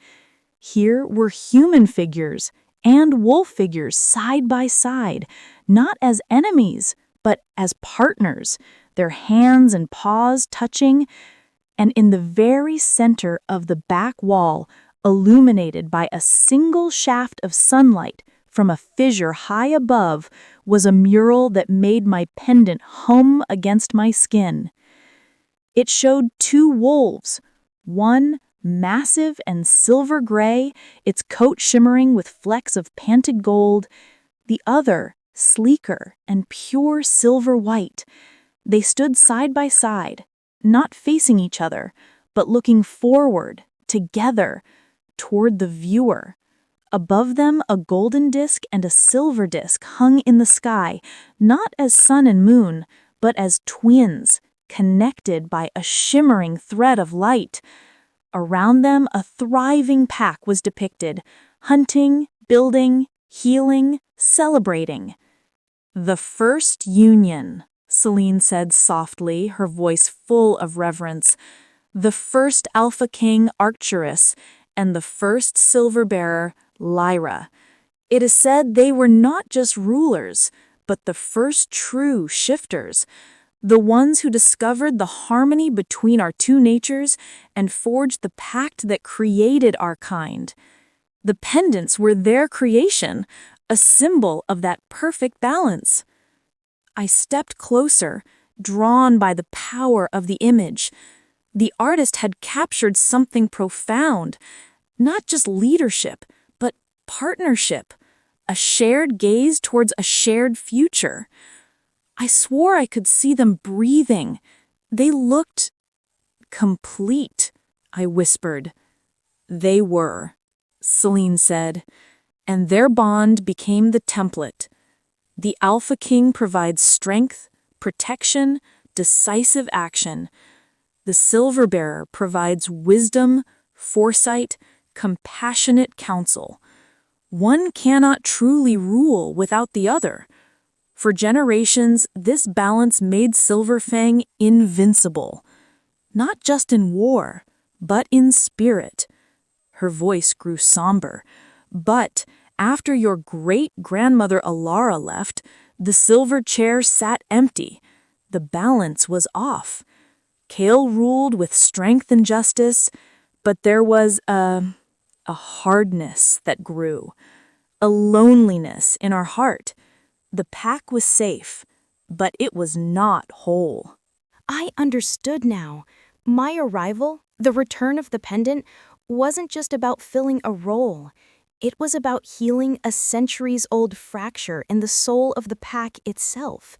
Here were human figures and wolf figures side by side, not as enemies, but as partners, their hands and paws touching. And in the very center of the back wall, illuminated by a single shaft of sunlight from a fissure high above, was a mural that made my pendant hum against my skin. It showed two wolves, one massive and silver gray, its coat shimmering with flecks of painted gold, the other sleeker and pure silver white. They stood side by side, not facing each other, but looking forward, together, toward the viewer. Above them, a golden disk and a silver disk hung in the sky, not as sun and moon, but as twins, connected by a shimmering thread of light. Around them, a thriving pack was depicted, hunting, building, healing, celebrating. "The first union," Celine said softly, her voice full of reverence. "The first Alpha King, Arcturus, and the first silver bearer, Leora. It is said they were not just rulers, but the first true shifters, the ones who discovered the harmony between our two natures and forged the pact that created our kind. The pendants were their creation, a symbol of that perfect balance." I stepped closer, drawn by the power of the image. The artist had captured something profound, not just leadership, but partnership, a shared gaze towards a shared future. I swore I could see them breathing. They looked complete. I whispered. They were, Celine said, and their bond became the template. The Alpha King provides strength, protection, decisive action. The Silver Bearer provides wisdom, foresight, compassionate counsel. One cannot truly rule without the other. For generations, this balance made Silver Fang invincible, not just in war, but in spirit. Her voice grew somber. But after your great-grandmother Alara left, the silver chair sat empty. The balance was off. Kael ruled with strength and justice, but there was a hardness that grew, a loneliness in our heart. The pack was safe, but it was not whole. I understood now. My arrival, the return of the pendant, wasn't just about filling a role. It was about healing a centuries-old fracture in the soul of the pack itself.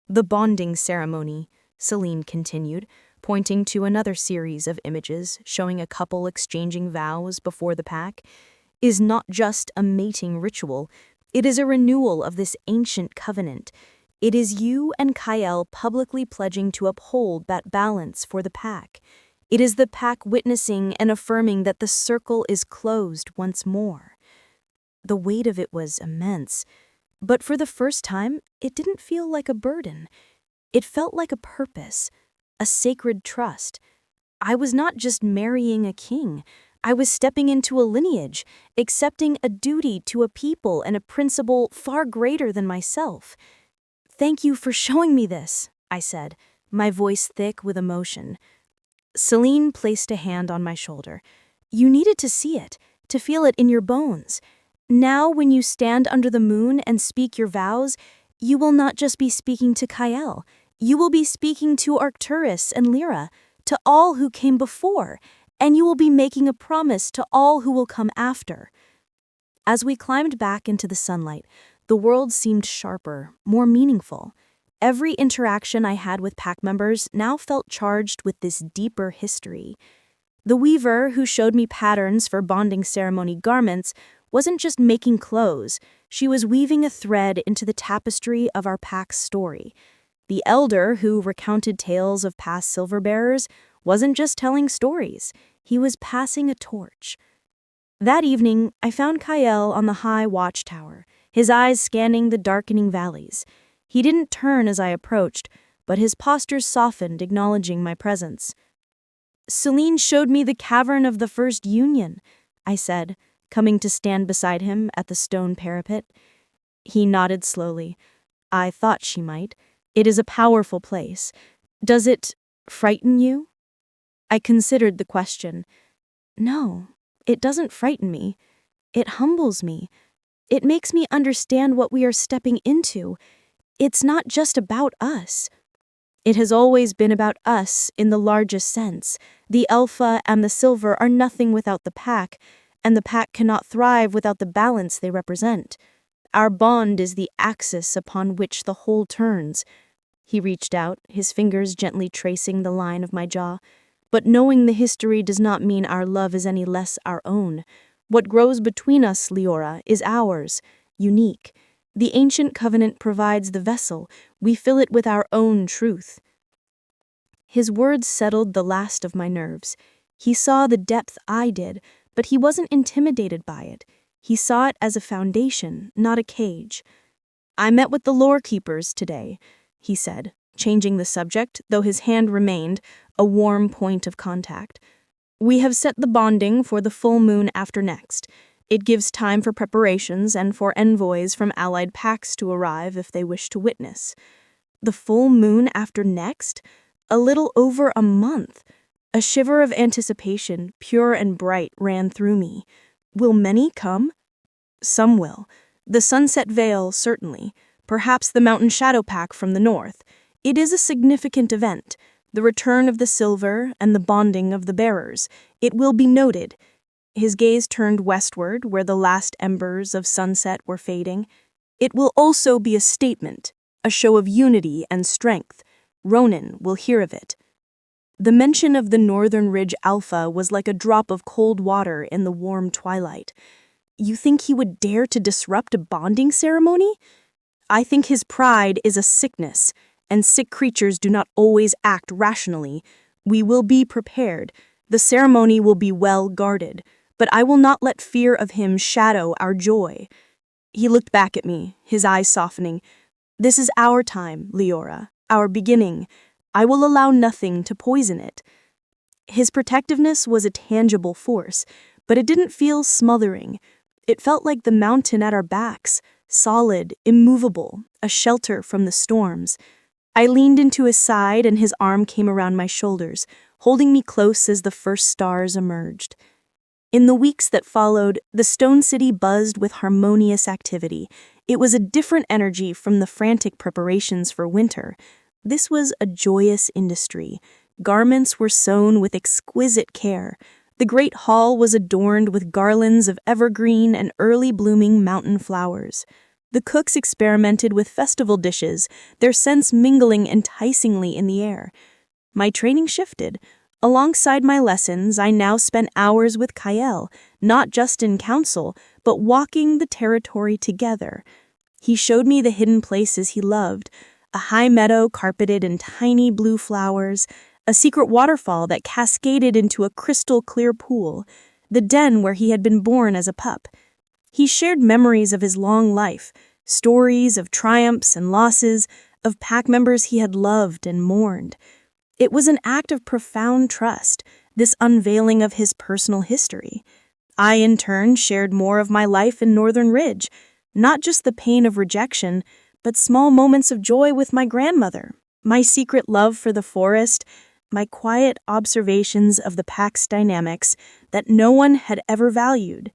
The bonding ceremony, Celine continued, pointing to another series of images showing a couple exchanging vows before the pack, is not just a mating ritual. It is a renewal of this ancient covenant. It is you and Kael publicly pledging to uphold that balance for the pack. It is the pack witnessing and affirming that the circle is closed once more. The weight of it was immense, but for the first time, it didn't feel like a burden. It felt like a purpose, a sacred trust. I was not just marrying a king. I was stepping into a lineage, accepting a duty to a people and a principle far greater than myself. "Thank you for showing me this," I said, my voice thick with emotion. Celine placed a hand on my shoulder. "You needed to see it, to feel it in your bones. Now when you stand under the moon and speak your vows, you will not just be speaking to Kael. You will be speaking to Arcturus and Leora, to all who came before, and you will be making a promise to all who will come after." As we climbed back into the sunlight, the world seemed sharper, more meaningful. Every interaction I had with pack members now felt charged with this deeper history. The weaver who showed me patterns for bonding ceremony garments wasn't just making clothes, she was weaving a thread into the tapestry of our pack's story. The elder who recounted tales of past silver bearers wasn't just telling stories, he was passing a torch. That evening, I found Kael on the high watchtower, his eyes scanning the darkening valleys. He didn't turn as I approached, but his posture softened, acknowledging my presence. "Celine showed me the cavern of the first union," I said, coming to stand beside him at the stone parapet. He nodded slowly. "I thought she might. It is a powerful place. Does it frighten you?" I considered the question. "No, it doesn't frighten me. It humbles me. It makes me understand what we are stepping into. It's not just about us. It has always been about us in the largest sense. The Alpha and the Silver are nothing without the pack, and the pack cannot thrive without the balance they represent. Our bond is the axis upon which the whole turns." He reached out, his fingers gently tracing the line of my jaw. "But knowing the history does not mean our love is any less our own. What grows between us, Leora, is ours, unique. The ancient covenant provides the vessel. We fill it with our own truth." His words settled the last of my nerves. He saw the depth I did, but he wasn't intimidated by it. He saw it as a foundation, not a cage. "I met with the lore keepers today," he said, changing the subject, though his hand remained a warm point of contact. "We have set the bonding for the full moon after next. It gives time for preparations and for envoys from allied packs to arrive if they wish to witness." The full moon after next? A little over a month. A shiver of anticipation, pure and bright, ran through me. Will many come? Some will. The Sunset Veil, certainly. Perhaps the Mountain Shadow Pack from the north. It is a significant event. The return of the silver and the bonding of the bearers. It will be noted. His gaze turned westward, where the last embers of sunset were fading. It will also be a statement, a show of unity and strength. Ronan will hear of it. The mention of the Northern Ridge Alpha was like a drop of cold water in the warm twilight. You think he would dare to disrupt a bonding ceremony? I think his pride is a sickness, and sick creatures do not always act rationally. We will be prepared. The ceremony will be well guarded, but I will not let fear of him shadow our joy. He looked back at me, his eyes softening. This is our time, Leora, our beginning. I will allow nothing to poison it. His protectiveness was a tangible force, but it didn't feel smothering. It felt like the mountain at our backs, solid, immovable, a shelter from the storms. I leaned into his side and his arm came around my shoulders, holding me close as the first stars emerged. In the weeks that followed, the Stone City buzzed with harmonious activity. It was a different energy from the frantic preparations for winter. This was a joyous industry. Garments were sewn with exquisite care. The great hall was adorned with garlands of evergreen and early-blooming mountain flowers. The cooks experimented with festival dishes, their scents mingling enticingly in the air. My training shifted. Alongside my lessons, I now spent hours with Kael, not just in council, but walking the territory together. He showed me the hidden places he loved, a high meadow carpeted in tiny blue flowers, a secret waterfall that cascaded into a crystal-clear pool, the den where he had been born as a pup. He shared memories of his long life, stories of triumphs and losses, of pack members he had loved and mourned. It was an act of profound trust, this unveiling of his personal history. I, in turn, shared more of my life in Northern Ridge, not just the pain of rejection, but small moments of joy with my grandmother, my secret love for the forest, my quiet observations of the pack's dynamics that no one had ever valued.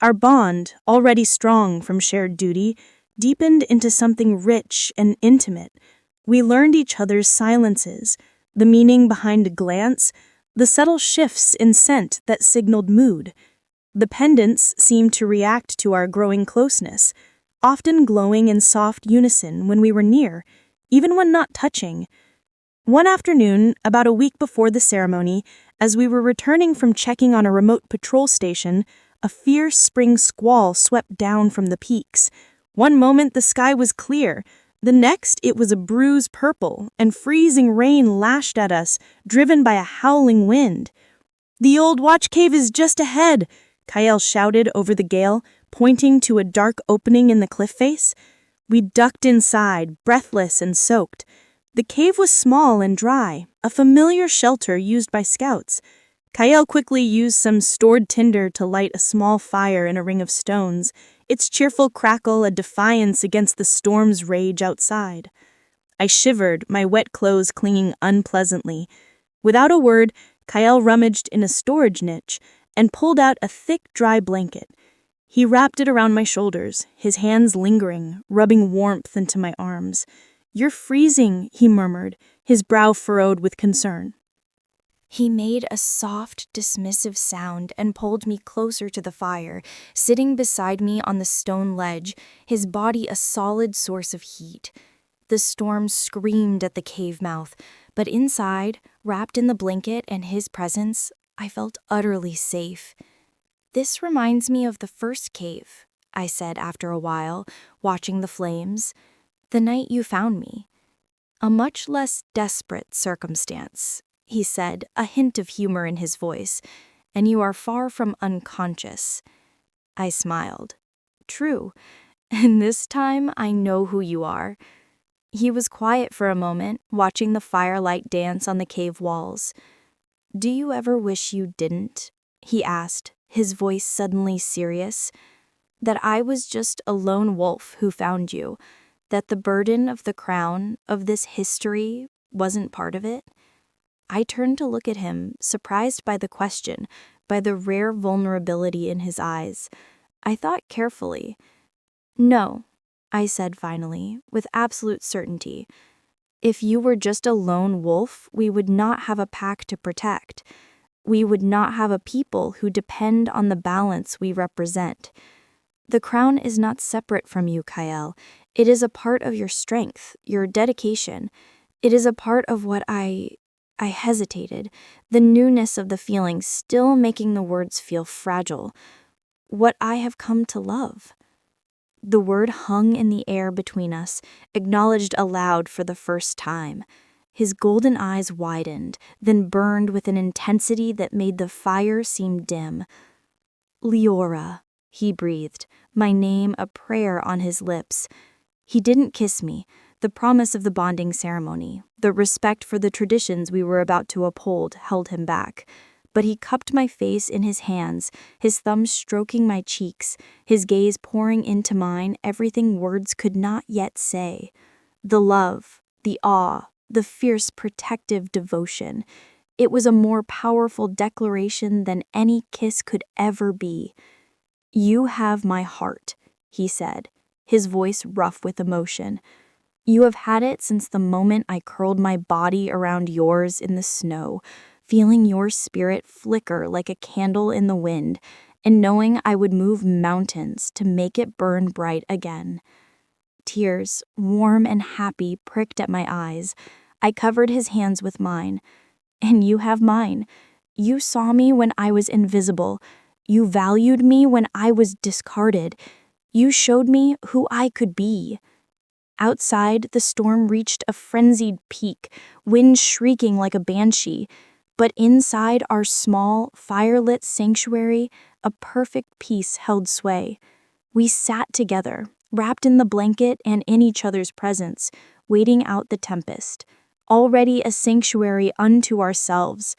Our bond, already strong from shared duty, deepened into something rich and intimate. We learned each other's silences, the meaning behind a glance, the subtle shifts in scent that signaled mood. The pendants seemed to react to our growing closeness, often glowing in soft unison when we were near, even when not touching. One afternoon, about a week before the ceremony, as we were returning from checking on a remote patrol station, a fierce spring squall swept down from the peaks. One moment the sky was clear, the next it was a bruise purple, and freezing rain lashed at us, driven by a howling wind. "The old watch cave is just ahead," Kael shouted over the gale, pointing to a dark opening in the cliff face. We ducked inside, breathless and soaked. The cave was small and dry, a familiar shelter used by scouts. Kael quickly used some stored tinder to light a small fire in a ring of stones, its cheerful crackle a defiance against the storm's rage outside. I shivered, my wet clothes clinging unpleasantly. Without a word, Kael rummaged in a storage niche and pulled out a thick, dry blanket. He wrapped it around my shoulders, his hands lingering, rubbing warmth into my arms. "You're freezing," he murmured, his brow furrowed with concern. He made a soft, dismissive sound and pulled me closer to the fire, sitting beside me on the stone ledge, his body a solid source of heat. The storm screamed at the cave mouth, but inside, wrapped in the blanket and his presence, I felt utterly safe. "This reminds me of the first cave," I said after a while, watching the flames. "The night you found me. A much less desperate circumstance," he said, a hint of humor in his voice, "and you are far from unconscious." I smiled. "True, and this time I know who you are." He was quiet for a moment, watching the firelight dance on the cave walls. "Do you ever wish you didn't?" he asked, his voice suddenly serious. "That I was just a lone wolf who found you, that the burden of the crown, of this history, wasn't part of it?" I turned to look at him, surprised by the question, by the rare vulnerability in his eyes. I thought carefully. "No," I said finally, with absolute certainty. "If you were just a lone wolf, we would not have a pack to protect. We would not have a people who depend on the balance we represent. The crown is not separate from you, Kael. It is a part of your strength, your dedication. It is a part of what I I hesitated, the newness of the feeling still making the words feel fragile. What I have come to love. The word hung in the air between us, acknowledged aloud for the first time. His golden eyes widened, then burned with an intensity that made the fire seem dim. Leora, he breathed, my name a prayer on his lips. He didn't kiss me, the promise of the bonding ceremony, the respect for the traditions we were about to uphold held him back. But he cupped my face in his hands, his thumbs stroking my cheeks, his gaze pouring into mine everything words could not yet say. The love, the awe, the fierce protective devotion. It was a more powerful declaration than any kiss could ever be. You have my heart, he said, his voice rough with emotion. You have had it since the moment I curled my body around yours in the snow, feeling your spirit flicker like a candle in the wind, and knowing I would move mountains to make it burn bright again. Tears, warm and happy, pricked at my eyes. I covered his hands with mine. And you have mine. You saw me when I was invisible. You valued me when I was discarded. You showed me who I could be. Outside, the storm reached a frenzied peak, wind shrieking like a banshee. But inside our small, fire-lit sanctuary, a perfect peace held sway. We sat together, wrapped in the blanket and in each other's presence, waiting out the tempest, already a sanctuary unto ourselves.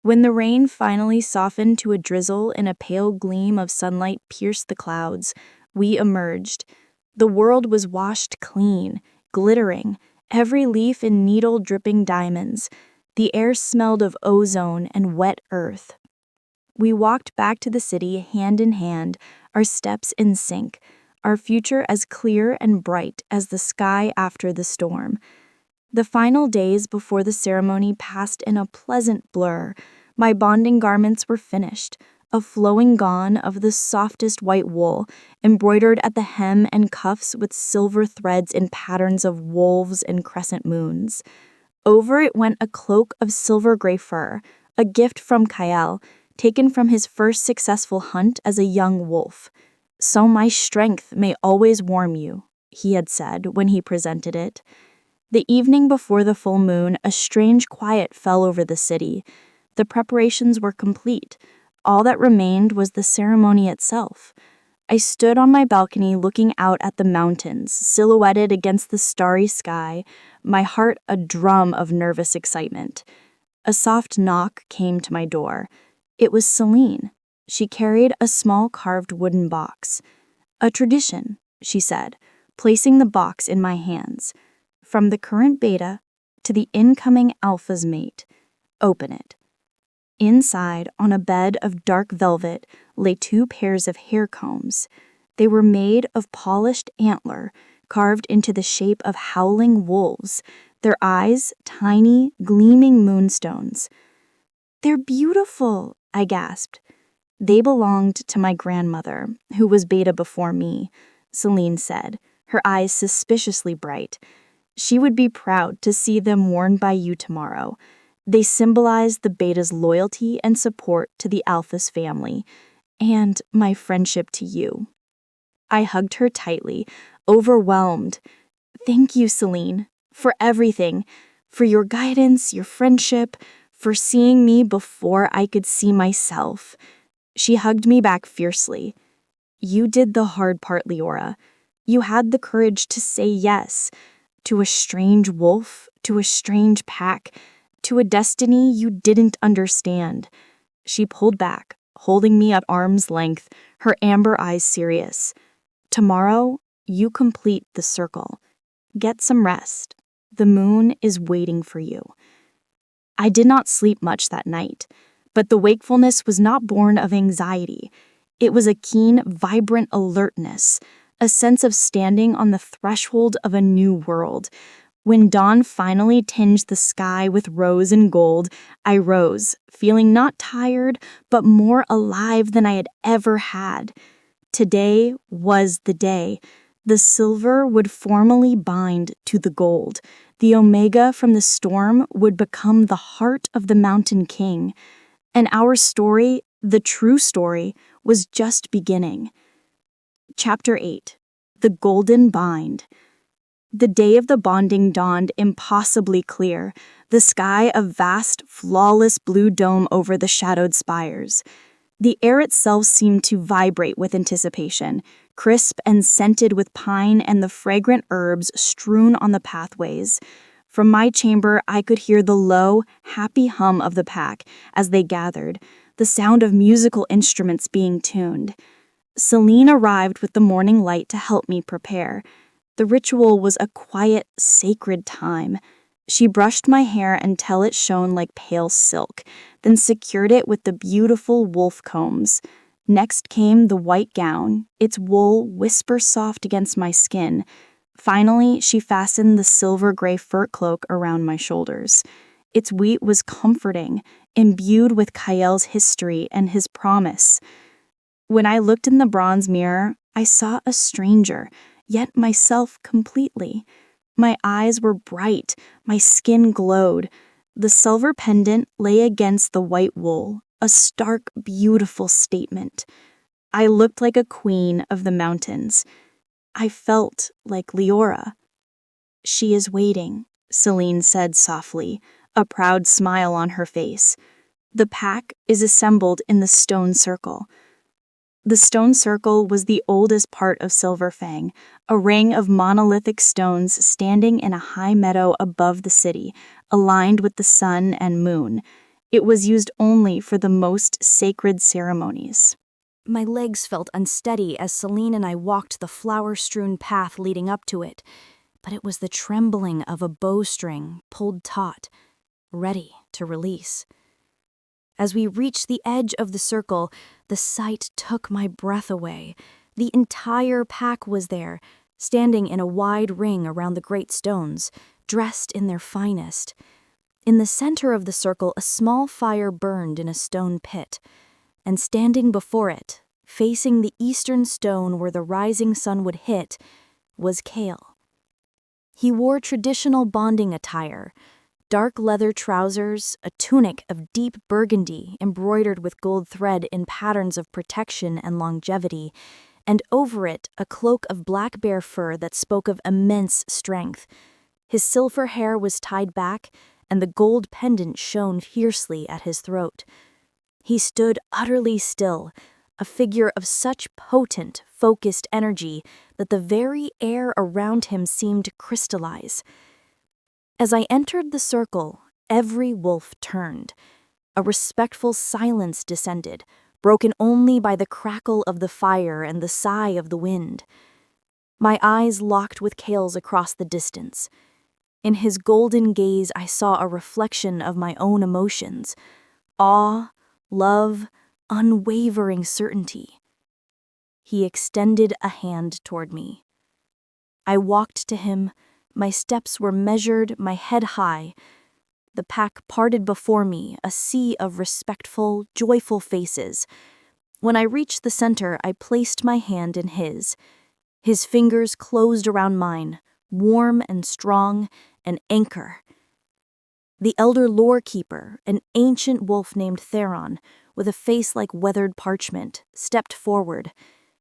When the rain finally softened to a drizzle and a pale gleam of sunlight pierced the clouds, we emerged. The world was washed clean, glittering, every leaf and needle dripping diamonds. The air smelled of ozone and wet earth. We walked back to the city hand in hand, our steps in sync, our future as clear and bright as the sky after the storm. The final days before the ceremony passed in a pleasant blur. My bonding garments were finished, a flowing gown of the softest white wool, embroidered at the hem and cuffs with silver threads in patterns of wolves and crescent moons. Over it went a cloak of silver gray fur, a gift from Kael, taken from his first successful hunt as a young wolf. So my strength may always warm you, he had said when he presented it. The evening before the full moon, a strange quiet fell over the city. The preparations were complete. All that remained was the ceremony itself. I stood on my balcony looking out at the mountains, silhouetted against the starry sky, my heart a drum of nervous excitement. A soft knock came to my door. It was Celine. She carried a small carved wooden box. A tradition, she said, placing the box in my hands. From the current beta to the incoming alpha's mate. Open it. Inside, on a bed of dark velvet, lay 2 pairs of hair combs. They were made of polished antler, carved into the shape of howling wolves, their eyes tiny, gleaming moonstones. They're beautiful, I gasped. They belonged to my grandmother, who was beta before me, Celine said, her eyes suspiciously bright. She would be proud to see them worn by you tomorrow. They symbolize the beta's loyalty and support to the alpha's family, and my friendship to you. I hugged her tightly, overwhelmed. Thank you, Celine, for everything, for your guidance, your friendship, for seeing me before I could see myself. She hugged me back fiercely. You did the hard part, Leora. You had the courage to say yes, to a strange wolf, to a strange pack, to a destiny you didn't understand. She pulled back, holding me at arm's length, her amber eyes serious. Tomorrow, you complete the circle. Get some rest. The moon is waiting for you. I did not sleep much that night, but the wakefulness was not born of anxiety. It was a keen, vibrant alertness, a sense of standing on the threshold of a new world. When dawn finally tinged the sky with rose and gold, I rose, feeling not tired, but more alive than I had ever had. Today was the day. The silver would formally bind to the gold. The omega from the storm would become the heart of the Mountain King. And our story, the true story, was just beginning. Chapter 8. The Golden Bind. The day of the bonding dawned impossibly clear, the sky a vast, flawless blue dome over the shadowed spires. The air itself seemed to vibrate with anticipation, crisp and scented with pine and the fragrant herbs strewn on the pathways. From my chamber, I could hear the low, happy hum of the pack as they gathered, the sound of musical instruments being tuned. Celine arrived with the morning light to help me prepare. The ritual was a quiet, sacred time. She brushed my hair until it shone like pale silk, then secured it with the beautiful wolf combs. Next came the white gown, its wool whisper-soft against my skin. Finally, she fastened the silver-gray fur cloak around my shoulders. Its weight was comforting, imbued with Kael's history and his promise. When I looked in the bronze mirror, I saw a stranger, yet myself completely. My eyes were bright, my skin glowed. The silver pendant lay against the white wool, a stark, beautiful statement. I looked like a queen of the mountains. I felt like Leora. "She is waiting," Celine said softly, a proud smile on her face. "The pack is assembled in the stone circle." The stone circle was the oldest part of Silver Fang, a ring of monolithic stones standing in a high meadow above the city, aligned with the sun and moon. It was used only for the most sacred ceremonies. My legs felt unsteady as Celine and I walked the flower-strewn path leading up to it, but it was the trembling of a bowstring pulled taut, ready to release. As we reached the edge of the circle, the sight took my breath away. The entire pack was there, standing in a wide ring around the great stones, dressed in their finest. In the center of the circle, a small fire burned in a stone pit, and standing before it, facing the eastern stone where the rising sun would hit, was Kael. He wore traditional bonding attire, dark leather trousers, a tunic of deep burgundy embroidered with gold thread in patterns of protection and longevity, and over it a cloak of black bear fur that spoke of immense strength. His silver hair was tied back, and the gold pendant shone fiercely at his throat. He stood utterly still, a figure of such potent, focused energy that the very air around him seemed to crystallize. As I entered the circle, every wolf turned. A respectful silence descended, broken only by the crackle of the fire and the sigh of the wind. My eyes locked with Kael's across the distance. In his golden gaze, I saw a reflection of my own emotions: awe, love, unwavering certainty. He extended a hand toward me. I walked to him. My steps were measured, my head high. The pack parted before me, a sea of respectful, joyful faces. When I reached the center, I placed my hand in his. His fingers closed around mine, warm and strong, an anchor. The elder lore keeper, an ancient wolf named Theron, with a face like weathered parchment, stepped forward.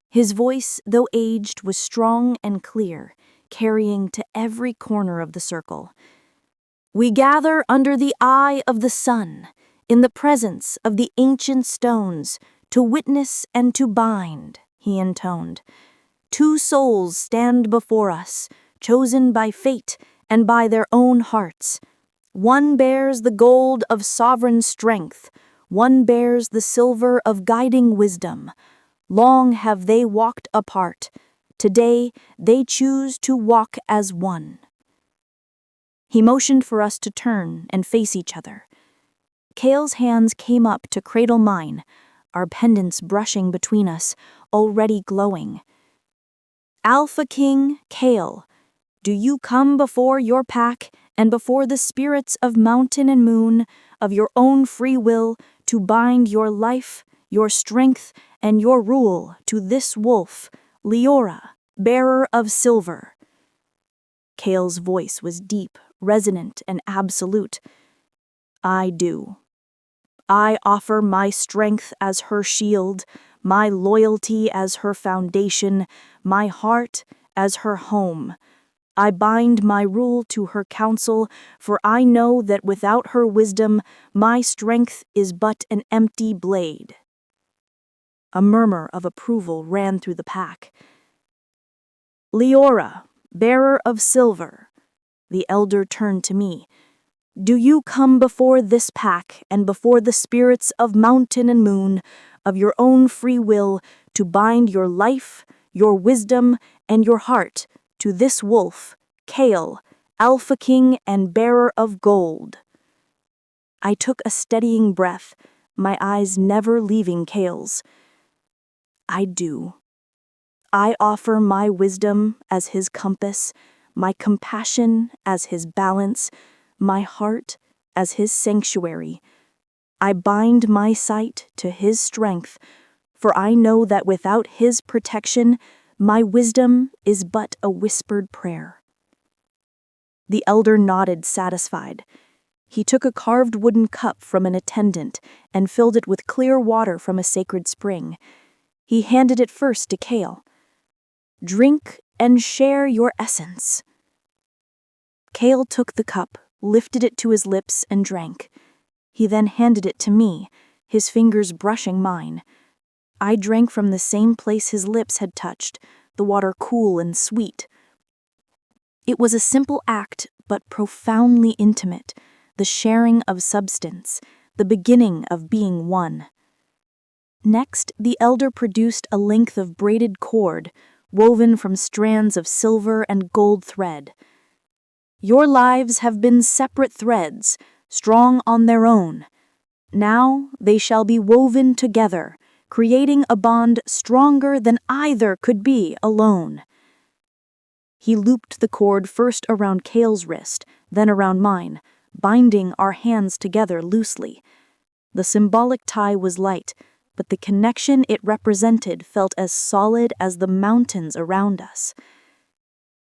His voice, though aged, was strong and clear, carrying to every corner of the circle. "We gather under the eye of the sun, in the presence of the ancient stones, to witness and to bind," he intoned. "Two souls stand before us, chosen by fate and by their own hearts. One bears the gold of sovereign strength, one bears the silver of guiding wisdom. Long have they walked apart. Today, they choose to walk as one." He motioned for us to turn and face each other. Kael's hands came up to cradle mine, our pendants brushing between us, already glowing. "Alpha King Kael, do you come before your pack and before the spirits of mountain and moon, of your own free will, to bind your life, your strength, and your rule to this wolf, Leora, bearer of silver." Kael's voice was deep, resonant, and absolute. "I do. I offer my strength as her shield, my loyalty as her foundation, my heart as her home. I bind my rule to her counsel, for I know that without her wisdom, my strength is but an empty blade." A murmur of approval ran through the pack. "Leora, bearer of silver," the elder turned to me. "Do you come before this pack and before the spirits of mountain and moon, of your own free will, to bind your life, your wisdom, and your heart to this wolf, Kael, Alpha King and bearer of gold?" I took a steadying breath, my eyes never leaving Kael's. "I do. I offer my wisdom as his compass, my compassion as his balance, my heart as his sanctuary. I bind my sight to his strength, for I know that without his protection, my wisdom is but a whispered prayer." The elder nodded, satisfied. He took a carved wooden cup from an attendant and filled it with clear water from a sacred spring. He handed it first to Kael. "Drink and share your essence." Kael took the cup, lifted it to his lips, and drank. He then handed it to me, his fingers brushing mine. I drank from the same place his lips had touched, the water cool and sweet. It was a simple act, but profoundly intimate, the sharing of substance, the beginning of being one. Next, the elder produced a length of braided cord, woven from strands of silver and gold thread. "Your lives have been separate threads, strong on their own. Now they shall be woven together, creating a bond stronger than either could be alone." He looped the cord first around Kael's wrist, then around mine, binding our hands together loosely. The symbolic tie was light, but the connection it represented felt as solid as the mountains around us.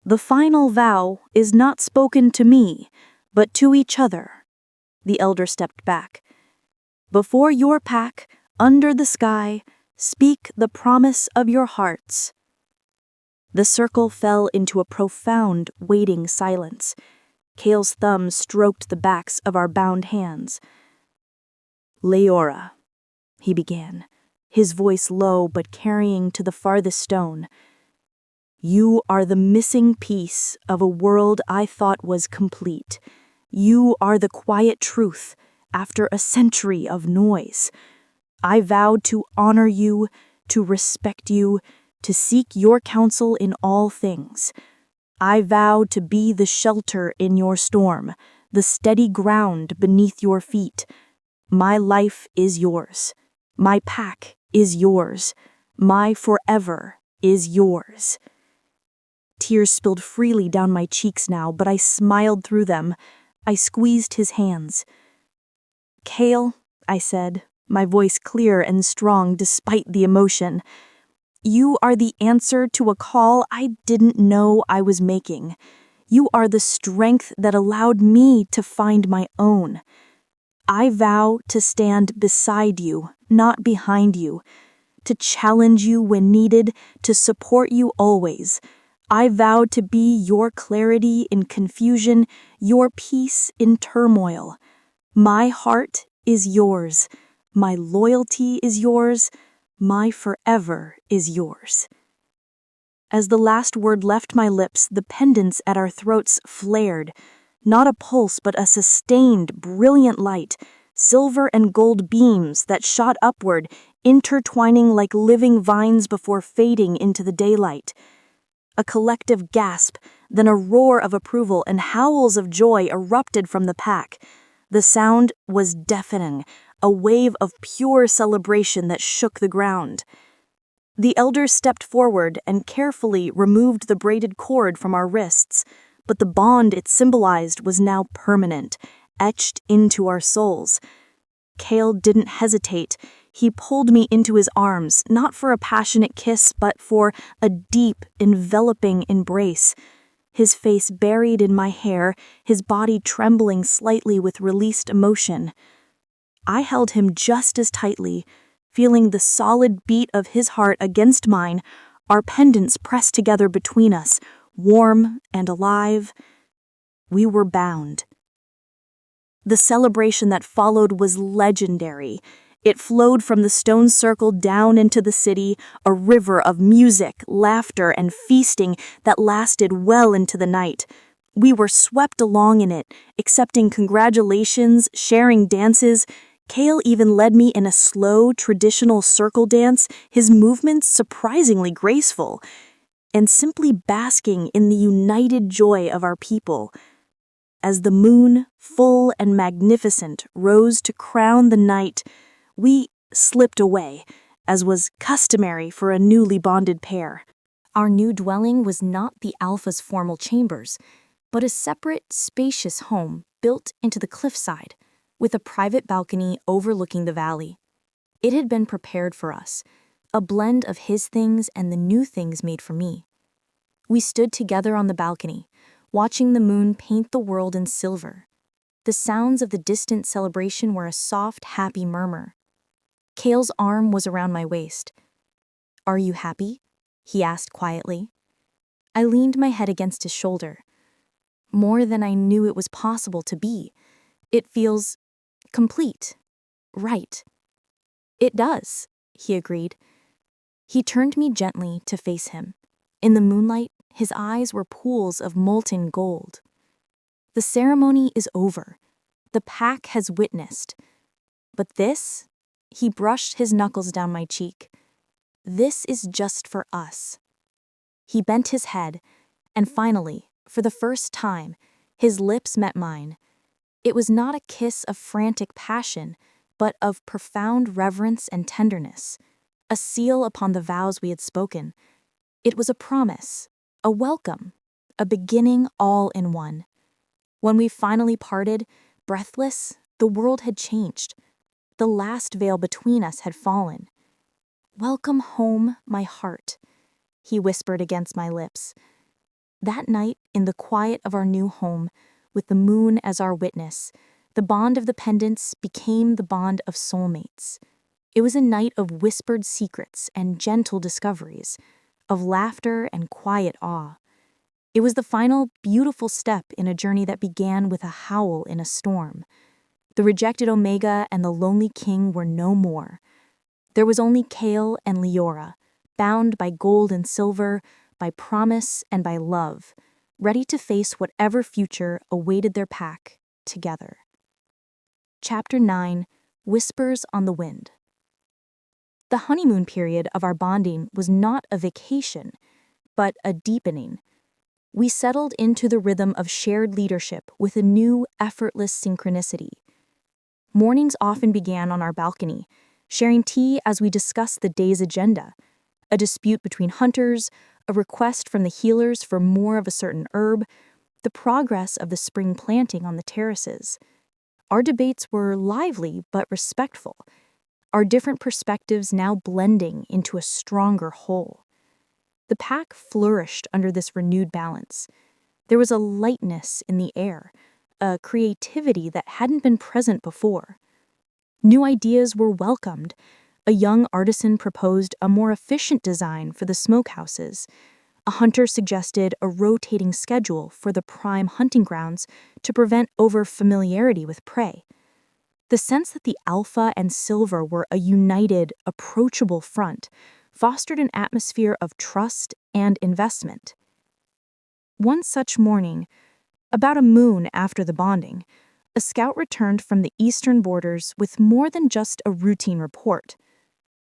"The final vow is not spoken to me, but to each other." The elder stepped back. "Before your pack, under the sky, speak the promise of your hearts." The circle fell into a profound, waiting silence. Kael's thumb stroked the backs of our bound hands. "Leora," he began, his voice low but carrying to the farthest stone. "You are the missing piece of a world I thought was complete. You are the quiet truth after a century of noise. I vowed to honor you, to respect you, to seek your counsel in all things. I vow to be the shelter in your storm, the steady ground beneath your feet. My life is yours. My pack is yours. My forever is yours." Tears spilled freely down my cheeks now, but I smiled through them. I squeezed his hands. "Kael," I said, my voice clear and strong despite the emotion, "you are the answer to a call I didn't know I was making. You are the strength that allowed me to find my own. I vow to stand beside you, not behind you, to challenge you when needed, to support you always. I vow to be your clarity in confusion, your peace in turmoil. My heart is yours. My loyalty is yours. My forever is yours." As the last word left my lips, the pendants at our throats flared. Not a pulse, but a sustained, brilliant light, silver and gold beams that shot upward, intertwining like living vines before fading into the daylight. A collective gasp, then a roar of approval and howls of joy erupted from the pack. The sound was deafening, a wave of pure celebration that shook the ground. The elder stepped forward and carefully removed the braided cord from our wrists, but the bond it symbolized was now permanent, etched into our souls. Kael didn't hesitate. He pulled me into his arms, not for a passionate kiss, but for a deep, enveloping embrace. His face buried in my hair, his body trembling slightly with released emotion. I held him just as tightly, feeling the solid beat of his heart against mine, our pendants pressed together between us, warm and alive. We were bound. The celebration that followed was legendary. It flowed from the stone circle down into the city, a river of music, laughter, and feasting that lasted well into the night. We were swept along in it, accepting congratulations, sharing dances. Kael even led me in a slow, traditional circle dance, his movements surprisingly graceful, and simply basking in the united joy of our people. As the moon, full and magnificent, rose to crown the night, we slipped away, as was customary for a newly bonded pair. Our new dwelling was not the Alpha's formal chambers, but a separate, spacious home built into the cliffside, with a private balcony overlooking the valley. It had been prepared for us, a blend of his things and the new things made for me. We stood together on the balcony, watching the moon paint the world in silver. The sounds of the distant celebration were a soft, happy murmur. Kael's arm was around my waist. "Are you happy?" he asked quietly. I leaned my head against his shoulder. More than I knew it was possible to be. It feels complete, right. "It does," he agreed. He turned me gently to face him. In the moonlight, his eyes were pools of molten gold. "The ceremony is over. The pack has witnessed. But this," he brushed his knuckles down my cheek, "this is just for us." He bent his head, and finally, for the first time, his lips met mine. It was not a kiss of frantic passion, but of profound reverence and tenderness, a seal upon the vows we had spoken. It was a promise, a welcome, a beginning all in one. When we finally parted, breathless, the world had changed. The last veil between us had fallen. "Welcome home, my heart," he whispered against my lips. That night, in the quiet of our new home, with the moon as our witness, the bond of the pendants became the bond of soulmates. It was a night of whispered secrets and gentle discoveries, of laughter and quiet awe. It was the final, beautiful step in a journey that began with a howl in a storm. The rejected Omega and the lonely king were no more. There was only Kael and Leora, bound by gold and silver, by promise and by love, ready to face whatever future awaited their pack together. Chapter 9, Whispers on the Wind. The honeymoon period of our bonding was not a vacation, but a deepening. We settled into the rhythm of shared leadership with a new, effortless synchronicity. Mornings often began on our balcony, sharing tea as we discussed the day's agenda, a dispute between hunters, a request from the healers for more of a certain herb, the progress of the spring planting on the terraces. Our debates were lively but respectful, our different perspectives now blending into a stronger whole. The pack flourished under this renewed balance. There was a lightness in the air, a creativity that hadn't been present before. New ideas were welcomed. A young artisan proposed a more efficient design for the smokehouses. A hunter suggested a rotating schedule for the prime hunting grounds to prevent over-familiarity with prey. The sense that the Alpha and Silver were a united, approachable front fostered an atmosphere of trust and investment. One such morning, about a moon after the bonding, a scout returned from the eastern borders with more than just a routine report.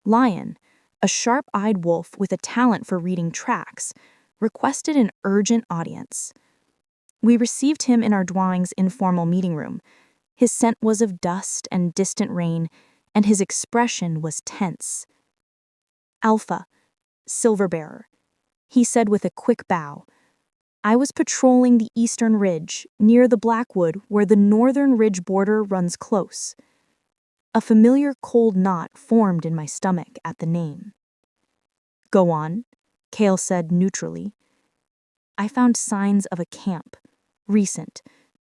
Lion, a sharp-eyed wolf with a talent for reading tracks, requested an urgent audience. We received him in our dwelling's informal meeting room. His scent was of dust and distant rain, and his expression was tense. "Alpha, Silver Bearer," he said with a quick bow. "I was patrolling the eastern ridge, near the Blackwood where the northern ridge border runs close. A familiar cold knot formed in my stomach at the name. "Go on," Kael said neutrally. "I found signs of a camp. Recent.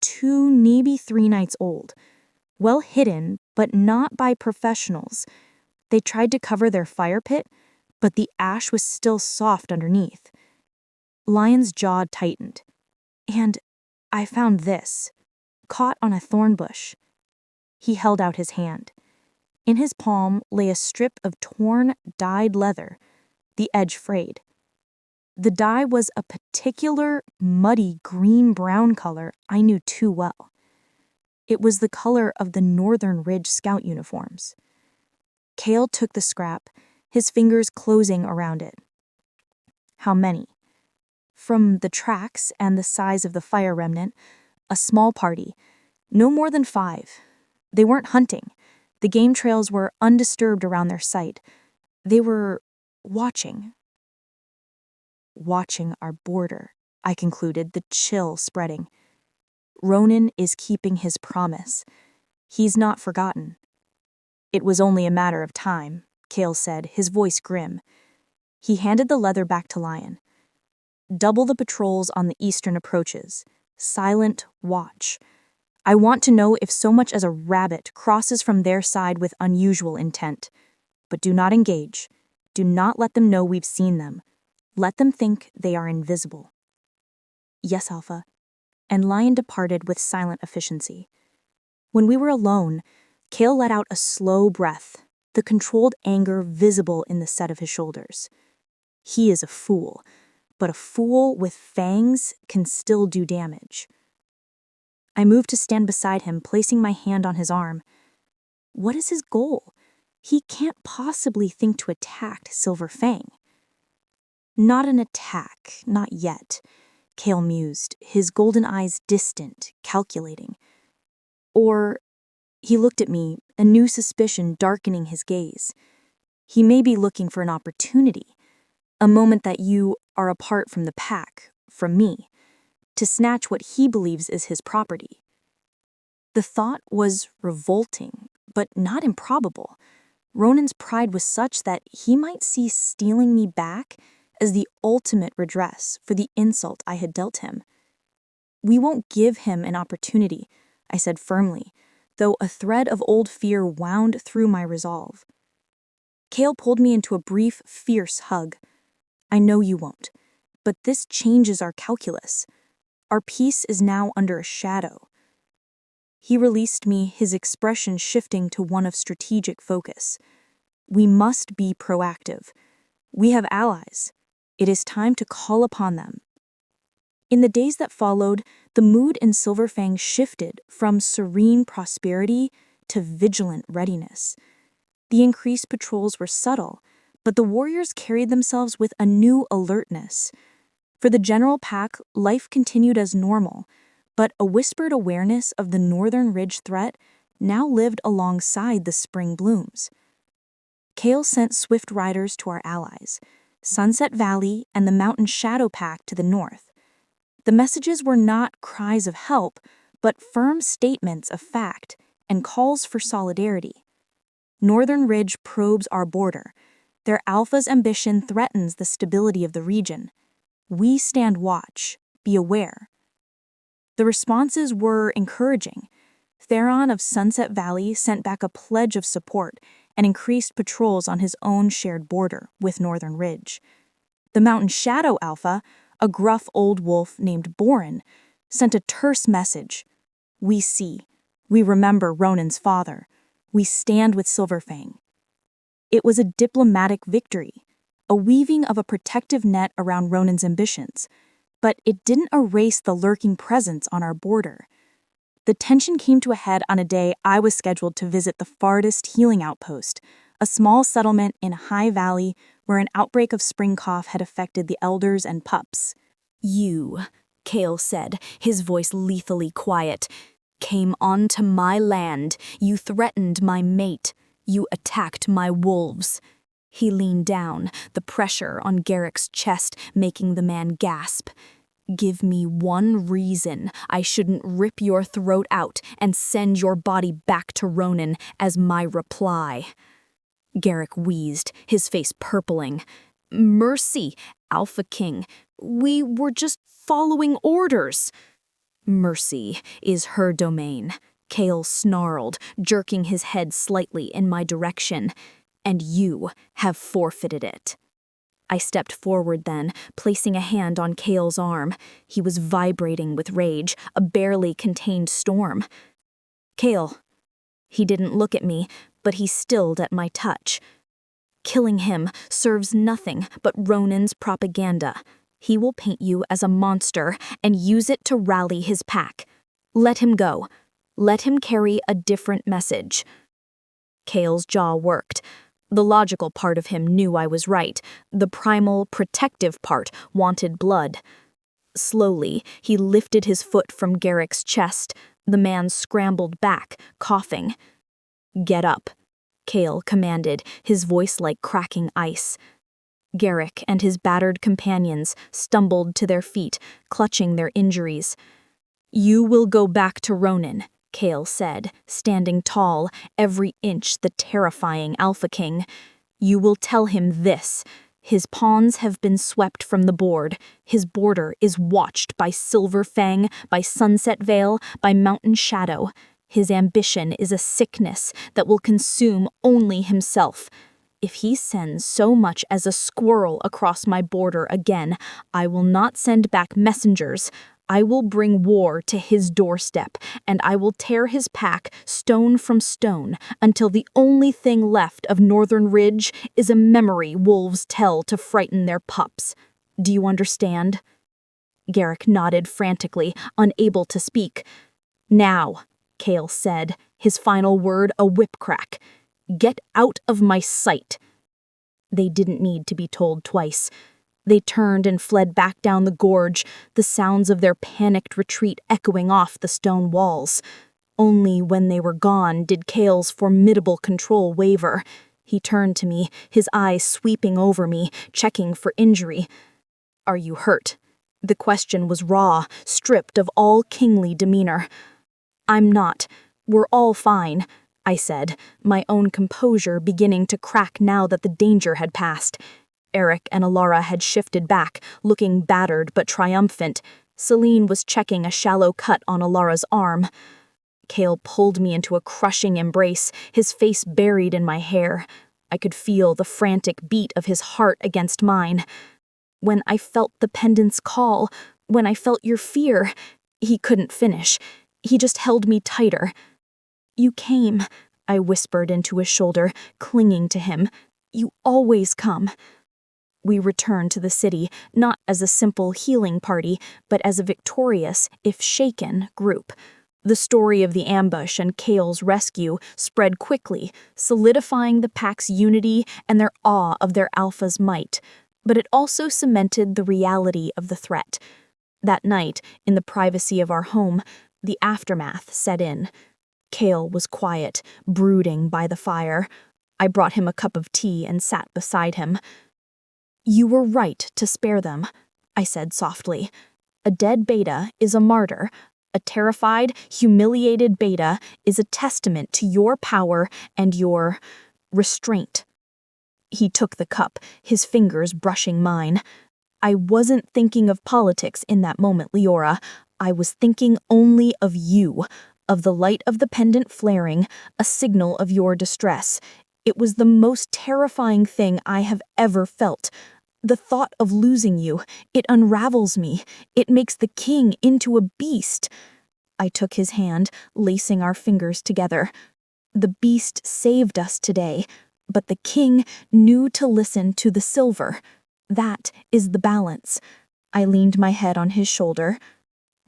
2, maybe 3 nights old. Well hidden, but not by professionals. They tried to cover their fire pit, but the ash was still soft underneath." Lion's jaw tightened. "And I found this, caught on a thorn bush." He held out his hand. In his palm lay a strip of torn, dyed leather, the edge frayed. The dye was a particular, muddy green-brown color I knew too well. It was the color of the Northern Ridge Scout uniforms. Kael took the scrap, his fingers closing around it. "How many?" "From the tracks and the size of the fire remnant, a small party. No more than 5. They weren't hunting. The game trails were undisturbed around their site. They were watching." "Watching our border," I concluded, the chill spreading. "Ronan is keeping his promise. He's not forgotten." "It was only a matter of time," Kael said, his voice grim. He handed the leather back to Lion. "Double the patrols on the eastern approaches. Silent watch. I want to know if so much as a rabbit crosses from their side with unusual intent. But do not engage. Do not let them know we've seen them. Let them think they are invisible." "Yes, Alpha." And Lion departed with silent efficiency. When we were alone, Kael let out a slow breath, the controlled anger visible in the set of his shoulders. He is a fool, but a fool with fangs can still do damage. I moved to stand beside him, placing my hand on his arm. What is his goal? He can't possibly think to attack Silver Fang. "Not an attack, not yet," Kael mused, his golden eyes distant, calculating. "Or," he looked at me, a new suspicion darkening his gaze. "He may be looking for an opportunity, a moment that you are apart from the pack, from me, to snatch what he believes is his property." The thought was revolting, but not improbable. Ronan's pride was such that he might see stealing me back as the ultimate redress for the insult I had dealt him. "We won't give him an opportunity," I said firmly, though a thread of old fear wound through my resolve. Kael pulled me into a brief, fierce hug. "I know you won't, but this changes our calculus. Our peace is now under a shadow." He released me, his expression shifting to one of strategic focus. "We must be proactive. We have allies. It is time to call upon them." In the days that followed, the mood in Silver Fang shifted from serene prosperity to vigilant readiness. The increased patrols were subtle, but the warriors carried themselves with a new alertness. For the general pack, life continued as normal, but a whispered awareness of the Northern Ridge threat now lived alongside the spring blooms. Kael sent swift riders to our allies, Sunset Valley and the Mountain Shadow Pack to the north. The messages were not cries of help, but firm statements of fact and calls for solidarity. Northern Ridge probes our border. Their alpha's ambition threatens the stability of the region. We stand watch, be aware. The responses were encouraging. Theron of Sunset Valley sent back a pledge of support and increased patrols on his own shared border with Northern Ridge. The Mountain Shadow Alpha, a gruff old wolf named Boren, sent a terse message. "We see. We remember Ronan's father. We stand with Silver Fang." It was a diplomatic victory, a weaving of a protective net around Ronan's ambitions, but it didn't erase the lurking presence on our border. The tension came to a head on a day I was scheduled to visit the farthest healing outpost, a small settlement in High Valley where an outbreak of spring cough had affected the elders and pups. "You," Kael said, his voice lethally quiet, "came onto my land. You threatened my mate. You attacked my wolves." He leaned down, the pressure on Garrick's chest making the man gasp. Give me one reason I shouldn't rip your throat out and send your body back to Ronan as my reply." Garrick wheezed, his face purpling. "Mercy, Alpha King. We were just following orders." "Mercy is her domain," Kael snarled, jerking his head slightly in my direction. "And you have forfeited it." I stepped forward then, placing a hand on Kael's arm. He was vibrating with rage, a barely contained storm. "Kael." He didn't look at me, but he stilled at my touch. "Killing him serves nothing but Ronan's propaganda. He will paint you as a monster and use it to rally his pack. Let him go. Let him carry a different message." Kael's jaw worked. The logical part of him knew I was right. The primal, protective part wanted blood. Slowly, he lifted his foot from Garrick's chest. The man scrambled back, coughing. "Get up," Kael commanded, his voice like cracking ice. Garrick and his battered companions stumbled to their feet, clutching their injuries. "You will go back to Ronan," Kael said, standing tall, every inch the terrifying Alpha King. "You will tell him this. His pawns have been swept from the board. His border is watched by Silver Fang, by Sunset Vale, by Mountain Shadow. His ambition is a sickness that will consume only himself. If he sends so much as a squirrel across my border again, I will not send back messengers. I will bring war to his doorstep, and I will tear his pack stone from stone until the only thing left of Northern Ridge is a memory wolves tell to frighten their pups. Do you understand?" Garrick nodded frantically, unable to speak. "Now," Kael said, his final word a whip crack. "Get out of my sight." They didn't need to be told twice. They turned and fled back down the gorge, the sounds of their panicked retreat echoing off the stone walls. Only when they were gone did Kael's formidable control waver. He turned to me, his eyes sweeping over me, checking for injury. "Are you hurt?" The question was raw, stripped of all kingly demeanor. "I'm not. We're all fine," I said, my own composure beginning to crack now that the danger had passed. Eric and Leora had shifted back, looking battered but triumphant. Celine was checking a shallow cut on Leora's arm. Kael pulled me into a crushing embrace, his face buried in my hair. I could feel the frantic beat of his heart against mine. "When I felt the pendant's call, when I felt your fear," he couldn't finish. He just held me tighter. "You came," I whispered into his shoulder, clinging to him. "You always come." We returned to the city, not as a simple healing party, but as a victorious, if shaken, group. The story of the ambush and Kael's rescue spread quickly, solidifying the pack's unity and their awe of their alpha's might. But it also cemented the reality of the threat. That night, in the privacy of our home, the aftermath set in. Kael was quiet, brooding by the fire. I brought him a cup of tea and sat beside him. "You were right to spare them," I said softly. "A dead beta is a martyr. A terrified, humiliated beta is a testament to your power and your restraint." He took the cup, his fingers brushing mine. "I wasn't thinking of politics in that moment, Leora. I was thinking only of you, of the light of the pendant flaring, a signal of your distress. It was the most terrifying thing I have ever felt. The thought of losing you, it unravels me. It makes the king into a beast." I took his hand, lacing our fingers together. "The beast saved us today, but the king knew to listen to the silver. That is the balance." I leaned my head on his shoulder.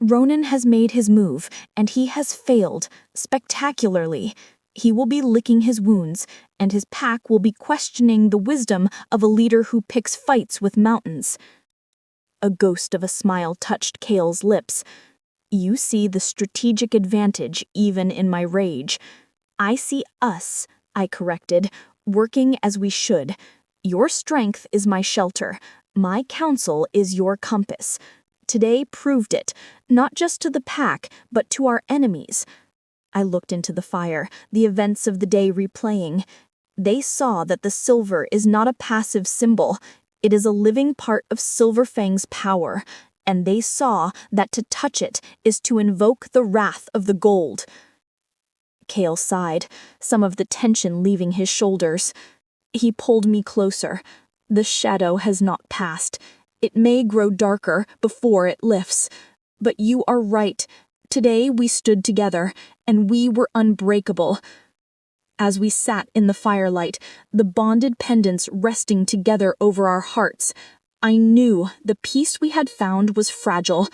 "Ronan has made his move, and he has failed, spectacularly. He will be licking his wounds, and his pack will be questioning the wisdom of a leader who picks fights with mountains." A ghost of a smile touched Kael's lips. "You see the strategic advantage even in my rage." "I see us," I corrected, "working as we should. Your strength is my shelter. My counsel is your compass. today proved it, not just to the pack, but to our enemies. I looked into the fire, the events of the day replaying. They saw that the silver is not a passive symbol. It is a living part of Silver Fang's power, and they saw that to touch it is to invoke the wrath of the gold. Kael sighed, some of the tension leaving his shoulders. He pulled me closer. The shadow has not passed. It may grow darker before it lifts. But you are right. Today we stood together, and we were unbreakable. As we sat in the firelight, the bonded pendants resting together over our hearts, I knew the peace we had found was fragile,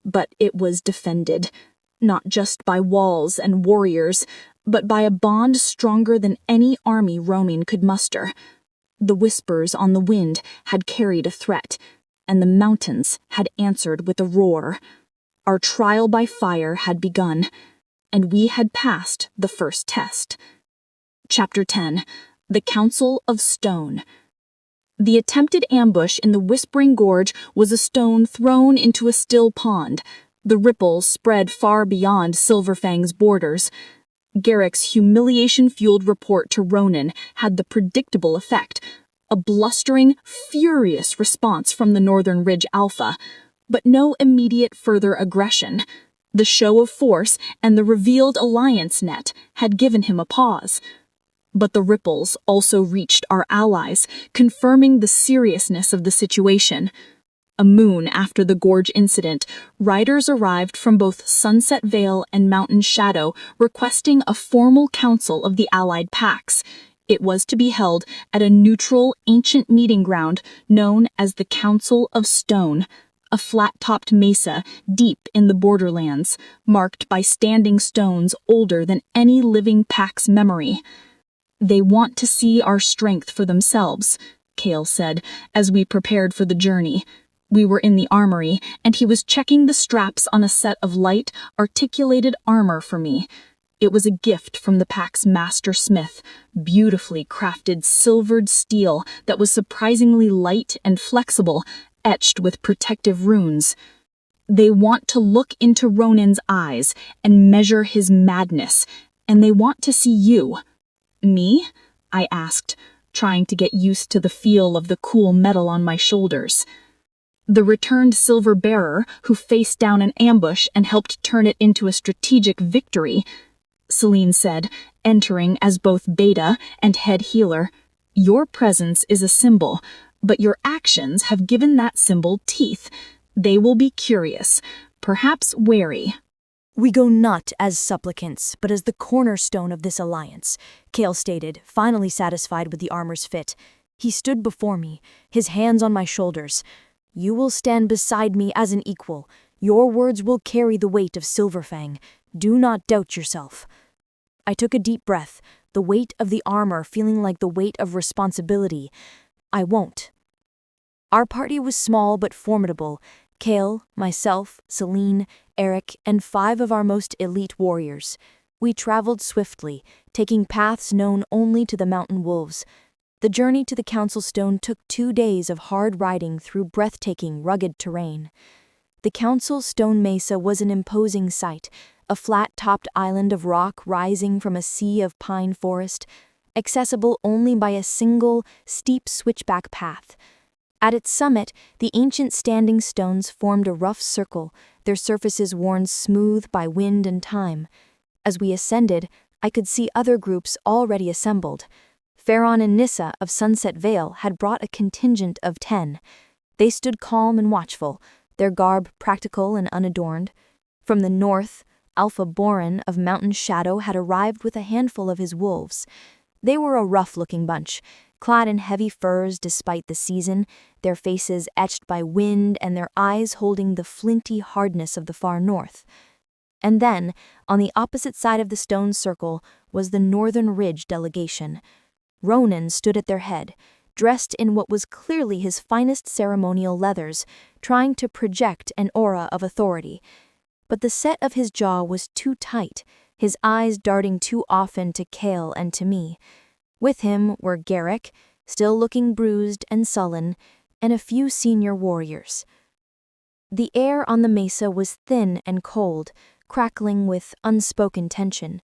but it was defended, not just by walls and warriors, but by a bond stronger than any army roaming could muster. The whispers on the wind had carried a threat, and the mountains had answered with a roar. Our trial by fire had begun, and we had passed the first test. Chapter 10. The Council of Stone. The attempted ambush in the Whispering Gorge was a stone thrown into a still pond. The ripples spread far beyond Silver Fang's borders. Garrick's humiliation-fueled report to Ronan had the predictable effect, a blustering, furious response from the Northern Ridge Alpha, but no immediate further aggression. The show of force and the revealed alliance net had given him a pause. But the ripples also reached our allies, confirming the seriousness of the situation. A moon after the Gorge incident, riders arrived from both Sunset Vale and Mountain Shadow requesting a formal council of the allied packs. It was to be held at a neutral, ancient meeting ground known as the Council of Stone, a flat-topped mesa deep in the borderlands, marked by standing stones older than any living pack's memory. "They want to see our strength for themselves," Kael said, as we prepared for the journey. We were in the armory, and he was checking the straps on a set of light, articulated armor for me. It was a gift from the pack's master smith, beautifully crafted silvered steel that was surprisingly light and flexible, etched with protective runes. They want to look into Ronan's eyes and measure his madness, and they want to see you. Me? I asked, trying to get used to the feel of the cool metal on my shoulders. The returned silver bearer who faced down an ambush and helped turn it into a strategic victory, Celine said, entering as both beta and head healer. Your presence is a symbol, but your actions have given that symbol teeth. They will be curious, perhaps wary. We go not as supplicants, but as the cornerstone of this alliance, Kael stated, finally satisfied with the armor's fit. He stood before me, his hands on my shoulders. You will stand beside me as an equal. Your words will carry the weight of Silver Fang. Do not doubt yourself. I took a deep breath, the weight of the armor feeling like the weight of responsibility. I won't. Our party was small but formidable. Kael, myself, Celine, Eric, and 5 of our most elite warriors. We traveled swiftly, taking paths known only to the mountain wolves. The journey to the Council Stone took 2 days of hard riding through breathtaking, rugged terrain. The Council Stone Mesa was an imposing sight, a flat-topped island of rock rising from a sea of pine forest, accessible only by a single, steep switchback path. At its summit, the ancient standing stones formed a rough circle, their surfaces worn smooth by wind and time. As we ascended, I could see other groups already assembled. Farron and Nissa of Sunset Vale had brought a contingent of 10. They stood calm and watchful, their garb practical and unadorned. From the north, Alpha Boran of Mountain Shadow had arrived with a handful of his wolves. They were a rough-looking bunch, clad in heavy furs despite the season, their faces etched by wind and their eyes holding the flinty hardness of the far north. And then, on the opposite side of the stone circle, was the Northern Ridge delegation. Ronan stood at their head, dressed in what was clearly his finest ceremonial leathers, trying to project an aura of authority. But the set of his jaw was too tight, his eyes darting too often to Kael and to me. With him were Garrick, still looking bruised and sullen, and a few senior warriors. The air on the mesa was thin and cold, crackling with unspoken tension.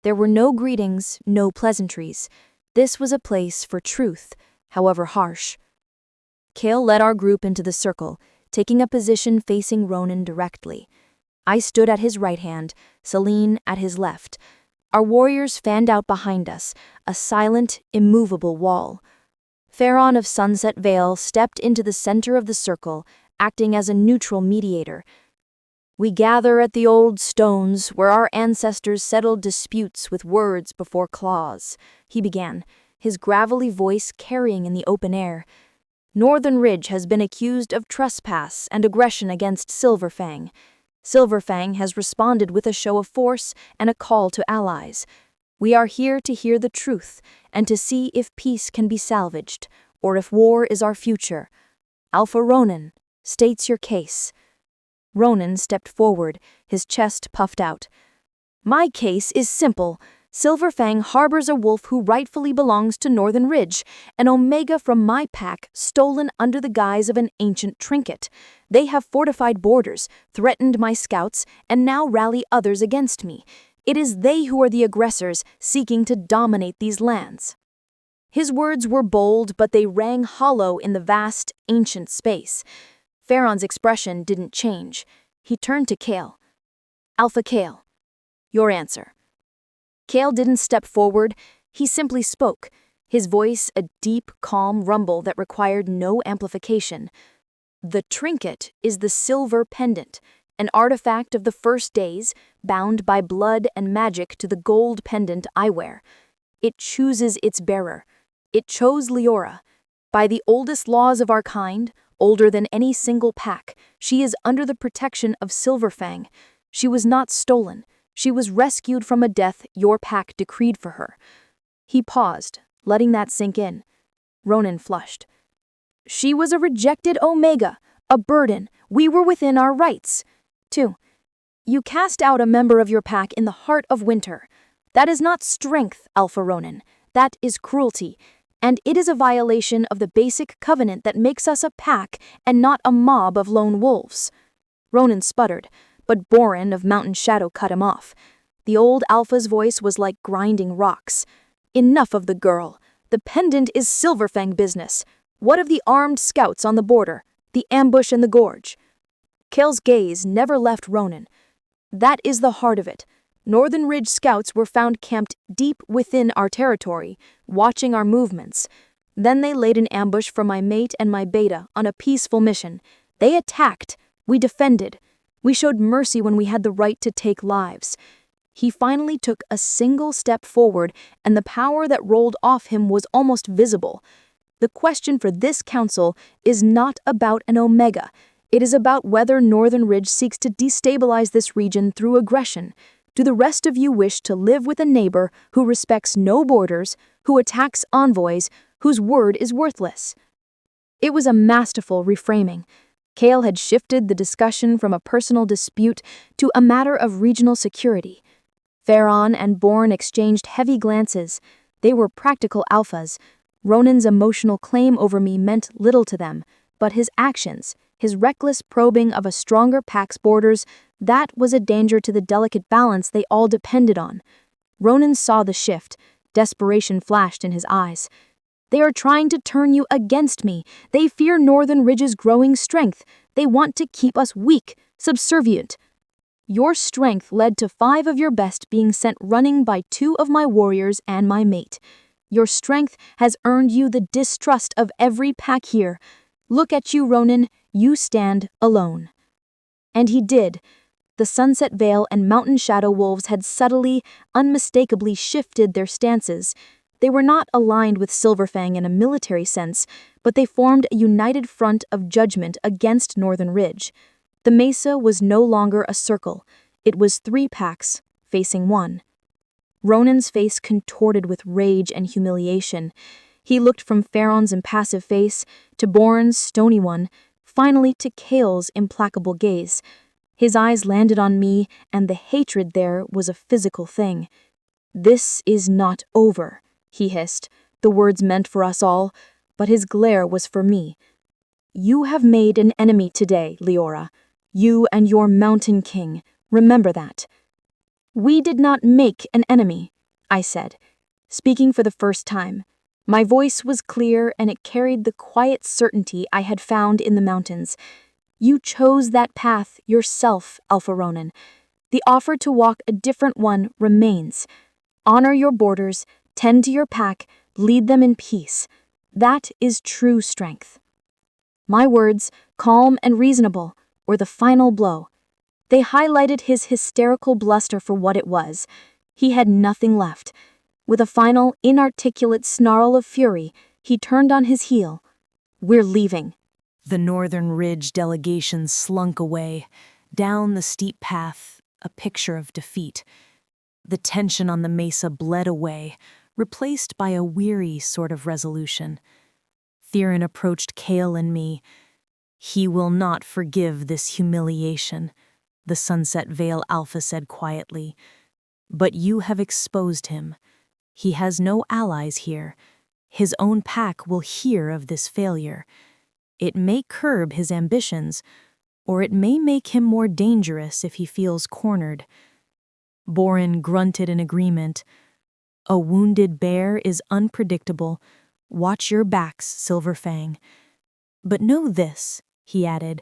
There were no greetings, no pleasantries. This was a place for truth, however harsh. Kael led our group into the circle, taking a position facing Ronan directly. I stood at his right hand, Celine at his left. Our warriors fanned out behind us, a silent, immovable wall. Pharaon of Sunset Vale stepped into the center of the circle, acting as a neutral mediator. "We gather at the old stones where our ancestors settled disputes with words before claws," he began, his gravelly voice carrying in the open air. "Northern Ridge has been accused of trespass and aggression against Silver Fang. Silver Fang has responded with a show of force and a call to allies. We are here to hear the truth and to see if peace can be salvaged, or if war is our future. Alpha Ronan, states your case." Ronan stepped forward, his chest puffed out. "My case is simple. Silver Fang harbors a wolf who rightfully belongs to Northern Ridge, an omega from my pack stolen under the guise of an ancient trinket. They have fortified borders, threatened my scouts, and now rally others against me. It is they who are the aggressors, seeking to dominate these lands." His words were bold, but they rang hollow in the vast, ancient space. Pharaon's expression didn't change. He turned to Kael. "Alpha Kael, your answer." Kael didn't step forward, he simply spoke, his voice a deep, calm rumble that required no amplification. "The trinket is the silver pendant, an artifact of the first days, bound by blood and magic to the gold pendant I wear. It chooses its bearer. It chose Leora. By the oldest laws of our kind, older than any single pack, she is under the protection of Silver Fang. She was not stolen. She was rescued from a death your pack decreed for her." He paused, letting that sink in. Ronan flushed. "She was a rejected omega, a burden. We were within our rights. 2. You cast out a member of your pack in the heart of winter. That is not strength, Alpha Ronan. That is cruelty. And it is a violation of the basic covenant that makes us a pack and not a mob of lone wolves." Ronan sputtered, but Boren of Mountain Shadow cut him off. The old Alpha's voice was like grinding rocks. "Enough of the girl. The pendant is Silver Fang business. What of the armed scouts on the border, the ambush in the gorge?" Kael's gaze never left Ronan. "That is the heart of it. Northern Ridge scouts were found camped deep within our territory, watching our movements. Then they laid an ambush for my mate and my beta on a peaceful mission. They attacked. We defended. We showed mercy when we had the right to take lives." He finally took a single step forward, and the power that rolled off him was almost visible. "The question for this council is not about an omega. It is about whether Northern Ridge seeks to destabilize this region through aggression. Do the rest of you wish to live with a neighbor who respects no borders, who attacks envoys, whose word is worthless?" It was a masterful reframing. Kael had shifted the discussion from a personal dispute to a matter of regional security. Pharaon and Bourne exchanged heavy glances. They were practical alphas. Ronan's emotional claim over me meant little to them, but his actions, his reckless probing of a stronger pack's borders, that was a danger to the delicate balance they all depended on. Ronan saw the shift. Desperation flashed in his eyes. "They are trying to turn you against me. They fear Northern Ridge's growing strength. They want to keep us weak, subservient. Your strength led to 5 of your best being sent running by 2 of my warriors and my mate. Your strength has earned you the distrust of every pack here. Look at you, Ronan. You stand alone." And he did. The Sunset Vale and Mountain Shadow wolves had subtly, unmistakably shifted their stances. They were not aligned with Silver Fang in a military sense, but they formed a united front of judgment against Northern Ridge. The mesa was no longer a circle. It was 3 packs, facing 1. Ronan's face contorted with rage and humiliation. He looked from Pharaon's impassive face to Boren's stony one, finally to Kael's implacable gaze. His eyes landed on me, and the hatred there was a physical thing. "This is not over," he hissed, the words meant for us all, but his glare was for me. You have made an enemy today, Leora. You and your mountain king. Remember that. We did not make an enemy, I said, speaking for the first time. My voice was clear and it carried the quiet certainty I had found in the mountains. You chose that path yourself, Alpha Ronin. The offer to walk a different one remains. Honor your borders, tend to your pack, lead them in peace. That is true strength. My words, calm and reasonable, were the final blow. They highlighted his hysterical bluster for what it was. He had nothing left. With a final, inarticulate snarl of fury, he turned on his heel. We're leaving. The Northern Ridge delegation slunk away, down the steep path, a picture of defeat. The tension on the mesa bled away, replaced by a weary sort of resolution. Theron approached Kael and me. He will not forgive this humiliation, the Sunset Vale Alpha said quietly. But you have exposed him. He has no allies here. His own pack will hear of this failure. It may curb his ambitions, or it may make him more dangerous if he feels cornered. Borin grunted in agreement. A wounded bear is unpredictable. Watch your backs, Silver Fang. But know this, he added,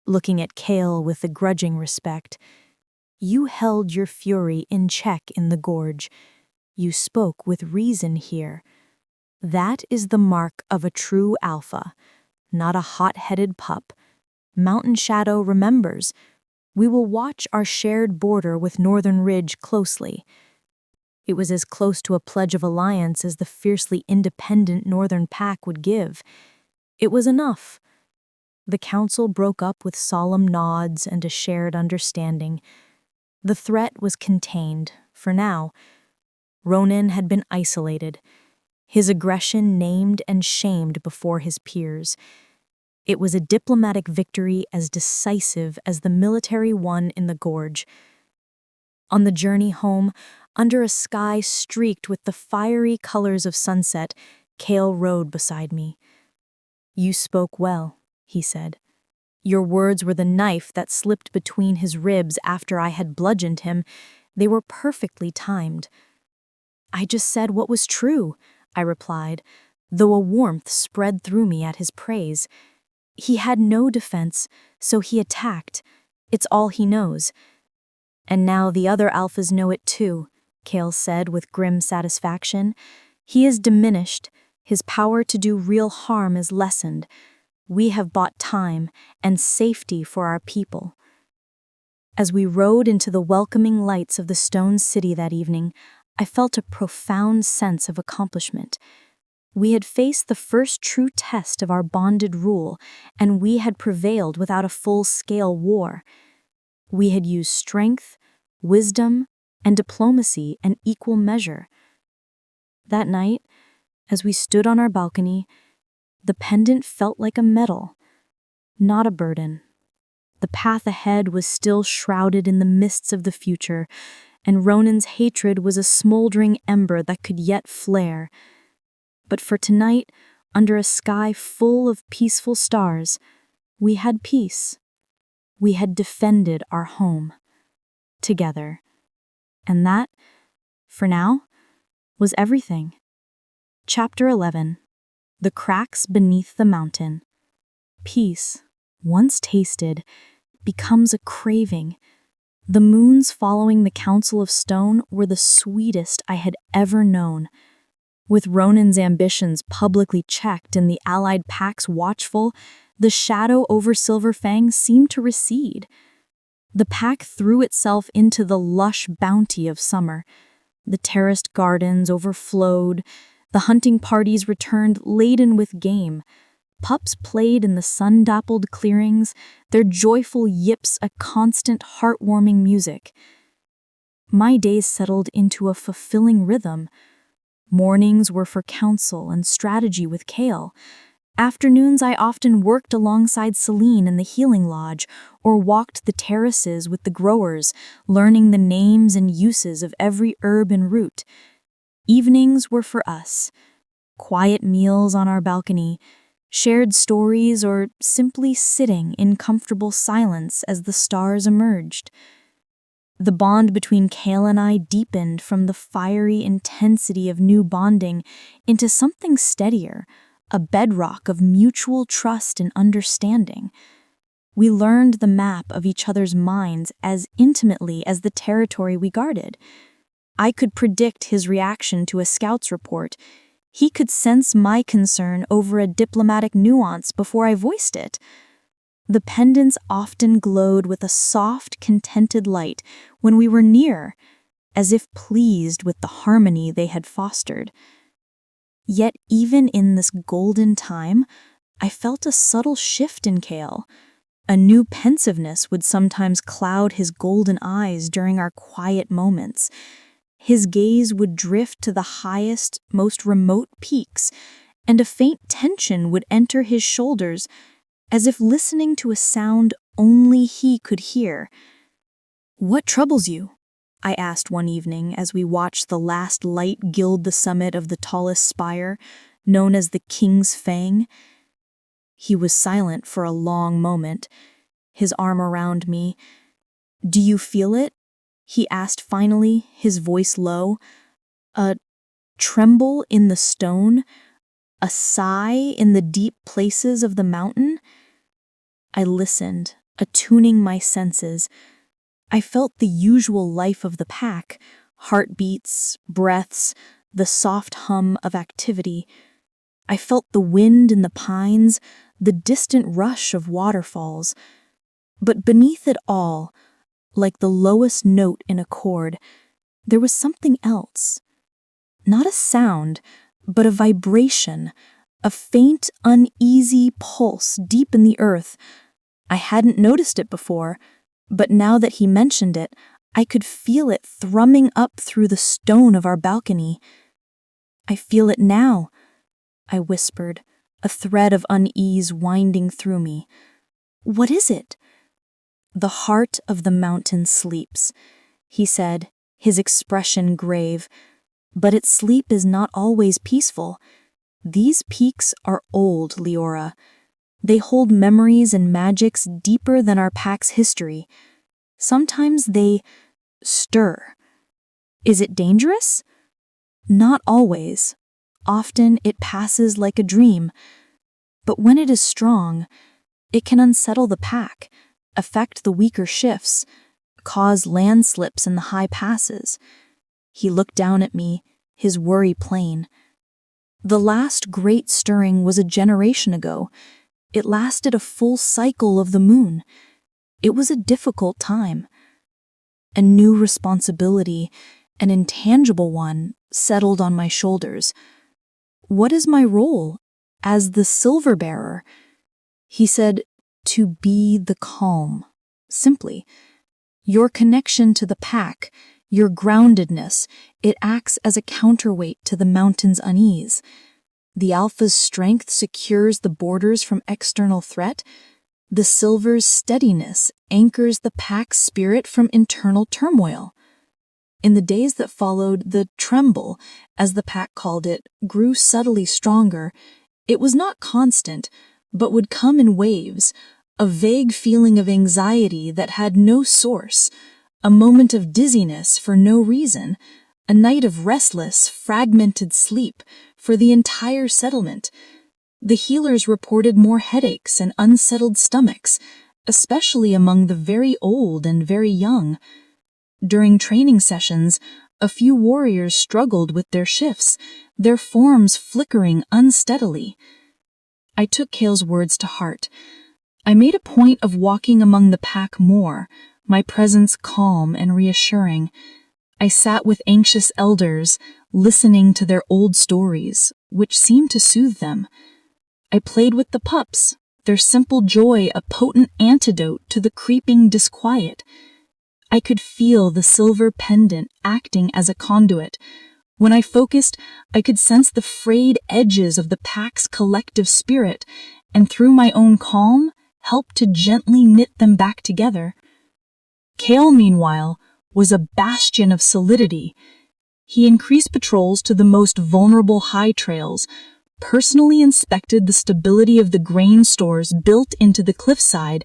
looking at Kael with a grudging respect. You held your fury in check in the gorge. You spoke with reason here. That is the mark of a true alpha, not a hot-headed pup. Mountain Shadow remembers. We will watch our shared border with Northern Ridge closely. It was as close to a pledge of alliance as the fiercely independent Northern Pack would give. It was enough. The council broke up with solemn nods and a shared understanding. The threat was contained, for now. Ronin had been isolated, his aggression named and shamed before his peers. It was a diplomatic victory as decisive as the military one in the gorge. On the journey home, under a sky streaked with the fiery colors of sunset, Kael rode beside me. You spoke well, he said. Your words were the knife that slipped between his ribs after I had bludgeoned him. They were perfectly timed. I just said what was true, I replied, though a warmth spread through me at his praise. He had no defense, so he attacked. It's all he knows. And now the other alphas know it too, Kael said with grim satisfaction. He is diminished. His power to do real harm is lessened. We have bought time and safety for our people. As we rode into the welcoming lights of the stone city that evening, I felt a profound sense of accomplishment. We had faced the first true test of our bonded rule, and we had prevailed without a full-scale war. We had used strength, wisdom, and diplomacy in equal measure. That night, as we stood on our balcony, the pendant felt like a medal, not a burden. The path ahead was still shrouded in the mists of the future, and Ronin's hatred was a smoldering ember that could yet flare. But for tonight, under a sky full of peaceful stars, we had peace. We had defended our home. Together. And that, for now, was everything. Chapter 11. The Cracks Beneath the Mountain. Peace, once tasted, becomes a craving. The moons following the Council of Stone were the sweetest I had ever known. With Ronin's ambitions publicly checked and the allied packs watchful, the shadow over Silver Fang seemed to recede. The pack threw itself into the lush bounty of summer. The terraced gardens overflowed. The hunting parties returned laden with game. Pups played in the sun-dappled clearings, their joyful yips a constant heartwarming music. My days settled into a fulfilling rhythm. Mornings were for counsel and strategy with Kael. Afternoons I often worked alongside Celine in the healing lodge or walked the terraces with the growers, learning the names and uses of every herb and root. Evenings were for us. Quiet meals on our balcony, shared stories, or simply sitting in comfortable silence as the stars emerged. The bond between Kael and I deepened from the fiery intensity of new bonding into something steadier, a bedrock of mutual trust and understanding. We learned the map of each other's minds as intimately as the territory we guarded. I could predict his reaction to a scout's report. He could sense my concern over a diplomatic nuance before I voiced it. The pendants often glowed with a soft, contented light when we were near, as if pleased with the harmony they had fostered. Yet even in this golden time, I felt a subtle shift in Kael. A new pensiveness would sometimes cloud his golden eyes during our quiet moments. His gaze would drift to the highest, most remote peaks, and a faint tension would enter his shoulders, as if listening to a sound only he could hear. "What troubles you?" I asked one evening as we watched the last light gild the summit of the tallest spire, known as the King's Fang. He was silent for a long moment, his arm around me. "Do you feel it?" he asked finally, his voice low. "A tremble in the stone? A sigh in the deep places of the mountain?" I listened, attuning my senses. I felt the usual life of the pack, heartbeats, breaths, the soft hum of activity. I felt the wind in the pines, the distant rush of waterfalls. But beneath it all, like the lowest note in a chord, there was something else. Not a sound, but a vibration, a faint, uneasy pulse deep in the earth. I hadn't noticed it before, but now that he mentioned it, I could feel it thrumming up through the stone of our balcony. "I feel it now," I whispered, a thread of unease winding through me. "What is it?" "The heart of the mountain sleeps," he said, his expression grave. "But its sleep is not always peaceful. These peaks are old, Leora. They hold memories and magics deeper than our pack's history. Sometimes they stir. Is it dangerous? Not always. Often it passes like a dream. But when it is strong, it can unsettle the pack, affect the weaker shifts, cause landslips in the high passes." He looked down at me, his worry plain. "The last great stirring was a generation ago. It lasted a full cycle of the moon. It was a difficult time. A new responsibility, an intangible one, settled on my shoulders. What is my role as the silver bearer?" He said, "To be the calm, simply. Your connection to the pack, your groundedness, it acts as a counterweight to the mountain's unease. The alpha's strength secures the borders from external threat. The silver's steadiness anchors the pack's spirit from internal turmoil." In the days that followed, the tremble, as the pack called it, grew subtly stronger. It was not constant, but would come in waves, a vague feeling of anxiety that had no source, a moment of dizziness for no reason, a night of restless, fragmented sleep for the entire settlement. The healers reported more headaches and unsettled stomachs, especially among the very old and very young. During training sessions, a few warriors struggled with their shifts, their forms flickering unsteadily. I took Kael's words to heart. I made a point of walking among the pack more, my presence calm and reassuring. I sat with anxious elders, listening to their old stories, which seemed to soothe them. I played with the pups, their simple joy a potent antidote to the creeping disquiet. I could feel the silver pendant acting as a conduit. When I focused, I could sense the frayed edges of the pack's collective spirit, and through my own calm, help to gently knit them back together. Kael, meanwhile, was a bastion of solidity. He increased patrols to the most vulnerable high trails, personally inspected the stability of the grain stores built into the cliffside,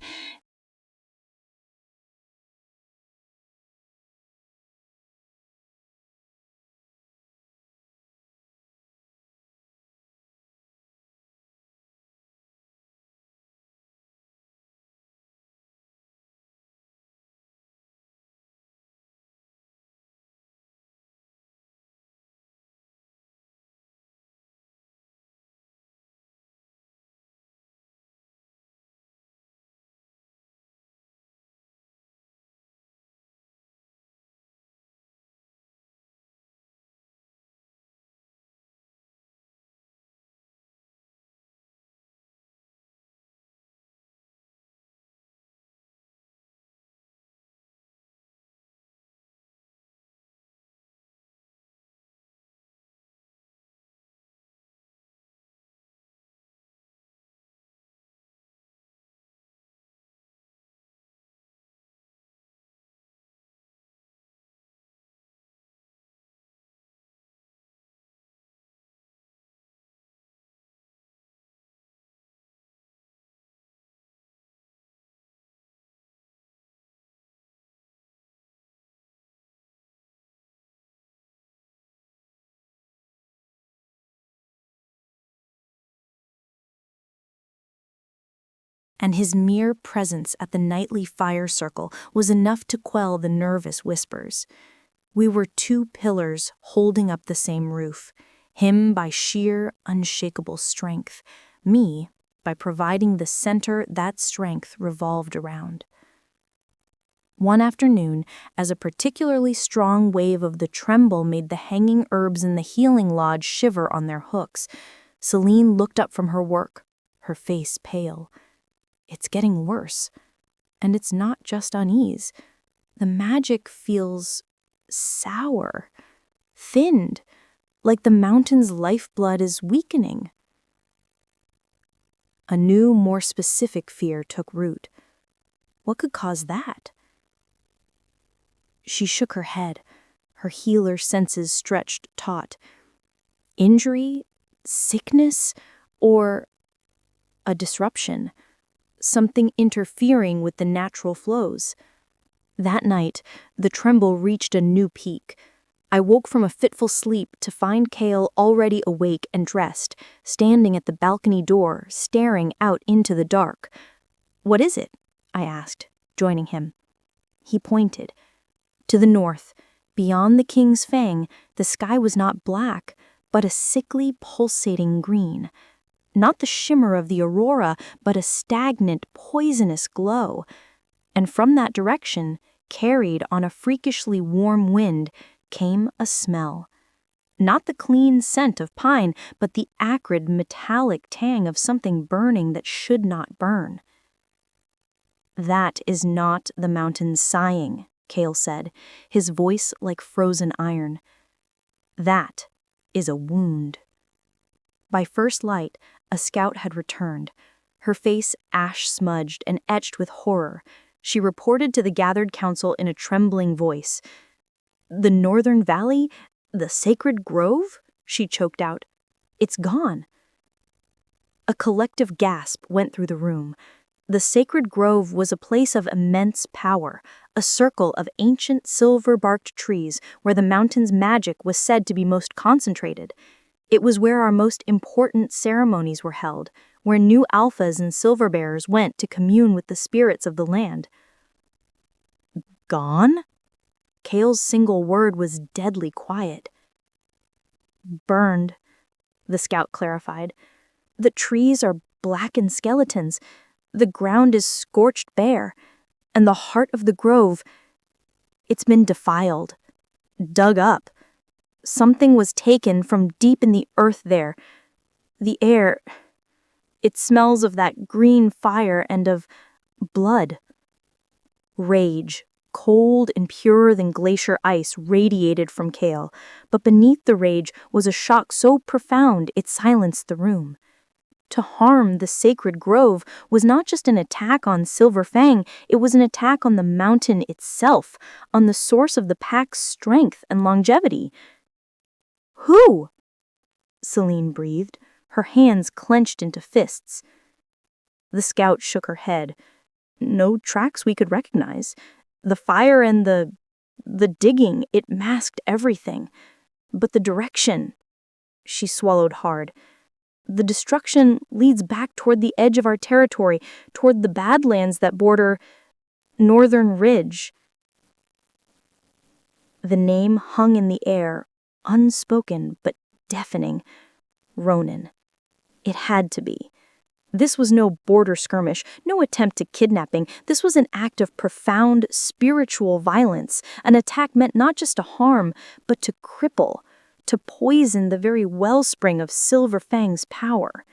and his mere presence at the nightly fire circle was enough to quell the nervous whispers. We were two pillars holding up the same roof, him by sheer, unshakable strength, me by providing the center that strength revolved around. One afternoon, as a particularly strong wave of the tremble made the hanging herbs in the healing lodge shiver on their hooks, Celine looked up from her work, her face pale. It's getting worse, and it's not just unease. The magic feels sour, thinned, like the mountain's lifeblood is weakening. A new, more specific fear took root. What could cause that? She shook her head, her healer senses stretched taut. Injury, sickness, or a disruption, something interfering with the natural flows. That night, the tremble reached a new peak. I woke from a fitful sleep to find Kael already awake and dressed, standing at the balcony door, staring out into the dark. "What is it?" I asked, joining him. He pointed. To the north, beyond the king's fang, the sky was not black, but a sickly, pulsating green. Not the shimmer of the aurora, but a stagnant, poisonous glow. And from that direction, carried on a freakishly warm wind, came a smell. Not the clean scent of pine, but the acrid, metallic tang of something burning that should not burn. "That is not the mountain sighing," Kael said, his voice like frozen iron. "That is a wound." By first light, a scout had returned, her face ash-smudged and etched with horror. She reported to the gathered council in a trembling voice. "The northern valley, the sacred grove?" she choked out. "It's gone." A collective gasp went through the room. The sacred grove was a place of immense power, a circle of ancient silver-barked trees where the mountain's magic was said to be most concentrated. It was where our most important ceremonies were held, where new alphas and silver bearers went to commune with the spirits of the land. "Gone?" Kael's single word was deadly quiet. "Burned," the scout clarified. "The trees are blackened skeletons. The ground is scorched bare, and the heart of the grove, it's been defiled, dug up. Something was taken from deep in the earth there. The air, it smells of that green fire and of blood." Rage, cold and purer than glacier ice, radiated from Kael, but beneath the rage was a shock so profound it silenced the room. To harm the sacred grove was not just an attack on Silver Fang, it was an attack on the mountain itself, on the source of the pack's strength and longevity. "Who?" Celine breathed, her hands clenched into fists. The scout shook her head. No tracks we could recognize. The fire and the digging, it masked everything. But the direction... She swallowed hard. The destruction leads back toward the edge of our territory, toward the badlands that border Northern Ridge. The name hung in the air, unspoken but deafening. Ronan. It had to be. This was no border skirmish, no attempt at kidnapping. This was an act of profound spiritual violence, an attack meant not just to harm, but to cripple, to poison the very wellspring of Silver Fang's power.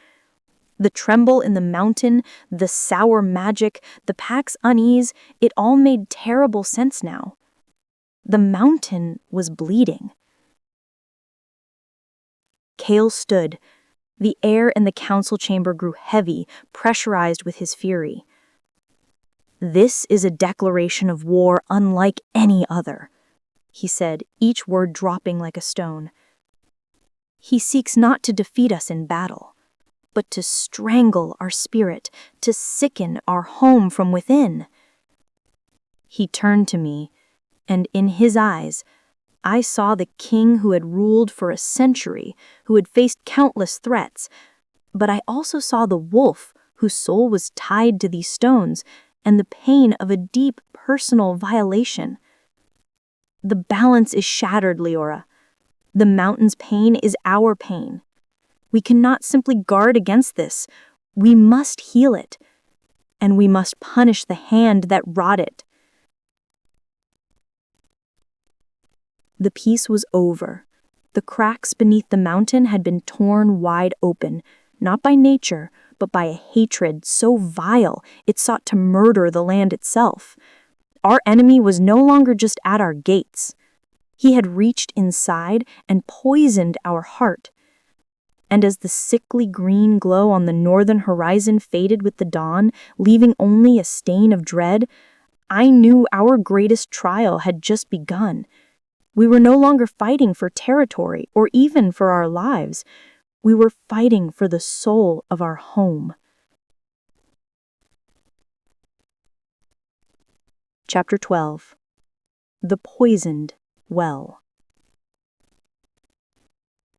The tremble in the mountain, the sour magic, the pack's unease, it all made terrible sense now. The mountain was bleeding. Kael stood. The air in the council chamber grew heavy, pressurized with his fury. "This is a declaration of war unlike any other," he said, each word dropping like a stone. "He seeks not to defeat us in battle, but to strangle our spirit, to sicken our home from within." He turned to me, and in his eyes, I saw the king who had ruled for a century, who had faced countless threats, but I also saw the wolf whose soul was tied to these stones and the pain of a deep personal violation. The balance is shattered, Leora. The mountain's pain is our pain. We cannot simply guard against this. We must heal it, and we must punish the hand that wrought it. The peace was over. The cracks beneath the mountain had been torn wide open, not by nature, but by a hatred so vile it sought to murder the land itself. Our enemy was no longer just at our gates. He had reached inside and poisoned our heart. And as the sickly green glow on the northern horizon faded with the dawn, leaving only a stain of dread, I knew our greatest trial had just begun. We were no longer fighting for territory or even for our lives. We were fighting for the soul of our home. Chapter 12. The Poisoned Well.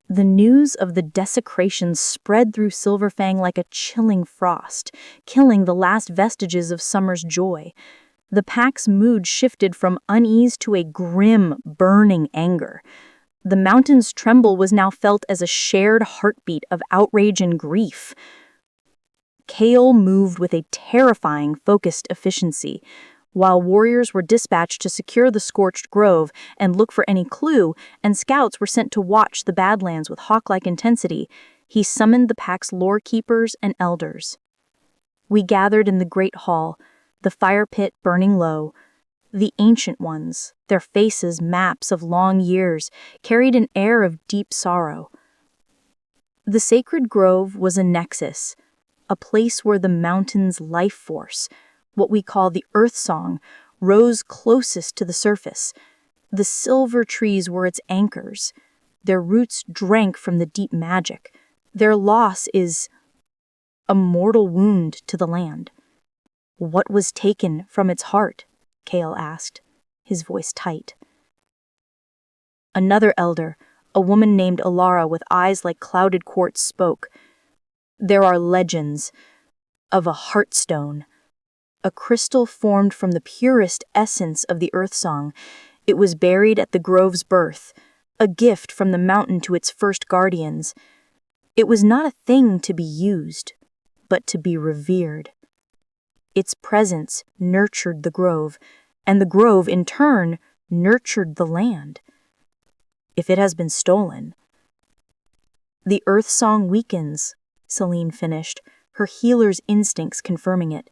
The news of the desecration spread through Silver Fang like a chilling frost, killing the last vestiges of summer's joy. The pack's mood shifted from unease to a grim, burning anger. The mountain's tremble was now felt as a shared heartbeat of outrage and grief. Kael moved with a terrifying, focused efficiency. While warriors were dispatched to secure the scorched grove and look for any clue, and scouts were sent to watch the Badlands with hawk-like intensity, he summoned the pack's lore keepers and elders. We gathered in the great hall, the fire pit burning low. The ancient ones, their faces maps of long years, carried an air of deep sorrow. The sacred grove was a nexus, a place where the mountain's life force, what we call the earth song, rose closest to the surface. The silver trees were its anchors. Their roots drank from the deep magic. Their loss is a mortal wound to the land. "What was taken from its heart?" Kael asked, his voice tight. Another elder, a woman named Leora with eyes like clouded quartz, spoke. "There are legends of a heartstone, a crystal formed from the purest essence of the earth song. It was buried at the grove's birth, a gift from the mountain to its first guardians. It was not a thing to be used, but to be revered. Its presence nurtured the grove, and the grove, in turn, nurtured the land. If it has been stolen..." "The earth song weakens," Celine finished, her healer's instincts confirming it.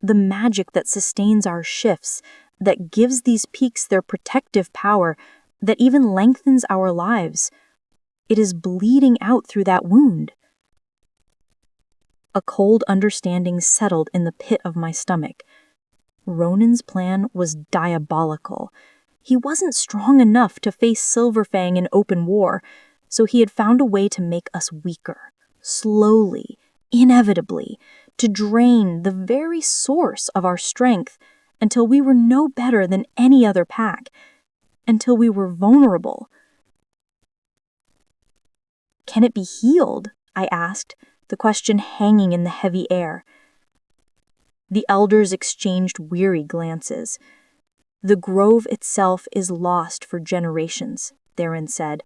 "The magic that sustains our shifts, that gives these peaks their protective power, that even lengthens our lives, it is bleeding out through that wound." A cold understanding settled in the pit of my stomach. Ronan's plan was diabolical. He wasn't strong enough to face Silver Fang in open war, so he had found a way to make us weaker, slowly, inevitably, to drain the very source of our strength until we were no better than any other pack, until we were vulnerable. "Can it be healed?" I asked, the question hanging in the heavy air. The elders exchanged weary glances. "The grove itself is lost for generations," Theron said.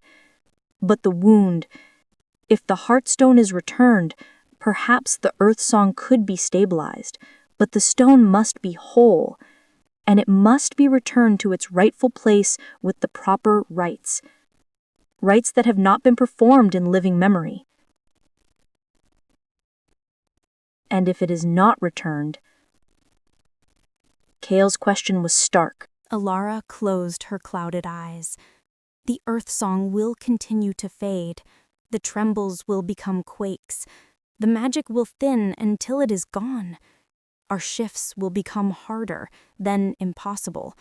"But the wound, if the heartstone is returned, perhaps the earth song could be stabilized, but the stone must be whole, and it must be returned to its rightful place with the proper rites. Rites that have not been performed in living memory. And if it is not returned..." Kael's question was stark. Alara closed her clouded eyes. The earth song will continue to fade. The trembles will become quakes. The magic will thin until it is gone. Our shifts will become harder, then impossible.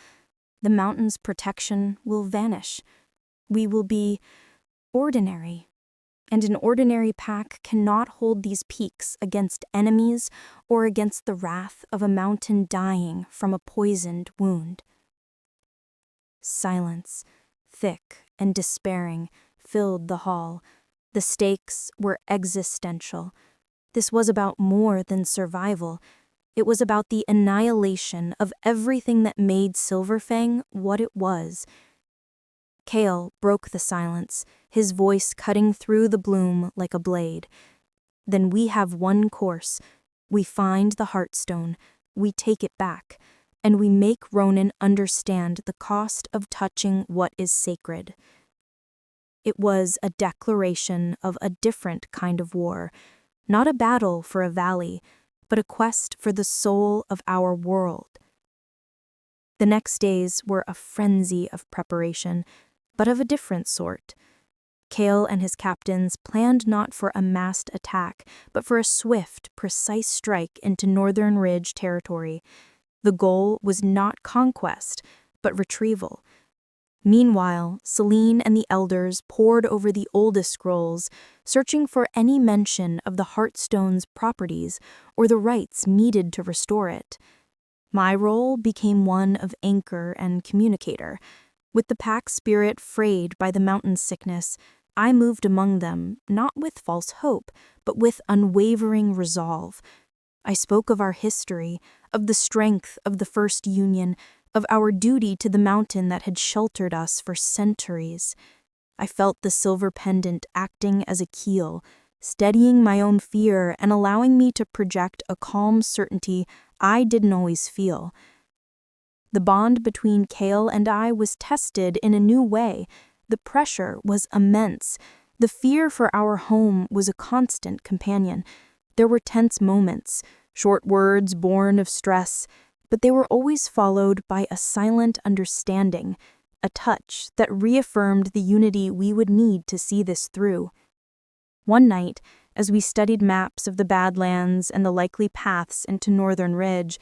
The mountain's protection will vanish. We will be ordinary. And an ordinary pack cannot hold these peaks against enemies or against the wrath of a mountain dying from a poisoned wound. Silence, thick and despairing, filled the hall. The stakes were existential. This was about more than survival. It was about the annihilation of everything that made Silver Fang what it was. Kael broke the silence, his voice cutting through the bloom like a blade. "Then we have one course. We find the Heartstone, we take it back, and we make Ronan understand the cost of touching what is sacred." It was a declaration of a different kind of war, not a battle for a valley, but a quest for the soul of our world. The next days were a frenzy of preparation, but of a different sort. Kael and his captains planned not for a massed attack, but for a swift, precise strike into Northern Ridge territory. The goal was not conquest, but retrieval. Meanwhile, Celine and the elders pored over the oldest scrolls, searching for any mention of the Heartstone's properties or the rites needed to restore it. My role became one of anchor and communicator. With the pack spirit frayed by the mountain sickness, I moved among them, not with false hope, but with unwavering resolve. I spoke of our history, of the strength of the First Union, of our duty to the mountain that had sheltered us for centuries. I felt the silver pendant acting as a keel, steadying my own fear and allowing me to project a calm certainty I didn't always feel. The bond between Kael and I was tested in a new way. The pressure was immense. The fear for our home was a constant companion. There were tense moments, short words born of stress, but they were always followed by a silent understanding, a touch that reaffirmed the unity we would need to see this through. One night, as we studied maps of the Badlands and the likely paths into Northern Ridge,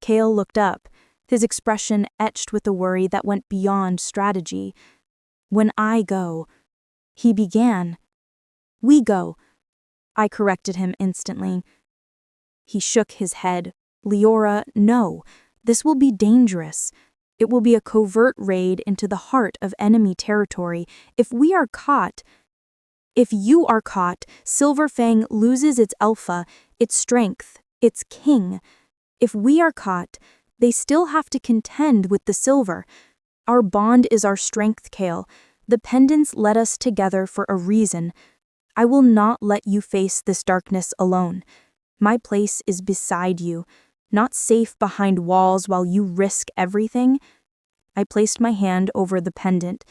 Kael looked up, his expression etched with a worry that went beyond strategy. "When I go," he began. "We go," I corrected him instantly. He shook his head. "Leora, no. This will be dangerous. It will be a covert raid into the heart of enemy territory. If we are caught..." "If you are caught, Silver Fang loses its alpha, its strength, its king. If we are caught, they still have to contend with the silver. Our bond is our strength, Kael. The pendants led us together for a reason. I will not let you face this darkness alone. My place is beside you, not safe behind walls while you risk everything." I placed my hand over the pendant.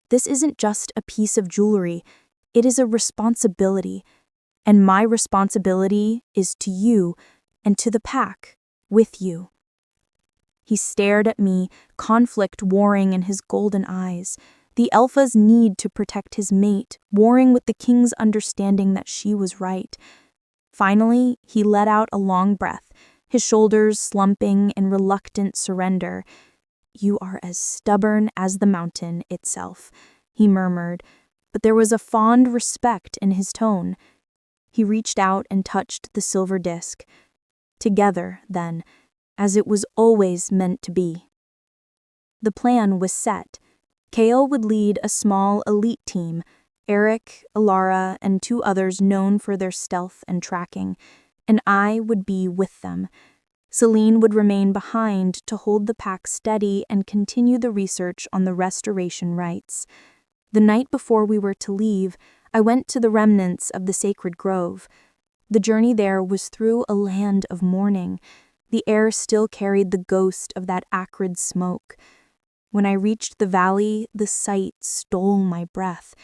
"This isn't just a piece of jewelry. It is a responsibility. And my responsibility is to you and to the pack, with you." He stared at me, conflict warring in his golden eyes. The alpha's need to protect his mate, warring with the king's understanding that she was right. Finally, he let out a long breath, his shoulders slumping in reluctant surrender. "You are as stubborn as the mountain itself," he murmured, but there was a fond respect in his tone. He reached out and touched the silver disc. Together, then, as it was always meant to be. The plan was set. Kael would lead a small elite team, Eric, Leora, and 2 others known for their stealth and tracking, and I would be with them. Celine would remain behind to hold the pack steady and continue the research on the restoration rites. The night before we were to leave, I went to the remnants of the sacred grove. The journey there was through a land of mourning. The air still carried the ghost of that acrid smoke. When I reached the valley, the sight stole my breath.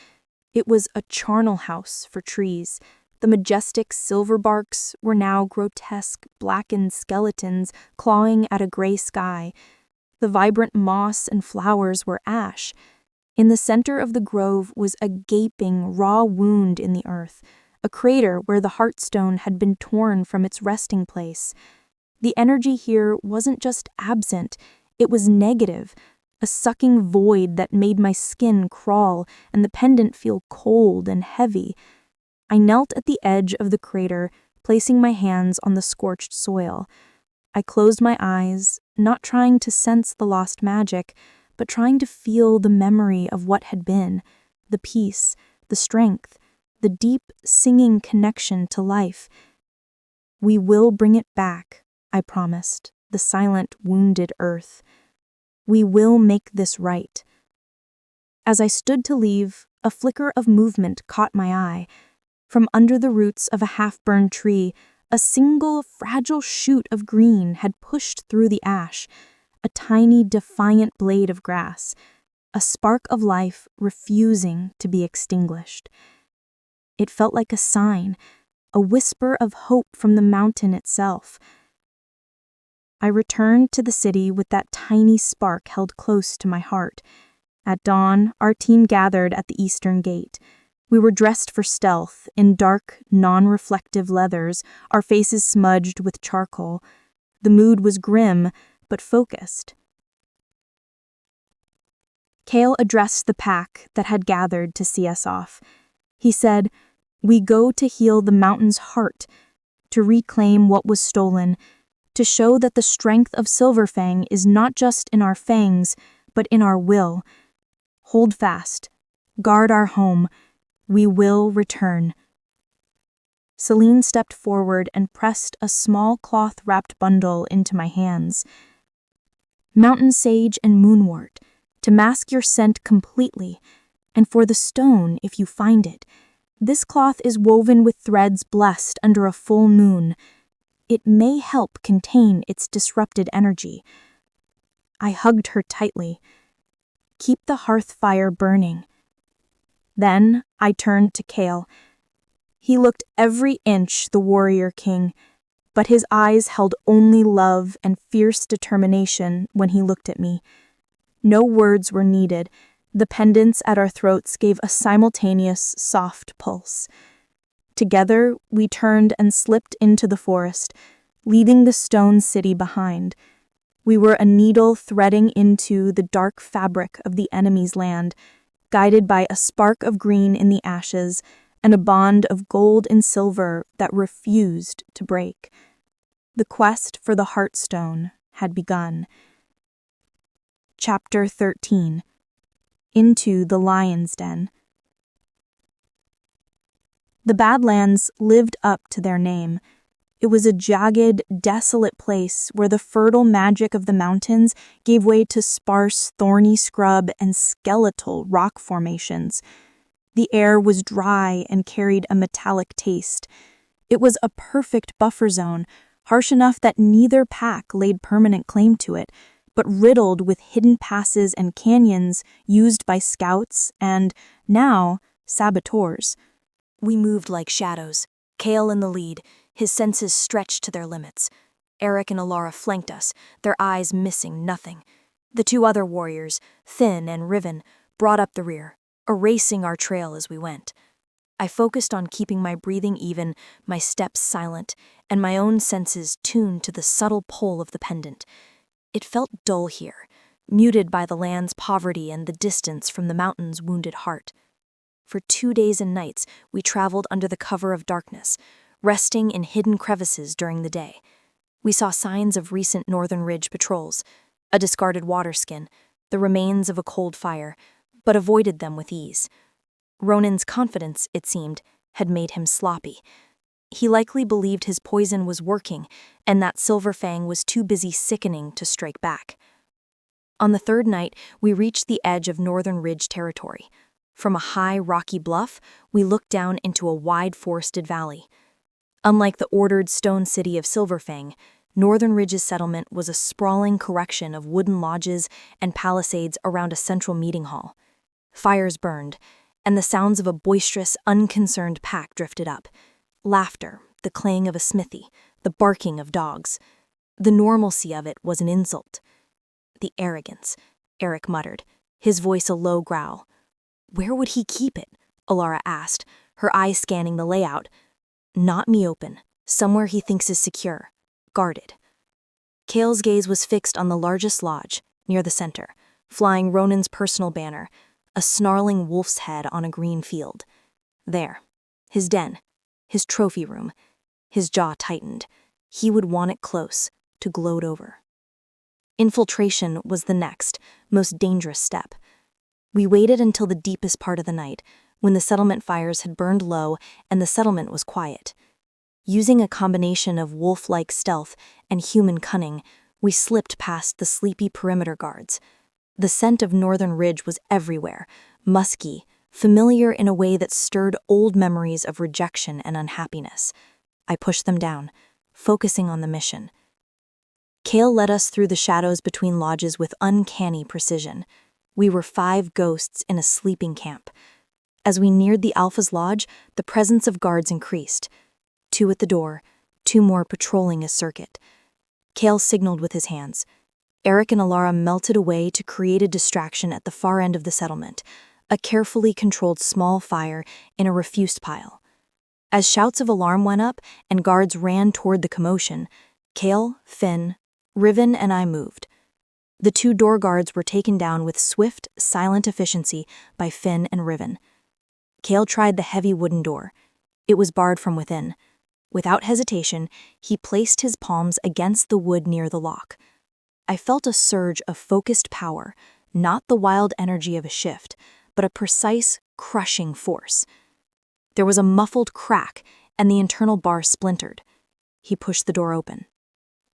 It was a charnel house for trees. The majestic silver barks were now grotesque, blackened skeletons clawing at a gray sky. The vibrant moss and flowers were ash. In the center of the grove was a gaping, raw wound in the earth, a crater where the heartstone had been torn from its resting place. The energy here wasn't just absent, it was negative, a sucking void that made my skin crawl and the pendant feel cold and heavy. I knelt at the edge of the crater, placing my hands on the scorched soil. I closed my eyes, not trying to sense the lost magic, but trying to feel the memory of what had been, the peace, the strength, the deep, singing connection to life. We will bring it back, I promised, the silent, wounded earth. We will make this right. As I stood to leave, a flicker of movement caught my eye. From under the roots of a half-burned tree, a single fragile shoot of green had pushed through the ash, a tiny, defiant blade of grass, a spark of life refusing to be extinguished. It felt like a sign, a whisper of hope from the mountain itself. I returned to the city with that tiny spark held close to my heart. At dawn, our team gathered at the eastern gate. We were dressed for stealth, in dark, non-reflective leathers, our faces smudged with charcoal. The mood was grim, but focused. Kael addressed the pack that had gathered to see us off. He said, "We go to heal the mountain's heart, to reclaim what was stolen, to show that the strength of Silver Fang is not just in our fangs, but in our will. Hold fast. Guard our home. We will return." Celine stepped forward and pressed a small cloth-wrapped bundle into my hands. "Mountain sage and moonwort, to mask your scent completely, and for the stone if you find it. This cloth is woven with threads blessed under a full moon. It may help contain its disrupted energy." I hugged her tightly. "Keep the hearth fire burning." Then I turned to Kael. He looked every inch the warrior king, but his eyes held only love and fierce determination when he looked at me. No words were needed. The pendants at our throats gave a simultaneous, soft pulse. Together, we turned and slipped into the forest, leaving the stone city behind. We were a needle threading into the dark fabric of the enemy's land, guided by a spark of green in the ashes and a bond of gold and silver that refused to break. The quest for the Heartstone had begun. Chapter 13. Into the Lion's Den. The Badlands lived up to their name. It was a jagged, desolate place where the fertile magic of the mountains gave way to sparse, thorny scrub and skeletal rock formations. The air was dry and carried a metallic taste. It was a perfect buffer zone, harsh enough that neither pack laid permanent claim to it, but riddled with hidden passes and canyons used by scouts and, now, saboteurs. We moved like shadows, Kael in the lead, his senses stretched to their limits. Eric and Leora flanked us, their eyes missing nothing. The 2 other warriors, Thin and Riven, brought up the rear, erasing our trail as we went. I focused on keeping my breathing even, my steps silent, and my own senses tuned to the subtle pull of the pendant. It felt dull here, muted by the land's poverty and the distance from the mountain's wounded heart. For 2 days and nights, we traveled under the cover of darkness, resting in hidden crevices during the day. We saw signs of recent Northern Ridge patrols, a discarded water skin, the remains of a cold fire, but avoided them with ease. Ronan's confidence, it seemed, had made him sloppy. He likely believed his poison was working, and that Silver Fang was too busy sickening to strike back. On the third night, we reached the edge of Northern Ridge territory. From a high, rocky bluff, we looked down into a wide forested valley. Unlike the ordered stone city of Silver Fang, Northern Ridge's settlement was a sprawling collection of wooden lodges and palisades around a central meeting hall. Fires burned, and the sounds of a boisterous, unconcerned pack drifted up. Laughter, the clang of a smithy, the barking of dogs. The normalcy of it was an insult. The arrogance, Eric muttered, his voice a low growl. Where would he keep it? Alara asked, her eyes scanning the layout. Not Miopen, somewhere he thinks is secure, guarded. Kael's gaze was fixed on the largest lodge, near the center, flying Ronan's personal banner, a snarling wolf's head on a green field. There, his den, his trophy room. His jaw tightened. He would want it close, to gloat over. Infiltration was the next, most dangerous step. We waited until the deepest part of the night, when the settlement fires had burned low and the settlement was quiet. Using a combination of wolf-like stealth and human cunning, we slipped past the sleepy perimeter guards. The scent of Northern Ridge was everywhere, musky, familiar in a way that stirred old memories of rejection and unhappiness. I pushed them down, focusing on the mission. Kael led us through the shadows between lodges with uncanny precision. We were 5 ghosts in a sleeping camp. As we neared the Alpha's lodge, the presence of guards increased. 2 at the door, 2 more patrolling a circuit. Kael signaled with his hands. Eric and Alara melted away to create a distraction at the far end of the settlement, a carefully controlled small fire in a refuse pile. As shouts of alarm went up and guards ran toward the commotion, Kael, Finn, Riven, and I moved. The 2 door guards were taken down with swift, silent efficiency by Finn and Riven. Kael tried the heavy wooden door. It was barred from within. Without hesitation, he placed his palms against the wood near the lock. I felt a surge of focused power, not the wild energy of a shift, but a precise, crushing force. There was a muffled crack, and the internal bar splintered. He pushed the door open.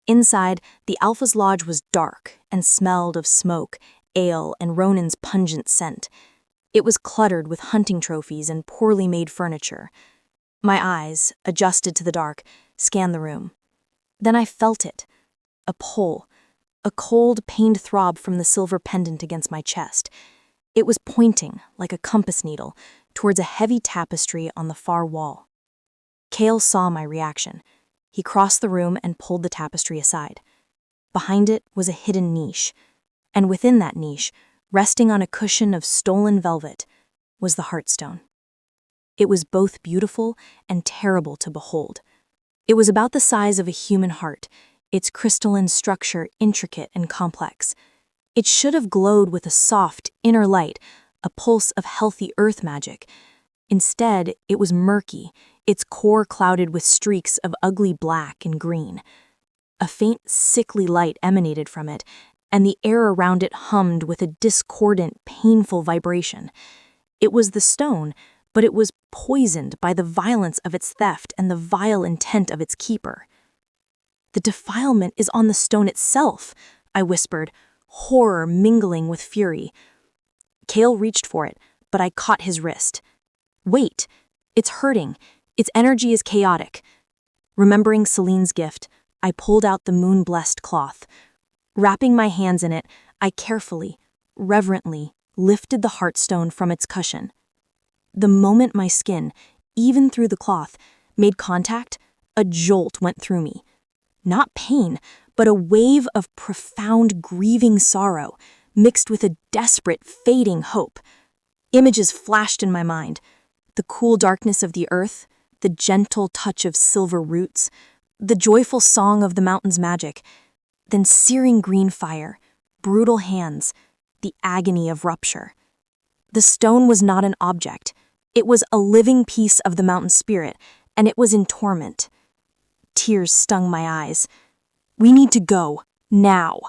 Inside, the Alpha's lodge was dark and smelled of smoke, ale, and Ronan's pungent scent. It was cluttered with hunting trophies and poorly made furniture. My eyes, adjusted to the dark, scanned the room. Then I felt it. A pull. A cold, pained throb from the silver pendant against my chest. It was pointing, like a compass needle, towards a heavy tapestry on the far wall. Kael saw my reaction. He crossed the room and pulled the tapestry aside. Behind it was a hidden niche, and within that niche, resting on a cushion of stolen velvet, was the heartstone. It was both beautiful and terrible to behold. It was about the size of a human heart, its crystalline structure intricate and complex. It should have glowed with a soft, inner light, a pulse of healthy earth magic. Instead, it was murky, its core clouded with streaks of ugly black and green. A faint, sickly light emanated from it, and the air around it hummed with a discordant, painful vibration. It was the stone, but it was poisoned by the violence of its theft and the vile intent of its keeper. The defilement is on the stone itself, I whispered, horror mingling with fury. Kael reached for it, but I caught his wrist. Wait, it's hurting. Its energy is chaotic. Remembering Celine's gift, I pulled out the moon-blessed cloth. Wrapping my hands in it, I carefully, reverently, lifted the heartstone from its cushion. The moment my skin, even through the cloth, made contact, a jolt went through me. Not pain, but a wave of profound, grieving sorrow, mixed with a desperate, fading hope. Images flashed in my mind. The cool darkness of the earth, the gentle touch of silver roots, the joyful song of the mountain's magic, then searing green fire, brutal hands, the agony of rupture. The stone was not an object. It was a living piece of the mountain spirit, and it was in torment. Tears stung my eyes. "We need to go, now."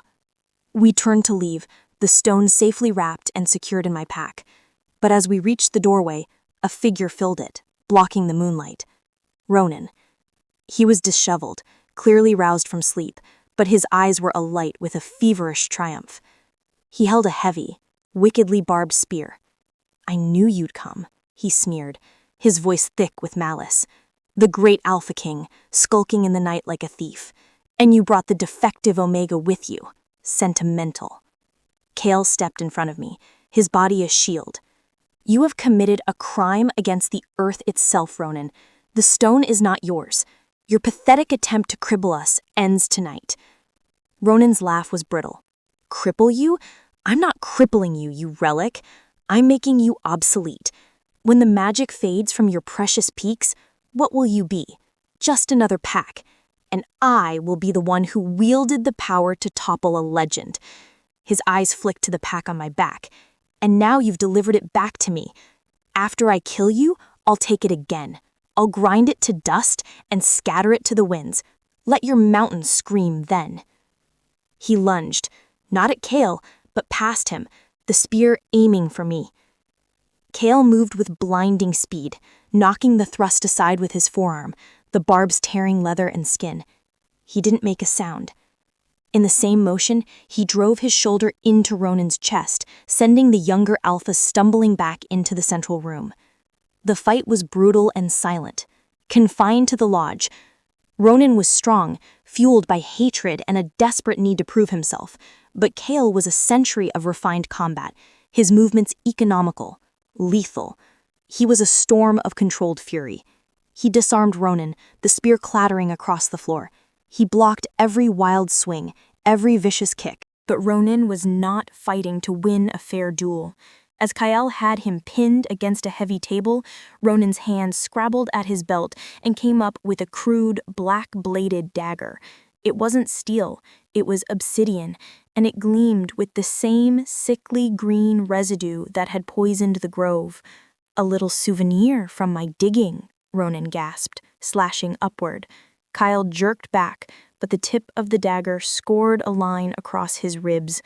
We turned to leave, the stone safely wrapped and secured in my pack. But as we reached the doorway, a figure filled it, blocking the moonlight. Ronan. He was disheveled, clearly roused from sleep, but his eyes were alight with a feverish triumph. He held a heavy, wickedly barbed spear. "I knew you'd come," he sneered, his voice thick with malice. "The great Alpha King, skulking in the night like a thief. And you brought the defective Omega with you. Sentimental." Kael stepped in front of me, his body a shield. "You have committed a crime against the earth itself, Ronan. The stone is not yours. Your pathetic attempt to cripple us ends tonight." Ronan's laugh was brittle. "Cripple you? I'm not crippling you, you relic. I'm making you obsolete. When the magic fades from your precious peaks, what will you be? Just another pack. And I will be the one who wielded the power to topple a legend." His eyes flicked to the pack on my back. "And now you've delivered it back to me. After I kill you, I'll take it again. I'll grind it to dust and scatter it to the winds. Let your mountains scream then." He lunged, not at Kael, but past him, the spear aiming for me. Kael moved with blinding speed, knocking the thrust aside with his forearm, the barbs tearing leather and skin. He didn't make a sound. In the same motion, he drove his shoulder into Ronan's chest, sending the younger Alpha stumbling back into the central room. The fight was brutal and silent, confined to the lodge. Ronan was strong, fueled by hatred and a desperate need to prove himself, but Kael was a century of refined combat, his movements economical, lethal. He was a storm of controlled fury. He disarmed Ronan, the spear clattering across the floor. He blocked every wild swing, every vicious kick. But Ronan was not fighting to win a fair duel. As Kael had him pinned against a heavy table, Ronan's hand scrabbled at his belt and came up with a crude, black-bladed dagger. It wasn't steel, it was obsidian, and it gleamed with the same sickly green residue that had poisoned the grove. "A little souvenir from my digging," Ronan gasped, slashing upward. Kael jerked back, but the tip of the dagger scored a line across his ribs.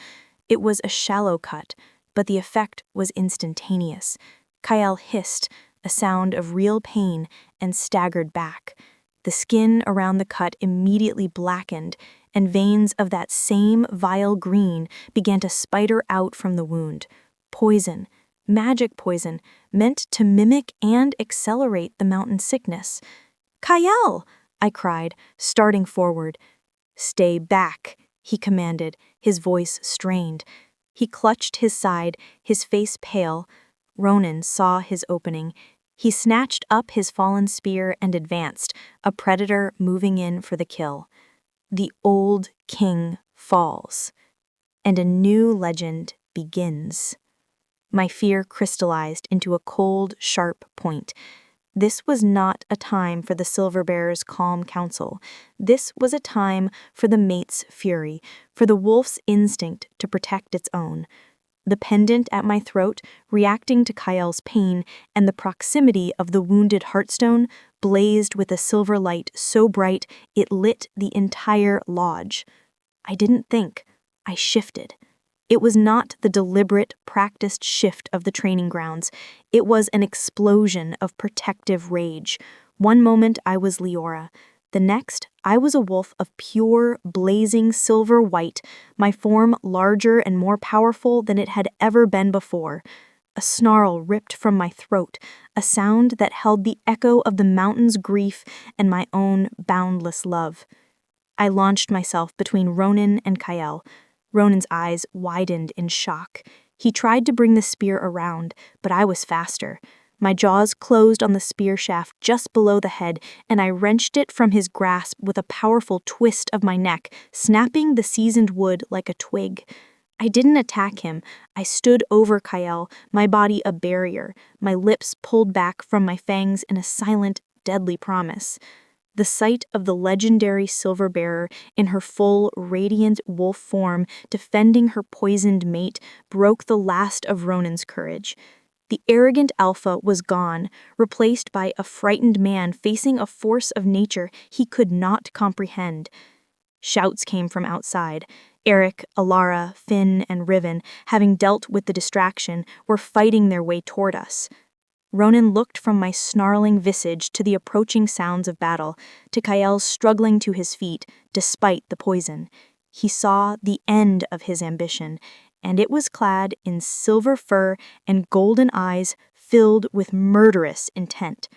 It was a shallow cut, but the effect was instantaneous. Kael hissed, a sound of real pain, and staggered back. The skin around the cut immediately blackened, and veins of that same vile green began to spider out from the wound. Poison, magic poison, meant to mimic and accelerate the mountain sickness. "Kael!" I cried, starting forward. "Stay back," he commanded, his voice strained. He clutched his side, his face pale. Ronan saw his opening. He snatched up his fallen spear and advanced, a predator moving in for the kill. The old king falls, and a new legend begins. My fear crystallized into a cold, sharp point. This was not a time for the Silver Bearer's calm counsel. This was a time for the mate's fury, for the wolf's instinct to protect its own. The pendant at my throat, reacting to Kael's pain, and the proximity of the wounded heartstone, blazed with a silver light so bright it lit the entire lodge. I didn't think. I shifted. It was not the deliberate, practiced shift of the training grounds. It was an explosion of protective rage. One moment I was Leora. The next, I was a wolf of pure, blazing silver white, my form larger and more powerful than it had ever been before. A snarl ripped from my throat, a sound that held the echo of the mountain's grief and my own boundless love. I launched myself between Ronan and Kael. Ronan's eyes widened in shock. He tried to bring the spear around, but I was faster. My jaws closed on the spear shaft just below the head, and I wrenched it from his grasp with a powerful twist of my neck, snapping the seasoned wood like a twig. I didn't attack him. I stood over Kael, my body a barrier, my lips pulled back from my fangs in a silent, deadly promise. The sight of the legendary Silver Bearer in her full, radiant wolf form defending her poisoned mate broke the last of Ronan's courage. The arrogant alpha was gone, replaced by a frightened man facing a force of nature he could not comprehend. Shouts came from outside. Eric, Alara, Finn, and Riven, having dealt with the distraction, were fighting their way toward us. Ronan looked from my snarling visage to the approaching sounds of battle, to Kael struggling to his feet, despite the poison. He saw the end of his ambition, and it was clad in silver fur and golden eyes filled with murderous intent.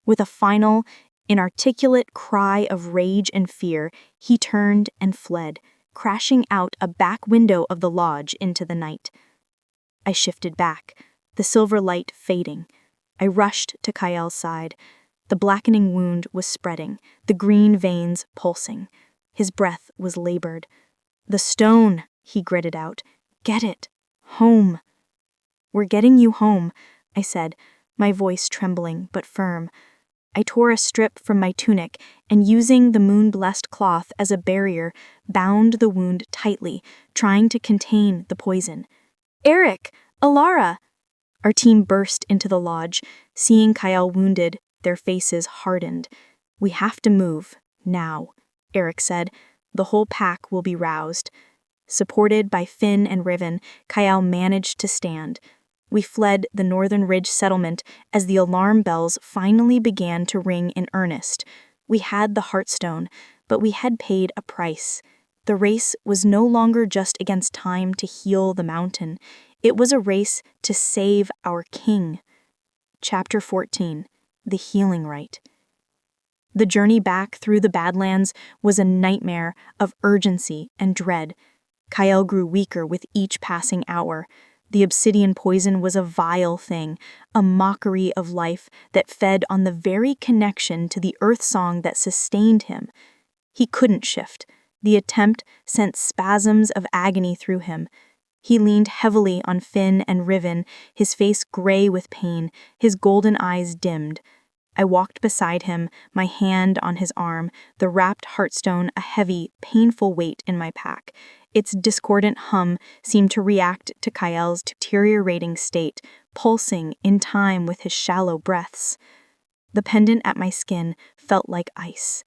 With a final, inarticulate cry of rage and fear, he turned and fled, crashing out a back window of the lodge into the night. I shifted back, the silver light fading. I rushed to Kael's side. The blackening wound was spreading, the green veins pulsing. His breath was labored. "The stone," he gritted out. "Get it. Home." "We're getting you home," I said, my voice trembling but firm. I tore a strip from my tunic and, using the moon-blessed cloth as a barrier, bound the wound tightly, trying to contain the poison. "Eric! Alara!" Our team burst into the lodge. Seeing Kael wounded, their faces hardened. "We have to move, now," Eric said. "The whole pack will be roused." Supported by Finn and Riven, Kael managed to stand. We fled the Northern Ridge settlement as the alarm bells finally began to ring in earnest. We had the Heartstone, but we had paid a price. The race was no longer just against time to heal the mountain. It was a race to save our king. Chapter 14. The Healing Rite. The journey back through the Badlands was a nightmare of urgency and dread. Kael grew weaker with each passing hour. The obsidian poison was a vile thing, a mockery of life that fed on the very connection to the earth song that sustained him. He couldn't shift. The attempt sent spasms of agony through him. He leaned heavily on Finn and Riven, his face gray with pain, his golden eyes dimmed. I walked beside him, my hand on his arm, the wrapped Heartstone a heavy, painful weight in my pack. Its discordant hum seemed to react to Kael's deteriorating state, pulsing in time with his shallow breaths. The pendant at my skin felt like ice.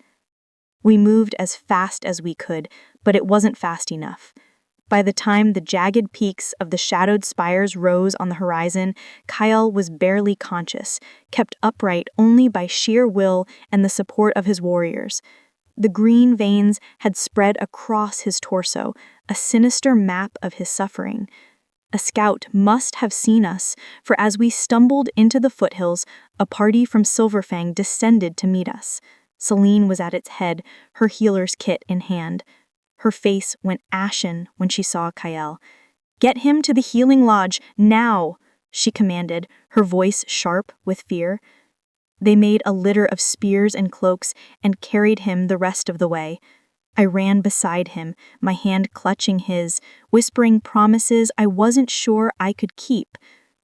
We moved as fast as we could, but it wasn't fast enough. By the time the jagged peaks of the shadowed spires rose on the horizon, Kael was barely conscious, kept upright only by sheer will and the support of his warriors. The green veins had spread across his torso, a sinister map of his suffering. A scout must have seen us, for as we stumbled into the foothills, a party from Silver Fang descended to meet us. Celine was at its head, her healer's kit in hand. Her face went ashen when she saw Kael. "Get him to the healing lodge, now!" she commanded, her voice sharp with fear. They made a litter of spears and cloaks and carried him the rest of the way. I ran beside him, my hand clutching his, whispering promises I wasn't sure I could keep.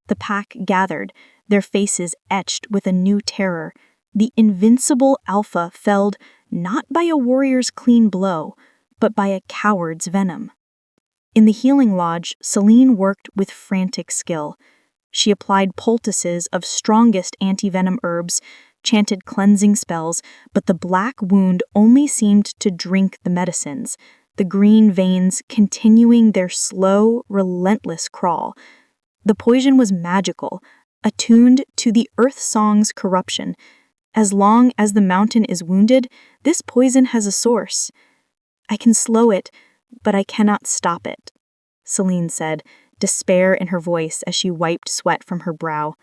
The pack gathered, their faces etched with a new terror. The invincible alpha felled not by a warrior's clean blow, but by a coward's venom. In the healing lodge, Celine worked with frantic skill. She applied poultices of strongest anti-venom herbs, chanted cleansing spells, but the black wound only seemed to drink the medicines, the green veins continuing their slow, relentless crawl. The poison was magical, attuned to the earth song's corruption. As long as the mountain is wounded, this poison has a source. "I can slow it, but I cannot stop it," Celine said, despair in her voice as she wiped sweat from her brow.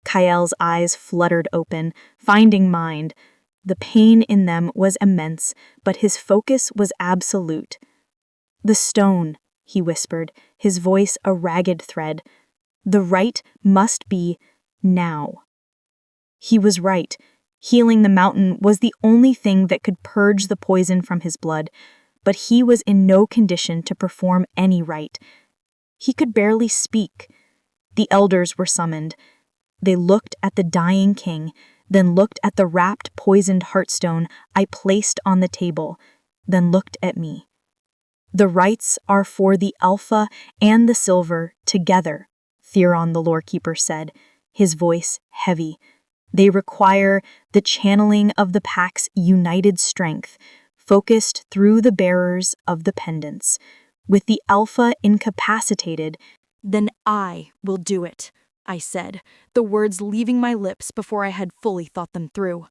Kael's eyes fluttered open, finding mine. The pain in them was immense, but his focus was absolute. "The stone," he whispered, his voice a ragged thread. "The rite must be now." He was right. Healing the mountain was the only thing that could purge the poison from his blood, but he was in no condition to perform any rite. He could barely speak. The elders were summoned. They looked at the dying king, then looked at the wrapped, poisoned Heartstone I placed on the table, then looked at me. "The rites are for the Alpha and the Silver together," Theron the Lorekeeper said. his voice heavy. They require the channeling of the pack's united strength, focused through the bearers of the pendants. With the alpha incapacitated, "Then I will do it," I said, the words leaving my lips before I had fully thought them through.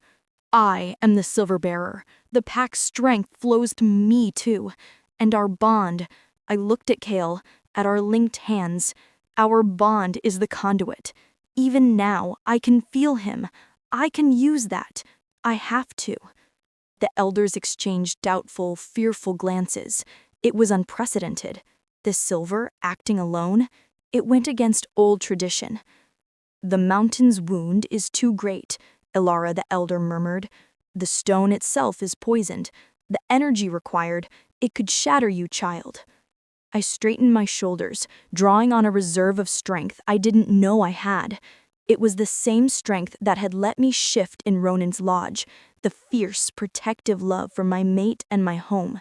I am the silver bearer. The pack's strength flows to me too. And our bond, I looked at Kael, at our linked hands. Our bond is the conduit. Even now, I can feel him. I can use that. I have to. The elders exchanged doubtful, fearful glances. It was unprecedented. The silver, acting alone, it went against old tradition. "The mountain's wound is too great," Leora the elder murmured. "The stone itself is poisoned. The energy required, it could shatter you, child." I straightened my shoulders, drawing on a reserve of strength I didn't know I had. It was the same strength that had let me shift in Ronan's lodge, the fierce, protective love for my mate and my home.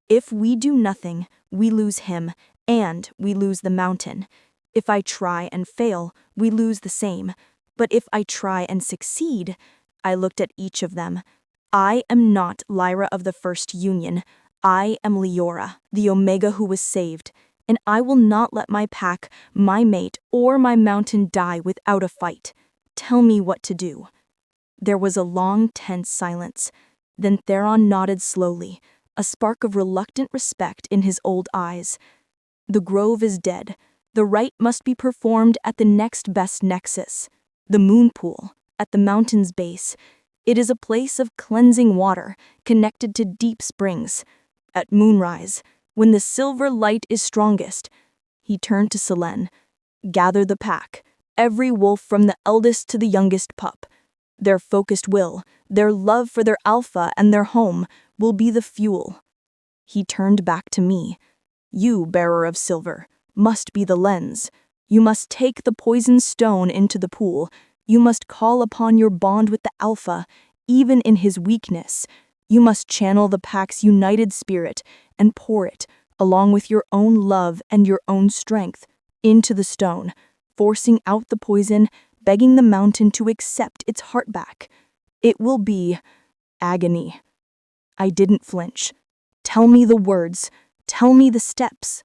If we do nothing, we lose him, and we lose the mountain. If I try and fail, we lose the same. But if I try and succeed, I looked at each of them. I am not Lyra of the First Union. I am Leora, the Omega who was saved, and I will not let my pack, my mate, or my mountain die without a fight. Tell me what to do." There was a long, tense silence. Then Theron nodded slowly, a spark of reluctant respect in his old eyes. "The grove is dead. The rite must be performed at the next best nexus, the moon pool, at the mountain's base. It is a place of cleansing water, connected to deep springs. At moonrise, when the silver light is strongest," he turned to Selene, "gather the pack, every wolf from the eldest to the youngest pup. Their focused will, their love for their alpha and their home, will be the fuel." He turned back to me. "You, bearer of silver, must be the lens. You must take the poisoned stone into the pool. You must call upon your bond with the alpha, even in his weakness. You must channel the pack's united spirit and pour it, along with your own love and your own strength, into the stone, forcing out the poison, begging the mountain to accept its heart back. It will be agony." I didn't flinch. "Tell me the words. Tell me the steps."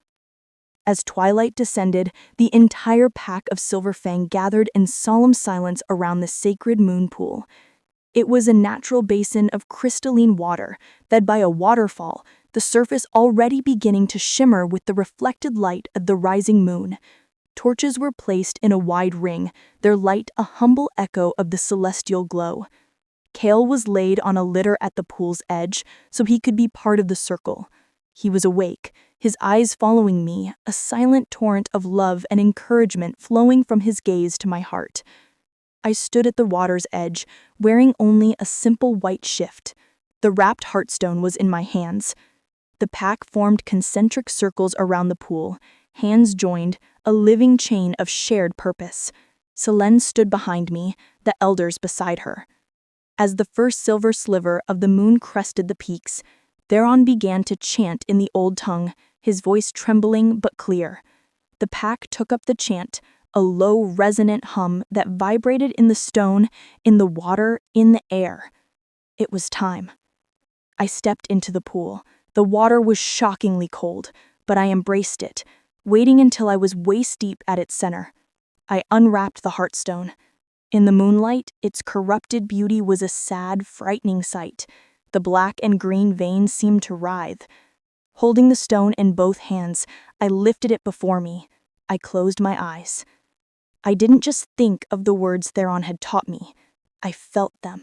As twilight descended, the entire pack of Silver Fang gathered in solemn silence around the sacred moon pool. It was a natural basin of crystalline water, fed by a waterfall, the surface already beginning to shimmer with the reflected light of the rising moon. Torches were placed in a wide ring, their light a humble echo of the celestial glow. Kael was laid on a litter at the pool's edge, so he could be part of the circle. He was awake, his eyes following me, a silent torrent of love and encouragement flowing from his gaze to my heart. I stood at the water's edge, wearing only a simple white shift. The wrapped heartstone was in my hands. The pack formed concentric circles around the pool, hands joined, a living chain of shared purpose. Selene stood behind me, the elders beside her. As the first silver sliver of the moon crested the peaks, Theron began to chant in the old tongue, his voice trembling but clear. The pack took up the chant, a low, resonant hum that vibrated in the stone, in the water, in the air. It was time. I stepped into the pool. The water was shockingly cold, but I embraced it, waiting until I was waist-deep at its center. I unwrapped the heartstone. In the moonlight, its corrupted beauty was a sad, frightening sight. The black and green veins seemed to writhe. Holding the stone in both hands, I lifted it before me. I closed my eyes. I didn't just think of the words Theron had taught me. I felt them.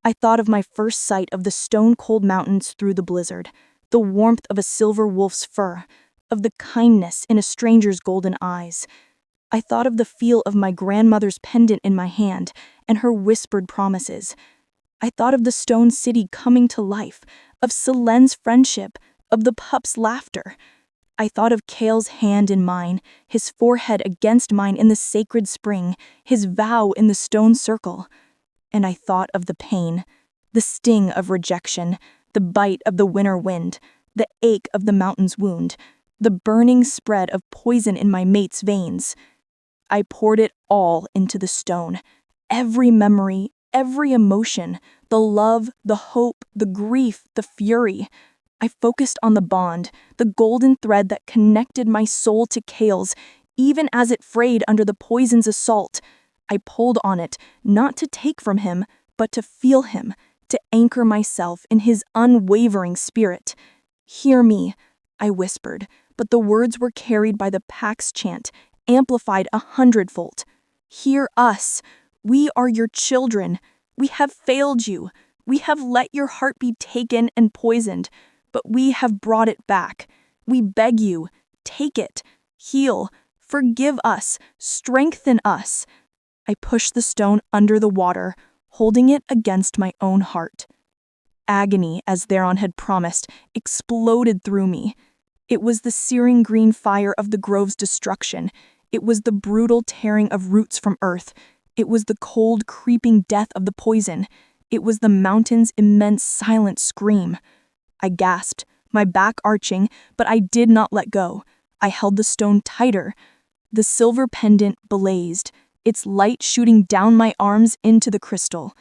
I thought of my first sight of the stone-cold mountains through the blizzard, the warmth of a silver wolf's fur, of the kindness in a stranger's golden eyes. I thought of the feel of my grandmother's pendant in my hand and her whispered promises. I thought of the stone city coming to life, of Selene's friendship, of the pup's laughter. I thought of Kael's hand in mine, his forehead against mine in the sacred spring, his vow in the stone circle. And I thought of the pain, the sting of rejection, the bite of the winter wind, the ache of the mountain's wound, the burning spread of poison in my mate's veins. I poured it all into the stone. Every memory, every emotion, the love, the hope, the grief, the fury. I focused on the bond, the golden thread that connected my soul to Kael's, even as it frayed under the poison's assault. I pulled on it, not to take from him, but to feel him, to anchor myself in his unwavering spirit. "Hear me," I whispered, but the words were carried by the pack's chant, amplified 100-fold. "Hear us. We are your children. We have failed you. We have let your heart be taken and poisoned, but we have brought it back. We beg you, take it, heal, forgive us, strengthen us." I pushed the stone under the water, holding it against my own heart. Agony, as Theron had promised, exploded through me. It was the searing green fire of the grove's destruction. It was the brutal tearing of roots from earth. It was the cold, creeping death of the poison. It was the mountain's immense, silent scream. I gasped, my back arching, but I did not let go. I held the stone tighter. The silver pendant blazed, its light shooting down my arms into the crystal.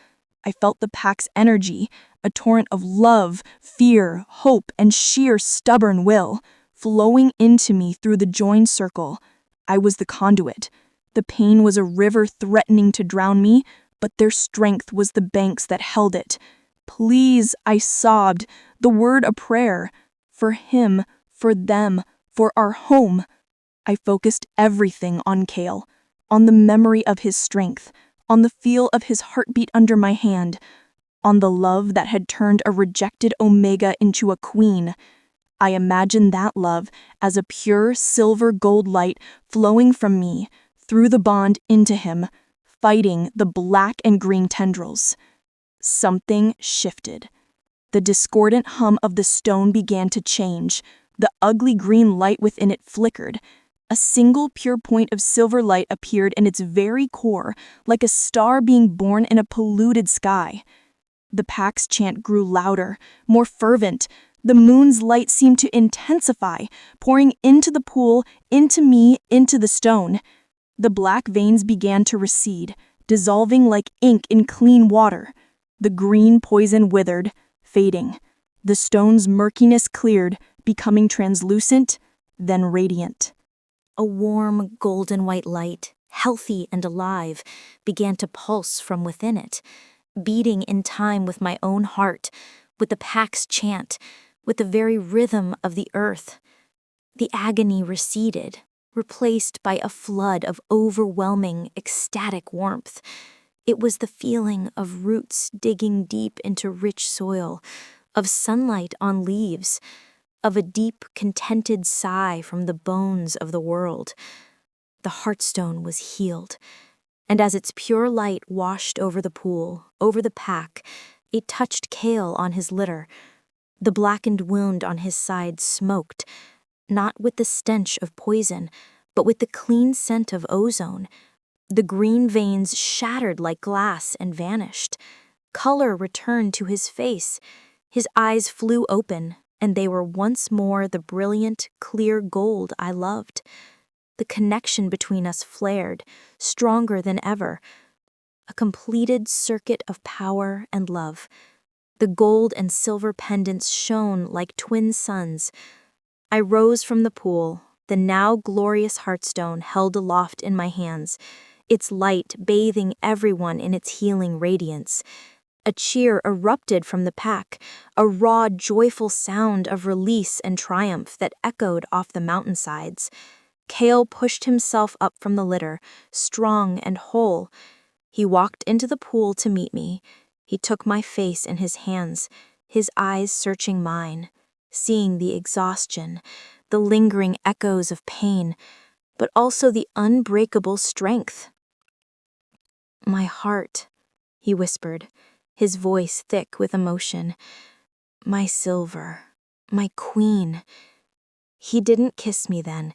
I felt the pack's energy, a torrent of love, fear, hope, and sheer stubborn will, flowing into me through the joined circle. I was the conduit. The pain was a river threatening to drown me, but their strength was the banks that held it. "Please," I sobbed, the word a prayer. For him, for them, for our home. I focused everything on Kael, on the memory of his strength, on the feel of his heartbeat under my hand, on the love that had turned a rejected Omega into a queen. I imagined that love as a pure silver gold light flowing from me, through the bond into him, fighting the black and green tendrils. Something shifted. The discordant hum of the stone began to change. The ugly green light within it flickered. A single pure point of silver light appeared in its very core, like a star being born in a polluted sky. The pack's chant grew louder, more fervent. The moon's light seemed to intensify, pouring into the pool, into me, into the stone. The black veins began to recede, dissolving like ink in clean water. The green poison withered, fading. The stone's murkiness cleared, becoming translucent, then radiant. A warm, golden white light, healthy and alive, began to pulse from within it, beating in time with my own heart, with the pack's chant, with the very rhythm of the earth. The agony receded, replaced by a flood of overwhelming, ecstatic warmth. It was the feeling of roots digging deep into rich soil, of sunlight on leaves, of a deep, contented sigh from the bones of the world. The heartstone was healed, and as its pure light washed over the pool, over the pack, it touched Kael on his litter. The blackened wound on his side smoked, not with the stench of poison, but with the clean scent of ozone. The green veins shattered like glass and vanished. Color returned to his face. His eyes flew open, and they were once more the brilliant, clear gold I loved. The connection between us flared, stronger than ever. A completed circuit of power and love. The gold and silver pendants shone like twin suns. I rose from the pool, the now glorious heartstone held aloft in my hands, its light bathing everyone in its healing radiance. A cheer erupted from the pack, a raw, joyful sound of release and triumph that echoed off the mountainsides. Kael pushed himself up from the litter, strong and whole. He walked into the pool to meet me. He took my face in his hands, his eyes searching mine, seeing the exhaustion, the lingering echoes of pain, but also the unbreakable strength. "My heart," he whispered, his voice thick with emotion. "My silver, my queen." He didn't kiss me then.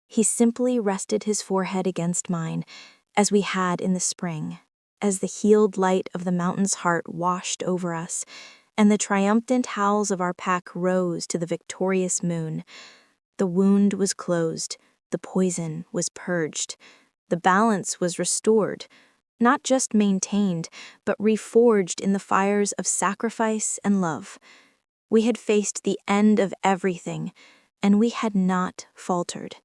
He simply rested his forehead against mine, as we had in the spring, as the healed light of the mountain's heart washed over us, and the triumphant howls of our pack rose to the victorious moon. The wound was closed, the poison was purged. The balance was restored, not just maintained, but reforged in the fires of sacrifice and love. We had faced the end of everything, and we had not faltered.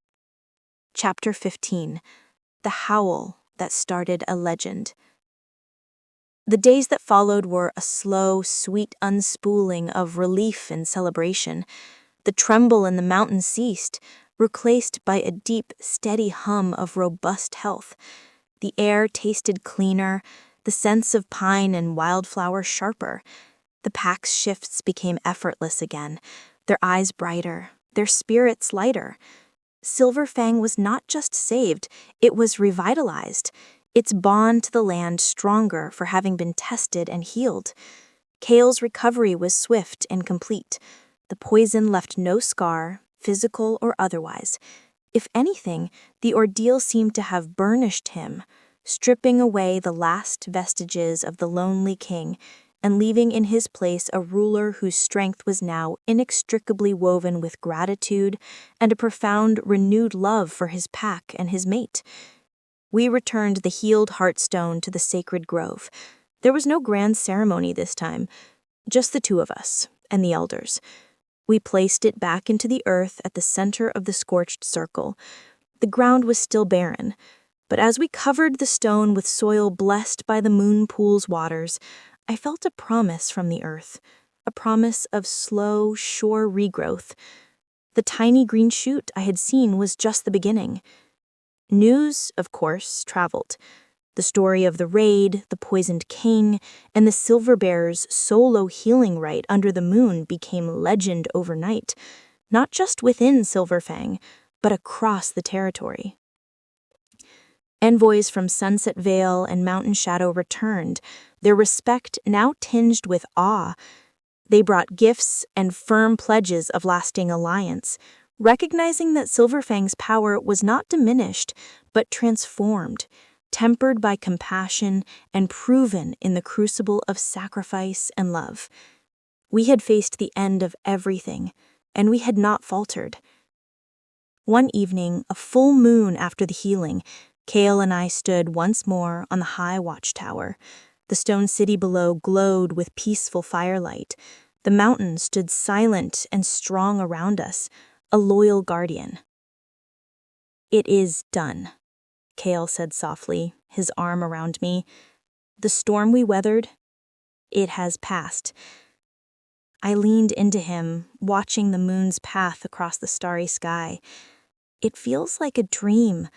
Chapter 15. The Howl that started a legend. The days that followed were a slow, sweet unspooling of relief and celebration. The tremble in the mountain ceased, replaced by a deep, steady hum of robust health. The air tasted cleaner, the scents of pine and wildflower sharper. The pack's shifts became effortless again, their eyes brighter, their spirits lighter. Silver Fang was not just saved, it was revitalized, its bond to the land stronger for having been tested and healed. Kael's recovery was swift and complete. The poison left no scar, physical or otherwise. If anything, the ordeal seemed to have burnished him, stripping away the last vestiges of the lonely king and leaving in his place a ruler whose strength was now inextricably woven with gratitude and a profound, renewed love for his pack and his mate. We returned the healed heartstone to the sacred grove. There was no grand ceremony this time, just the two of us and the elders. We placed it back into the earth at the center of the scorched circle. The ground was still barren, but as we covered the stone with soil blessed by the moon pool's waters, I felt a promise from the earth, a promise of slow, sure regrowth. The tiny green shoot I had seen was just the beginning. News, of course, traveled. The story of the raid, the poisoned king, and the silver bear's solo healing rite under the moon became legend overnight, not just within Silver Fang, but across the territory. Envoys from Sunset Vale and Mountain Shadow returned, their respect now tinged with awe. They brought gifts and firm pledges of lasting alliance, recognizing that Silver Fang's power was not diminished, but transformed, tempered by compassion and proven in the crucible of sacrifice and love. We had faced the end of everything, and we had not faltered. One evening, a full moon after the healing, Kael and I stood once more on the high watchtower. The stone city below glowed with peaceful firelight. The mountain stood silent and strong around us, a loyal guardian. "It is done," Kael said softly, his arm around me. "The storm we weathered, it has passed." I leaned into him, watching the moon's path across the starry sky. "It feels like a dream.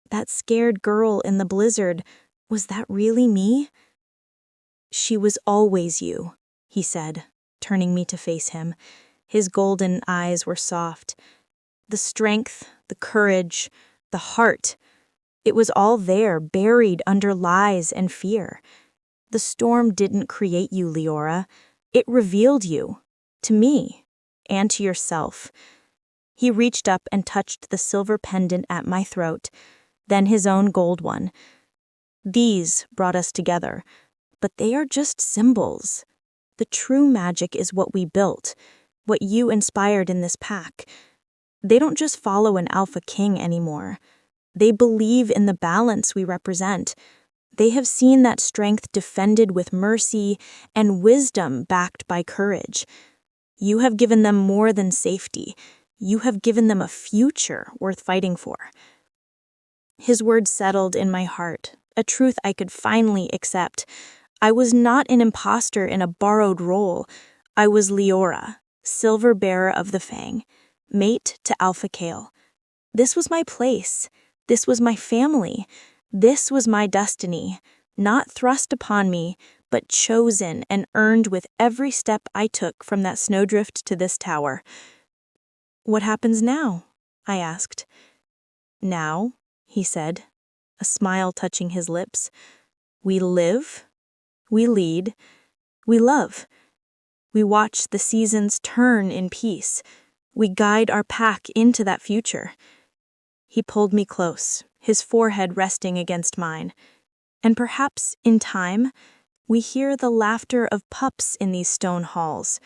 That scared girl in the blizzard, was that really me?" "She was always you," he said, turning me to face him. His golden eyes were soft. The strength, the courage, the heart, it was all there, buried under lies and fear. The storm didn't create you, Leora. It revealed you, to me, and to yourself. He reached up and touched the silver pendant at my throat, then his own gold one. "These brought us together, but they are just symbols. The true magic is what we built, what you inspired in this pack. They don't just follow an alpha king anymore. They believe in the balance we represent. They have seen that strength defended with mercy and wisdom backed by courage. You have given them more than safety. You have given them a future worth fighting for." His words settled in my heart, a truth I could finally accept. I was not an imposter in a borrowed role. I was Leora, silver bearer of the Fang, mate to Alpha Kael. This was my place. This was my family. This was my destiny, not thrust upon me, but chosen and earned with every step I took from that snowdrift to this tower. "What happens now?" I asked. "Now," he said, a smile touching his lips, "we live, we lead, we love. We watch the seasons turn in peace. We guide our pack into that future." He pulled me close, his forehead resting against mine. "And perhaps, in time, we hear the laughter of pups in these stone halls,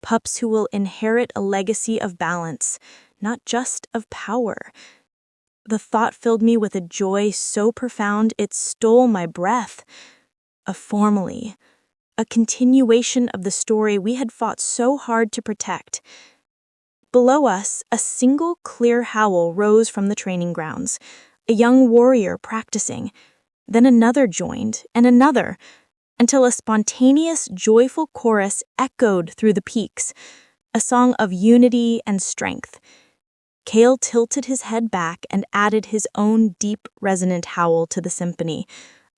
pups who will inherit a legacy of balance, not just of power. The thought filled me with a joy so profound it stole my breath. A formally, a continuation of the story we had fought so hard to protect. Below us, a single clear howl rose from the training grounds, a young warrior practicing. Then another joined, and another, until a spontaneous, joyful chorus echoed through the peaks, a song of unity and strength. Kael tilted his head back and added his own deep, resonant howl to the symphony,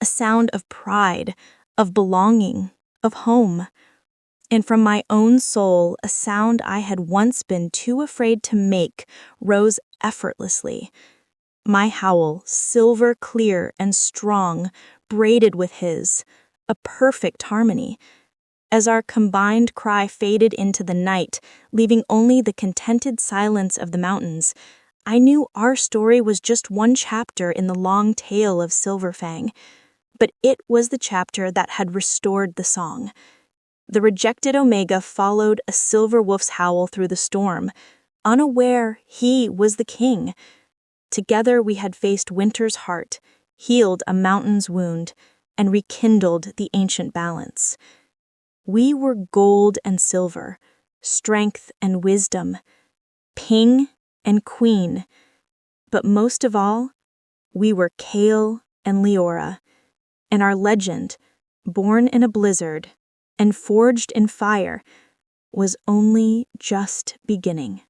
a sound of pride, of belonging, of home. And from my own soul, a sound I had once been too afraid to make rose effortlessly. My howl, silver clear and strong, braided with his, a perfect harmony. As our combined cry faded into the night, leaving only the contented silence of the mountains, I knew our story was just one chapter in the long tale of Silver Fang, but it was the chapter that had restored the song. The rejected Omega followed a silver wolf's howl through the storm, unaware he was the king. Together we had faced winter's heart, healed a mountain's wound, and rekindled the ancient balance. We were gold and silver, strength and wisdom, king and queen, but most of all, we were Kael and Leora, and our legend, born in a blizzard and forged in fire, was only just beginning.